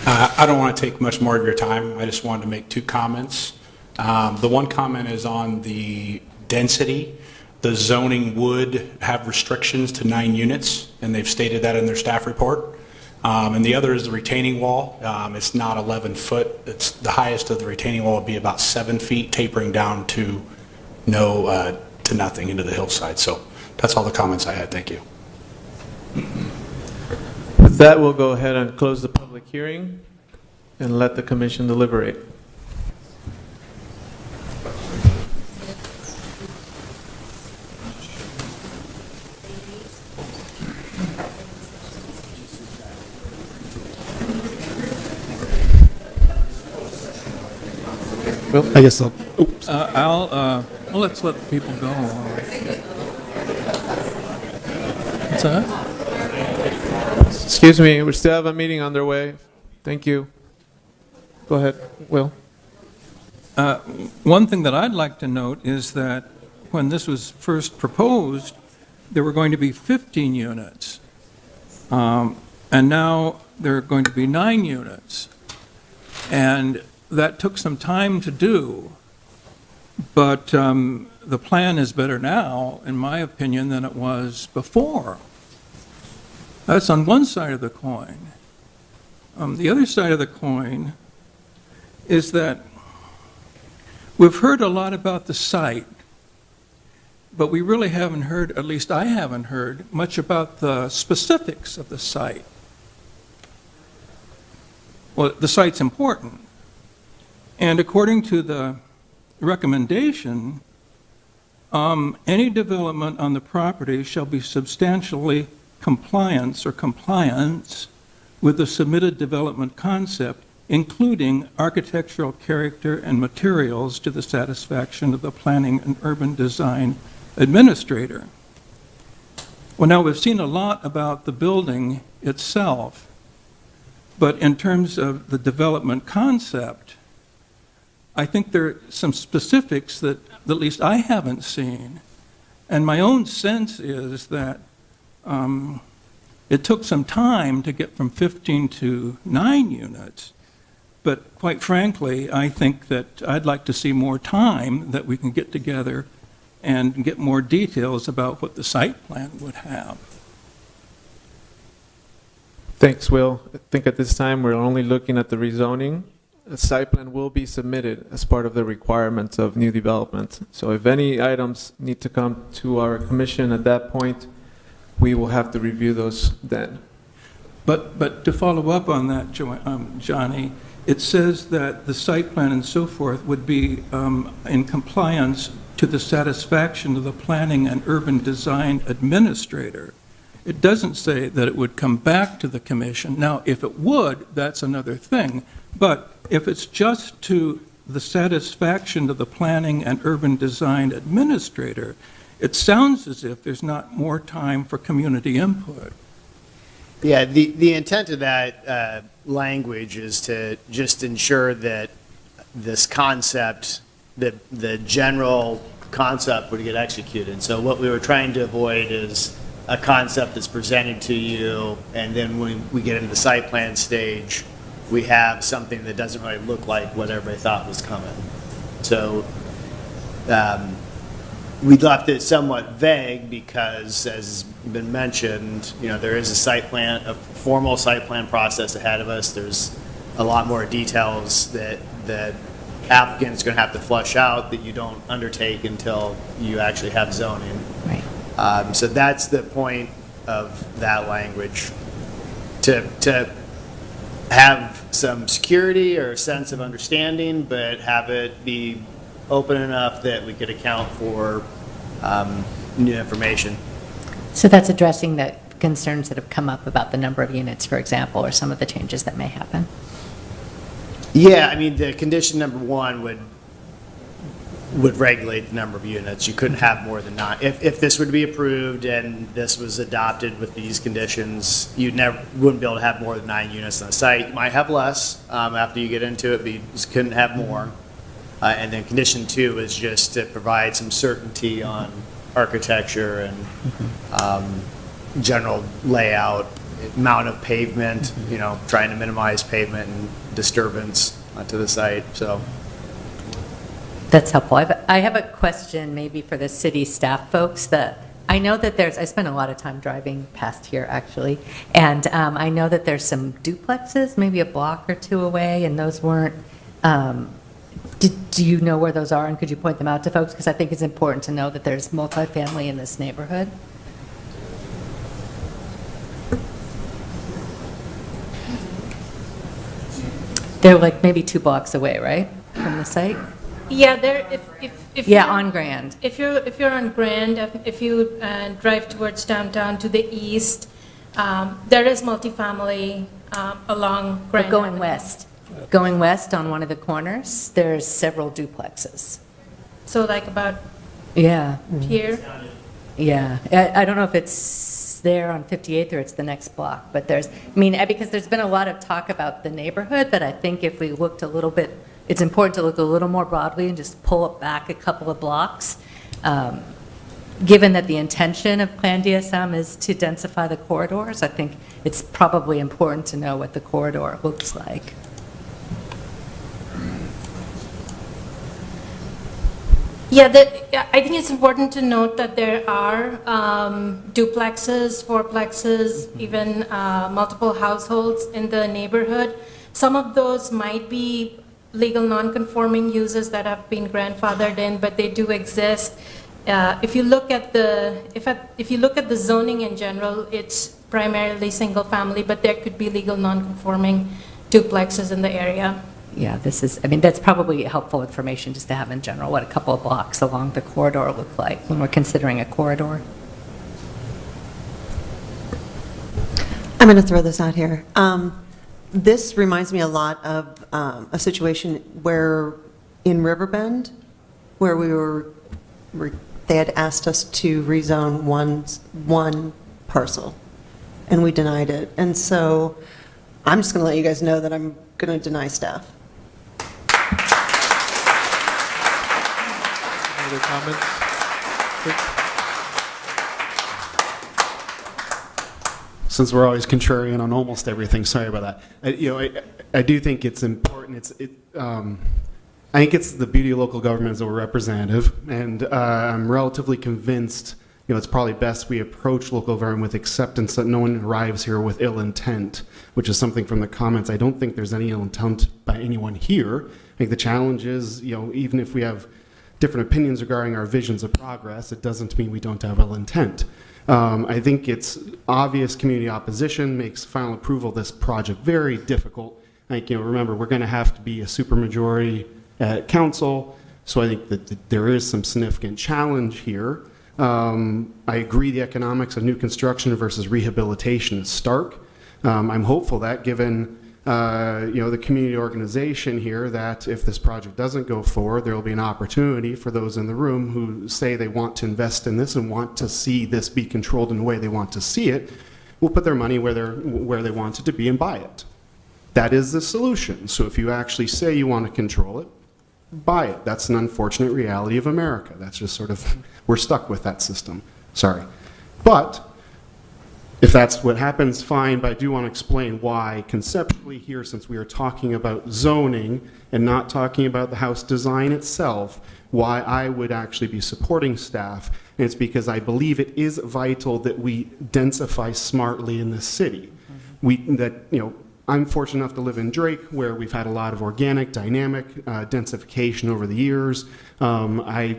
I don't want to take much more of your time. I just wanted to make 2 comments. The one comment is on the density. The zoning would have restrictions to 9 units, and they've stated that in their staff report. And the other is the retaining wall. It's not 11 foot. It's the highest of the retaining wall would be about 7 feet, tapering down to nothing into the hillside. So that's all the comments I had. Thank you. With that, we'll go ahead and close the public hearing and let the commission deliberate. I guess I'll, let's let people go. What's that? Excuse me, we still have a meeting underway. Thank you. Go ahead, Will. One thing that I'd like to note is that when this was first proposed, there were going to be 15 units. And now there are going to be 9 units. And that took some time to do. But the plan is better now, in my opinion, than it was before. That's on one side of the coin. The other side of the coin is that we've heard a lot about the site, but we really haven't heard, at least I haven't heard, much about the specifics of the site. Well, the site's important. And according to the recommendation, any development on the property shall be substantially compliance with the submitted development concept, including architectural character and materials to the satisfaction of the planning and urban design administrator. Well, now we've seen a lot about the building itself, but in terms of the development concept, I think there are some specifics that at least I haven't seen. And my own sense is that it took some time to get from 15 to 9 units. But quite frankly, I think that I'd like to see more time that we can get together and get more details about what the site plan would have. Thanks, Will. I think at this time, we're only looking at the rezoning. A site plan will be submitted as part of the requirements of new development. So if any items need to come to our commission at that point, we will have to review those then. But to follow up on that, Johnny, it says that the site plan and so forth would be in compliance to the satisfaction of the planning and urban design administrator. It doesn't say that it would come back to the commission. Now, if it would, that's another thing. But if it's just to the satisfaction of the planning and urban design administrator, it sounds as if there's not more time for community input. Yeah, the intent of that language is to just ensure that this concept, the general concept would get executed. So what we were trying to avoid is a concept that's presented to you, and then when we get into the site plan stage, we have something that doesn't really look like what everybody thought was coming. So we left it somewhat vague because, as has been mentioned, there is a site plan, a formal site plan process ahead of us. There's a lot more details that applicant's going to have to flush out that you don't undertake until you actually have zoning. Right. So that's the point of that language, to have some security or sense of understanding, but have it be open enough that we could account for new information. So that's addressing the concerns that have come up about the number of units, for example, or some of the changes that may happen? Yeah, I mean, the condition number 1 would regulate the number of units. You couldn't have more than 9. If this were to be approved and this was adopted with these conditions, you wouldn't be able to have more than 9 units on the site. You might have less after you get into it, but you just couldn't have more. And then condition 2 is just to provide some certainty on architecture and general layout, amount of pavement, trying to minimize pavement and disturbance to the site, so. That's helpful. I have a question maybe for the city staff folks. I know that I spend a lot of time driving past here, actually, and I know that there's some duplexes, maybe a block or 2 away, and those weren't, do you know where those are, and could you point them out to folks? Because I think it's important to know that there's multifamily in this neighborhood. They're like maybe 2 blocks away, right, from the site? Yeah, there, if Yeah, you're- on Grand. If you're on Grand, if you drive towards downtown to the east, there is multifamily along Grand. But going west. Going west on one of the corners, there's several duplexes. So like about Yeah. here? Yeah, I don't know if it's there on 58th or it's the next block, but there's, I mean, because there's been a lot of talk about the neighborhood, but I think if we looked a little bit, it's important to look a little more broadly and just pull it back a couple of blocks. Given that the intention of Plan DSM is to densify the corridors, I think it's probably important to know what the corridor looks like. Yeah, I think it's important to note that there are duplexes, fourplexes, even multiple households in the neighborhood. Some of those might be legal non-conforming uses that have been grandfathered in, but they do exist. If you look at the zoning in general, it's primarily single family, but there could be legal non-conforming duplexes in the area. Yeah, this is, I mean, that's probably helpful information just to have in general, what a couple of blocks along the corridor look like when we're considering a corridor. I'm going to throw this out here. This reminds me a lot of a situation where in Riverbend, where they had asked us to rezone one parcel, and we denied it. And so I'm just going to let you guys know that I'm going to deny staff. Any other comments? Since we're always contrarian on almost everything, sorry about that. I do think it's important. I think it's the beauty of local government as a representative, and I'm relatively convinced, it's probably best we approach local government with acceptance that no one arrives here with ill intent, which is something from the comments. I don't think there's any ill intent by anyone here. I think the challenge is, even if we have different opinions regarding our visions of progress, it doesn't mean we don't have ill intent. I think it's obvious community opposition makes final approval of this project very difficult. I think, remember, we're going to have to be a supermajority at council, so I think that there is some significant challenge here. I agree the economics of new construction versus rehabilitation is stark. I'm hopeful that given the community organization here, that if this project doesn't go forward, there will be an opportunity for those in the room who say they want to invest in this and want to see this be controlled in the way they want to see it, will put their money where they want it to be and buy it. That is the solution. So if you actually say you want to control it, buy it. That's an unfortunate reality of America. That's just sort of, we're stuck with that system. Sorry. But if that's what happens, fine, but I do want to explain why conceptually here, since we are talking about zoning and not talking about the house design itself, why I would actually be supporting staff. And it's because I believe it is vital that we densify smartly in this city. I'm fortunate enough to live in Drake, where we've had a lot of organic, dynamic densification over the years. I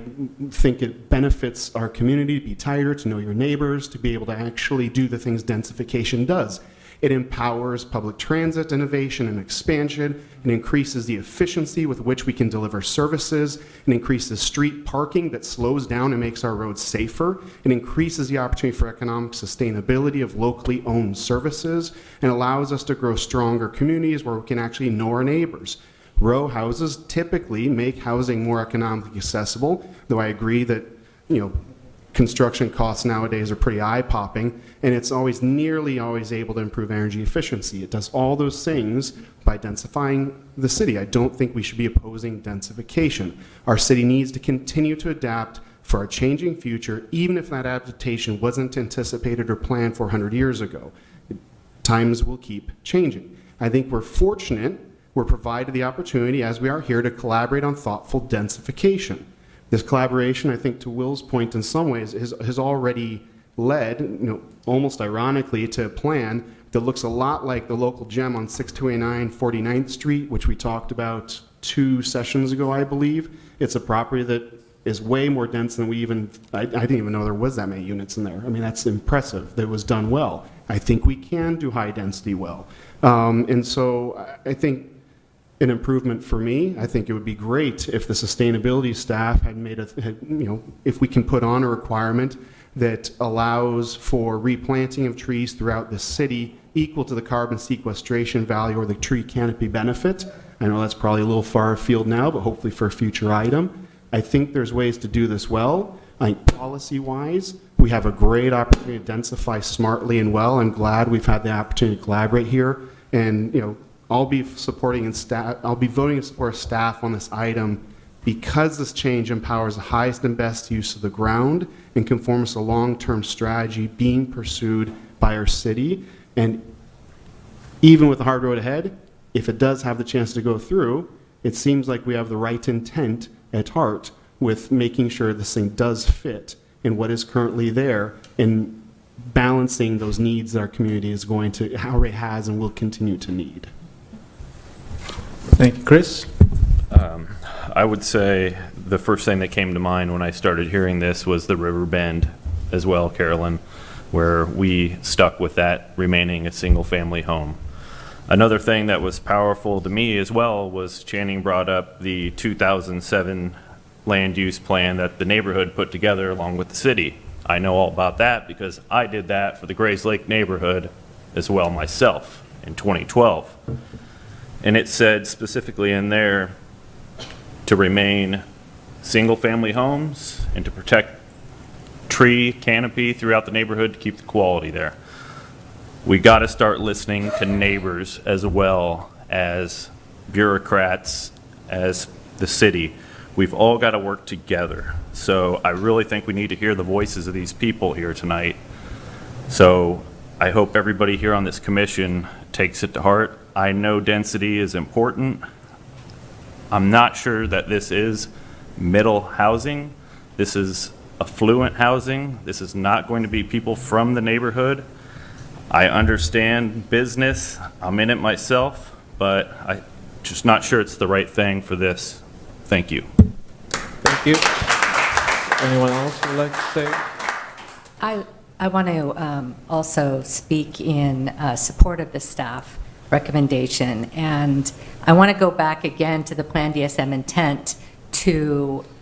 think it benefits our community to be tighter, to know your neighbors, to be able to actually do the things densification does. It empowers public transit innovation and expansion. It increases the efficiency with which we can deliver services. It increases street parking that slows down and makes our roads safer. It increases the opportunity for economic sustainability of locally owned services and allows us to grow stronger communities where we can actually know our neighbors. Row houses typically make housing more economically accessible, though I agree that, construction costs nowadays are pretty eye-popping, and it's nearly always able to improve energy efficiency. It does all those things by densifying the city. I don't think we should be opposing densification. Our city needs to continue to adapt for a changing future, even if that adaptation wasn't anticipated or planned 400 years ago. Times will keep changing. I think we're fortunate we're provided the opportunity, as we are here, to collaborate on thoughtful densification. This collaboration, I think, to Will's point, in some ways, has already led, almost ironically, to a plan that looks a lot like the local gem on 6289 49th Street, which we talked about 2 sessions ago, I believe. It's a property that is way more dense than I didn't even know there was that many units in there. I mean, that's impressive that it was done well. I think we can do high density well. And so I think an improvement for me, I think it would be great if the sustainability staff had if we can put on a requirement that allows for replanting of trees throughout the city equal to the carbon sequestration value or the tree canopy benefit. I know that's probably a little far afield now, but hopefully for a future item. I think there's ways to do this well. I think policy-wise, we have a great opportunity to densify smartly and well. I'm glad we've had the opportunity to collaborate here. And, I'll be voting in support of staff on this item because this change empowers the highest and best use of the ground and conforms to long-term strategy being pursued by our city. And even with the hard road ahead, if it does have the chance to go through, it seems like we have the right intent at heart with making sure this thing does fit in what is currently there and balancing those needs that our community is going to, already has and will continue to need. Thank you. Chris? I would say the first thing that came to mind when I started hearing this was the River Bend as well, Carolyn, where we stuck with that remaining a single-family home. Another thing that was powerful to me as well was Channing brought up the 2007 land use plan that the neighborhood put together along with the city. I know all about that because I did that for the Grays Lake neighborhood as well myself in 2012. And it said specifically in there to remain single-family homes and to protect tree canopy throughout the neighborhood to keep the quality there. We got to start listening to neighbors as well as bureaucrats, as the city. We've all got to work together. So I really think we need to hear the voices of these people here tonight. So I hope everybody here on this commission takes it to heart. I know density is important. I'm not sure that this is middle housing. This is affluent housing. This is not going to be people from the neighborhood. I understand business. I'm in it myself, but I'm just not sure it's the right thing for this. Thank you. Thank you. Anyone else would like to say? I want to also speak in support of the staff recommendation, and I want to go back again to the Plan DSM intent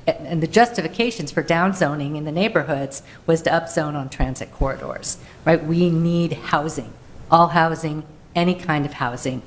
and the justifications for downzoning in the neighborhoods was to upzone on transit corridors, right? We need housing, all housing, any kind of housing.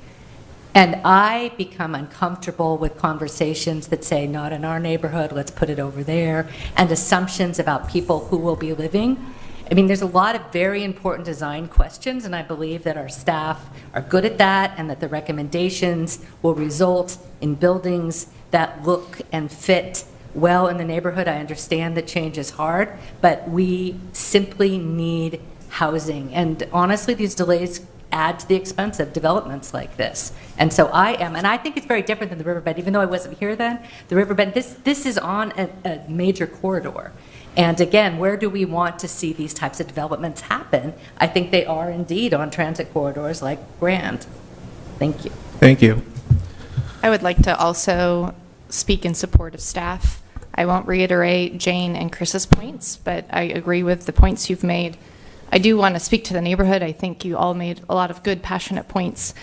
And I become uncomfortable with conversations that say, not in our neighborhood, let's put it over there, and assumptions about people who will be living. I mean, there's a lot of very important design questions, and I believe that our staff are good at that and that the recommendations will result in buildings that look and fit well in the neighborhood. I understand that change is hard, but we simply need housing. And honestly, these delays add to the expense of developments like this. And so and I think it's very different than the Riverbend, even though I wasn't here then. The Riverbend, this is on a major corridor. And again, where do we want to see these types of developments happen? I think they are indeed on transit corridors like Grand. Thank you. Thank you. I would like to also speak in support of staff. I won't reiterate Jane and Chris's points, but I agree with the points you've made. I do want to speak to the neighborhood. I think you all made a lot of good, passionate points.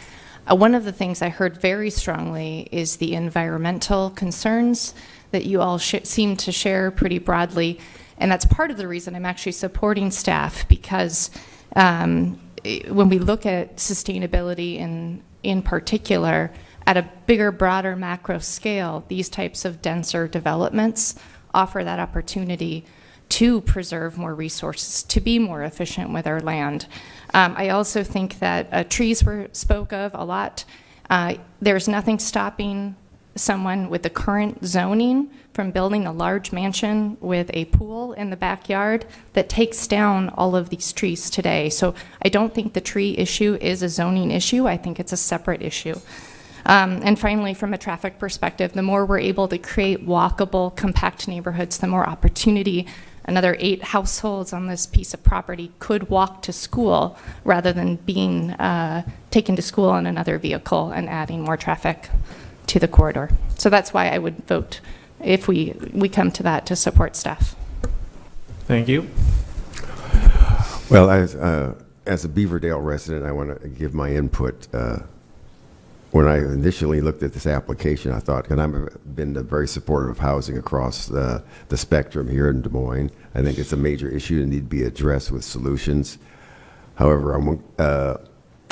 One of the things I heard very strongly is the environmental concerns that you all seem to share pretty broadly. And that's part of the reason I'm actually supporting staff, because when we look at sustainability in particular, at a bigger, broader macro scale, these types of denser developments offer that opportunity to preserve more resources, to be more efficient with our land. I also think that trees were spoke of a lot. There's nothing stopping someone with the current zoning from building a large mansion with a pool in the backyard that takes down all of these trees today. So I don't think the tree issue is a zoning issue. I think it's a separate issue. And finally, from a traffic perspective, the more we're able to create walkable, compact neighborhoods, the more opportunity another 8 households on this piece of property could walk to school rather than being taken to school in another vehicle and adding more traffic to the corridor. So that's why I would vote, if we come to that, to support staff. Thank you. Well, as a Beaverdale resident, I want to give my input. When I initially looked at this application, I thought, and I've been very supportive of housing across the spectrum here in Des Moines. I think it's a major issue that needs to be addressed with solutions. However,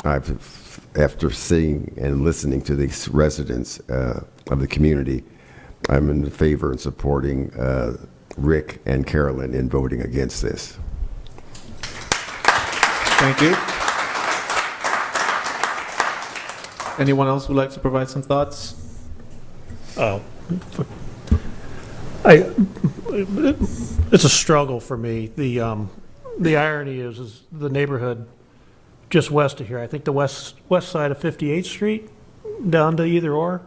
after seeing and listening to these residents of the community, I'm in favor and supporting Rick and Carolyn in voting against this. Thank you. Anyone else would like to provide some thoughts? It's a struggle for me. The irony is the neighborhood just west of here, I think the west side of 58th Street, down to either or,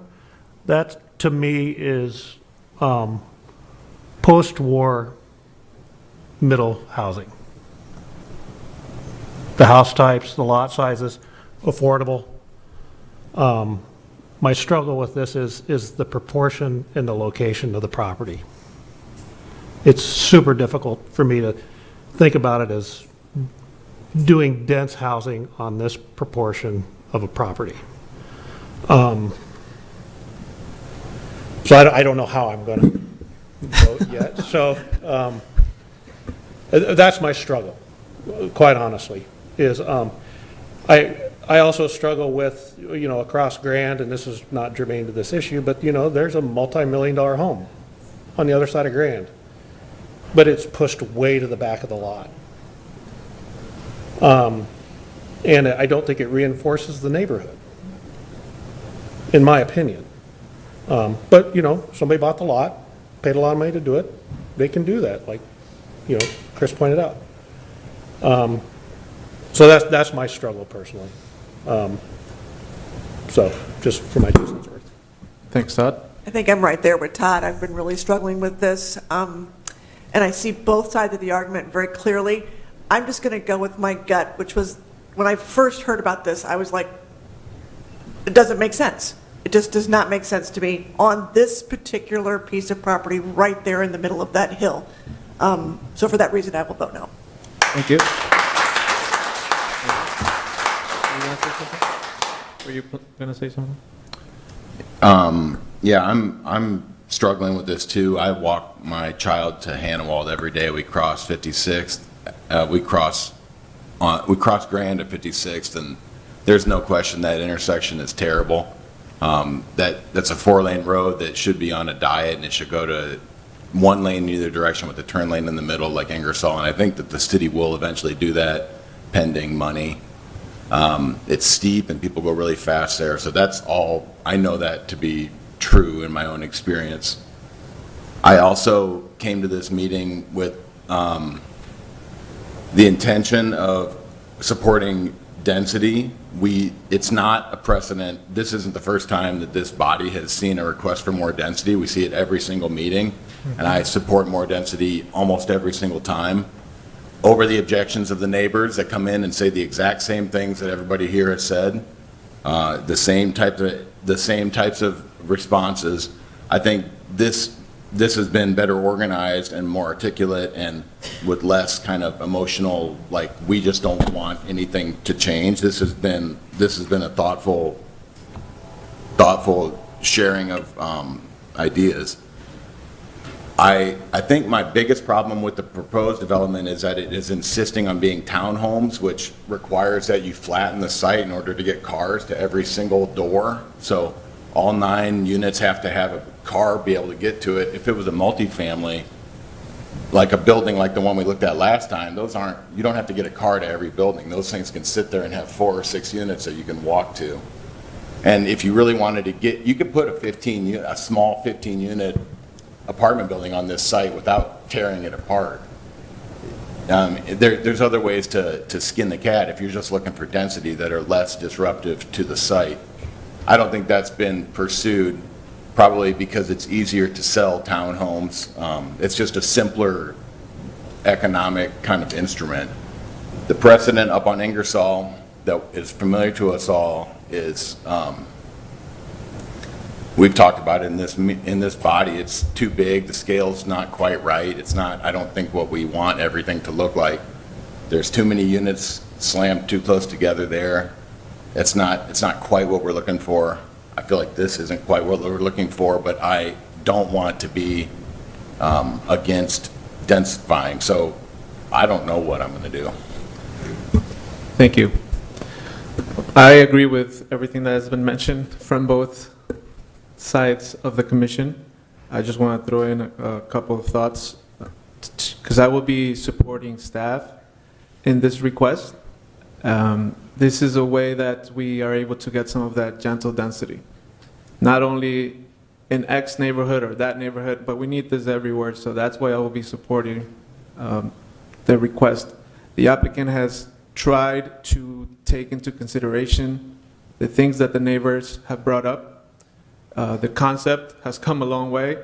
that to me is post-war middle housing. The house types, the lot sizes, affordable. My struggle with this is the proportion and the location of the property. It's super difficult for me to think about it as doing dense housing on this proportion of a property. So I don't know how I'm going to vote yet. So that's my struggle, quite honestly, is I also struggle with, across Grand, and this is not germane to this issue, but, there's a multi-million-dollar home on the other side of Grand, but it's pushed way to the back of the lot. And I don't think it reinforces the neighborhood, in my opinion. But, somebody bought the lot, paid a lot of money to do it, they can do that, like, Chris pointed out. So that's my struggle personally. So just for my 2 cents worth. Thanks, Todd. I think I'm right there with Todd. I've been really struggling with this. And I see both sides of the argument very clearly. I'm just going to go with my gut, which was when I first heard about this, I was like, it doesn't make sense. It just does not make sense to me on this particular piece of property right there in the middle of that hill. So for that reason, I will vote no. Thank you. Were you going to say something? Yeah, I'm struggling with this too. I walk my child to Hannawald every day. We cross 56th. We cross Grand at 56th, and there's no question that intersection is terrible. That's a 4-lane road that should be on a diet, and it should go to 1 lane in either direction with a turn lane in the middle like Ingersoll, and I think that the city will eventually do that pending money. It's steep and people go really fast there, so that's all. I know that to be true in my own experience. I also came to this meeting with the intention of supporting density. It's not a precedent. This isn't the first time that this body has seen a request for more density. We see it every single meeting, and I support more density almost every single time, over the objections of the neighbors that come in and say the exact same things that everybody here has said, the same types of responses. I think this has been better organized and more articulate and with less kind of emotional, like we just don't want anything to change. This has been a thoughtful sharing of ideas. I think my biggest problem with the proposed development is that it is insisting on being townhomes, which requires that you flatten the site in order to get cars to every single door. So all 9 units have to have a car be able to get to it. If it was a multifamily, like a building like the one we looked at last time, you don't have to get a car to every building. Those things can sit there and have 4 or 6 units that you can walk to. And if you really wanted to you could put a small 15 unit apartment building on this site without tearing it apart. There's other ways to skin the cat if you're just looking for density that are less disruptive to the site. I don't think that's been pursued, probably because it's easier to sell townhomes. It's just a simpler economic kind of instrument. The precedent up on Ingersoll that is familiar to us all is we've talked about it in this body. It's too big. The scale's not quite right. It's not, I don't think, what we want everything to look like. There's too many units slammed too close together there. It's not quite what we're looking for. I feel like this isn't quite what we're looking for, but I don't want to be against densifying. So I don't know what I'm going to do. Thank you. I agree with everything that has been mentioned from both sides of the commission. I just want to throw in a couple of thoughts, because I will be supporting staff in this request. This is a way that we are able to get some of that gentle density, not only in X neighborhood or that neighborhood, but we need this everywhere, so that's why I will be supporting the request. The applicant has tried to take into consideration the things that the neighbors have brought up. The concept has come a long way,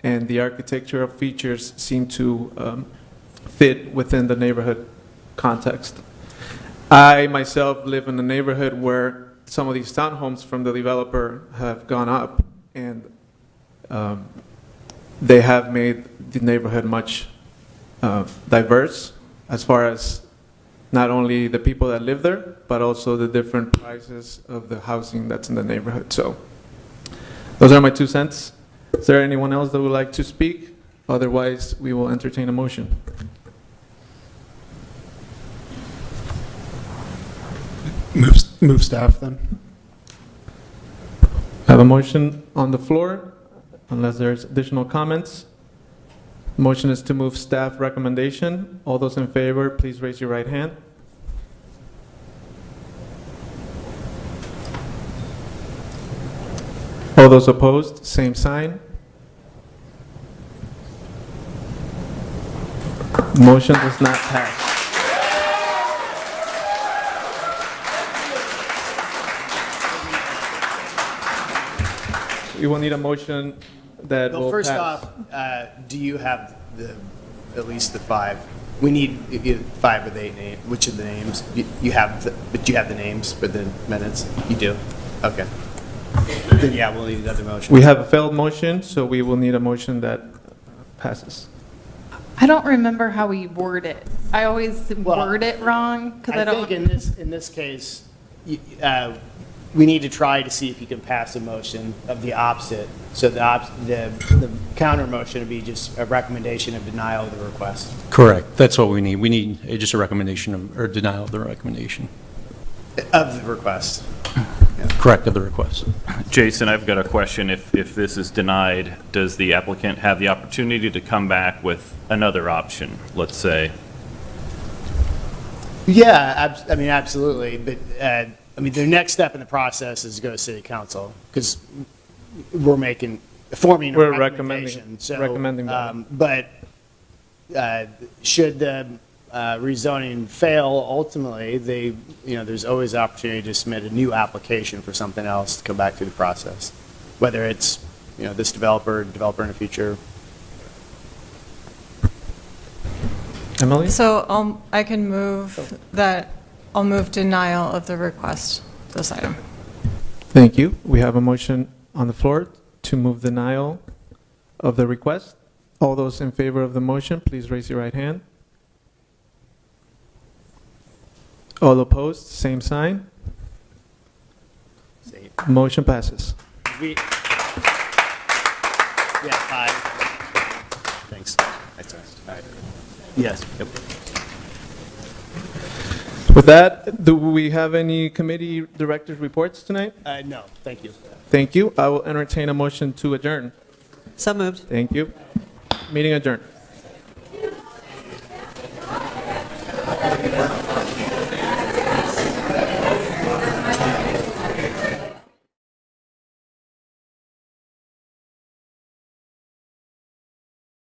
and the architectural features seem to fit within the neighborhood context. I myself live in a neighborhood where some of these townhomes from the developer have gone up, and they have made the neighborhood much diverse as far as not only the people that live there, but also the different prices of the housing that's in the neighborhood. So those are my 2 cents. Is there anyone else that would like to speak? Otherwise, we will entertain a motion. Move staff then. I have a motion on the floor, unless there's additional comments. Motion is to move staff recommendation. All those in favor, please raise your right hand. All those opposed, same sign. Motion does not pass. We will need a motion that will Well, first pass. off, do you have at least the 5? We need 5 of the 8 names. Which of the names? You have, but you have the names for the minutes? You do? Okay. Then yeah, we'll need another motion. We have a failed motion, so we will need a motion that passes. I don't remember how we word it. I always word it wrong because I don't. think in this case, we need to try to see if you can pass a motion of the opposite. So the counter motion would be just a recommendation of denial of the request. Correct. That's what we need. We need just a recommendation of, or denial of the recommendation. Of the request. Correct, of the request. Jason, I've got a question. If this is denied, does the applicant have the opportunity to come back with another option, let's say? Yeah, I mean, absolutely. But, I mean, the next step in the process is to go to city council because we're forming a We're recommendation. recommending that. But should the rezoning fail, ultimately, there's always opportunity to submit a new application for something else to come back through the process, whether it's, this developer in the future. Emily? So I can move that, I'll move denial of the request, this item. Thank you. We have a motion on the floor to move denial of the request. All those in favor of the motion, please raise your right hand. All opposed, same sign. Motion passes. Yeah, 5. Thanks. That's all right. Yes. Yep. With that, do we have any committee directors' reports tonight? No, thank you. Thank you. I will entertain a motion to adjourn. So moved. Thank you. Meeting adjourned.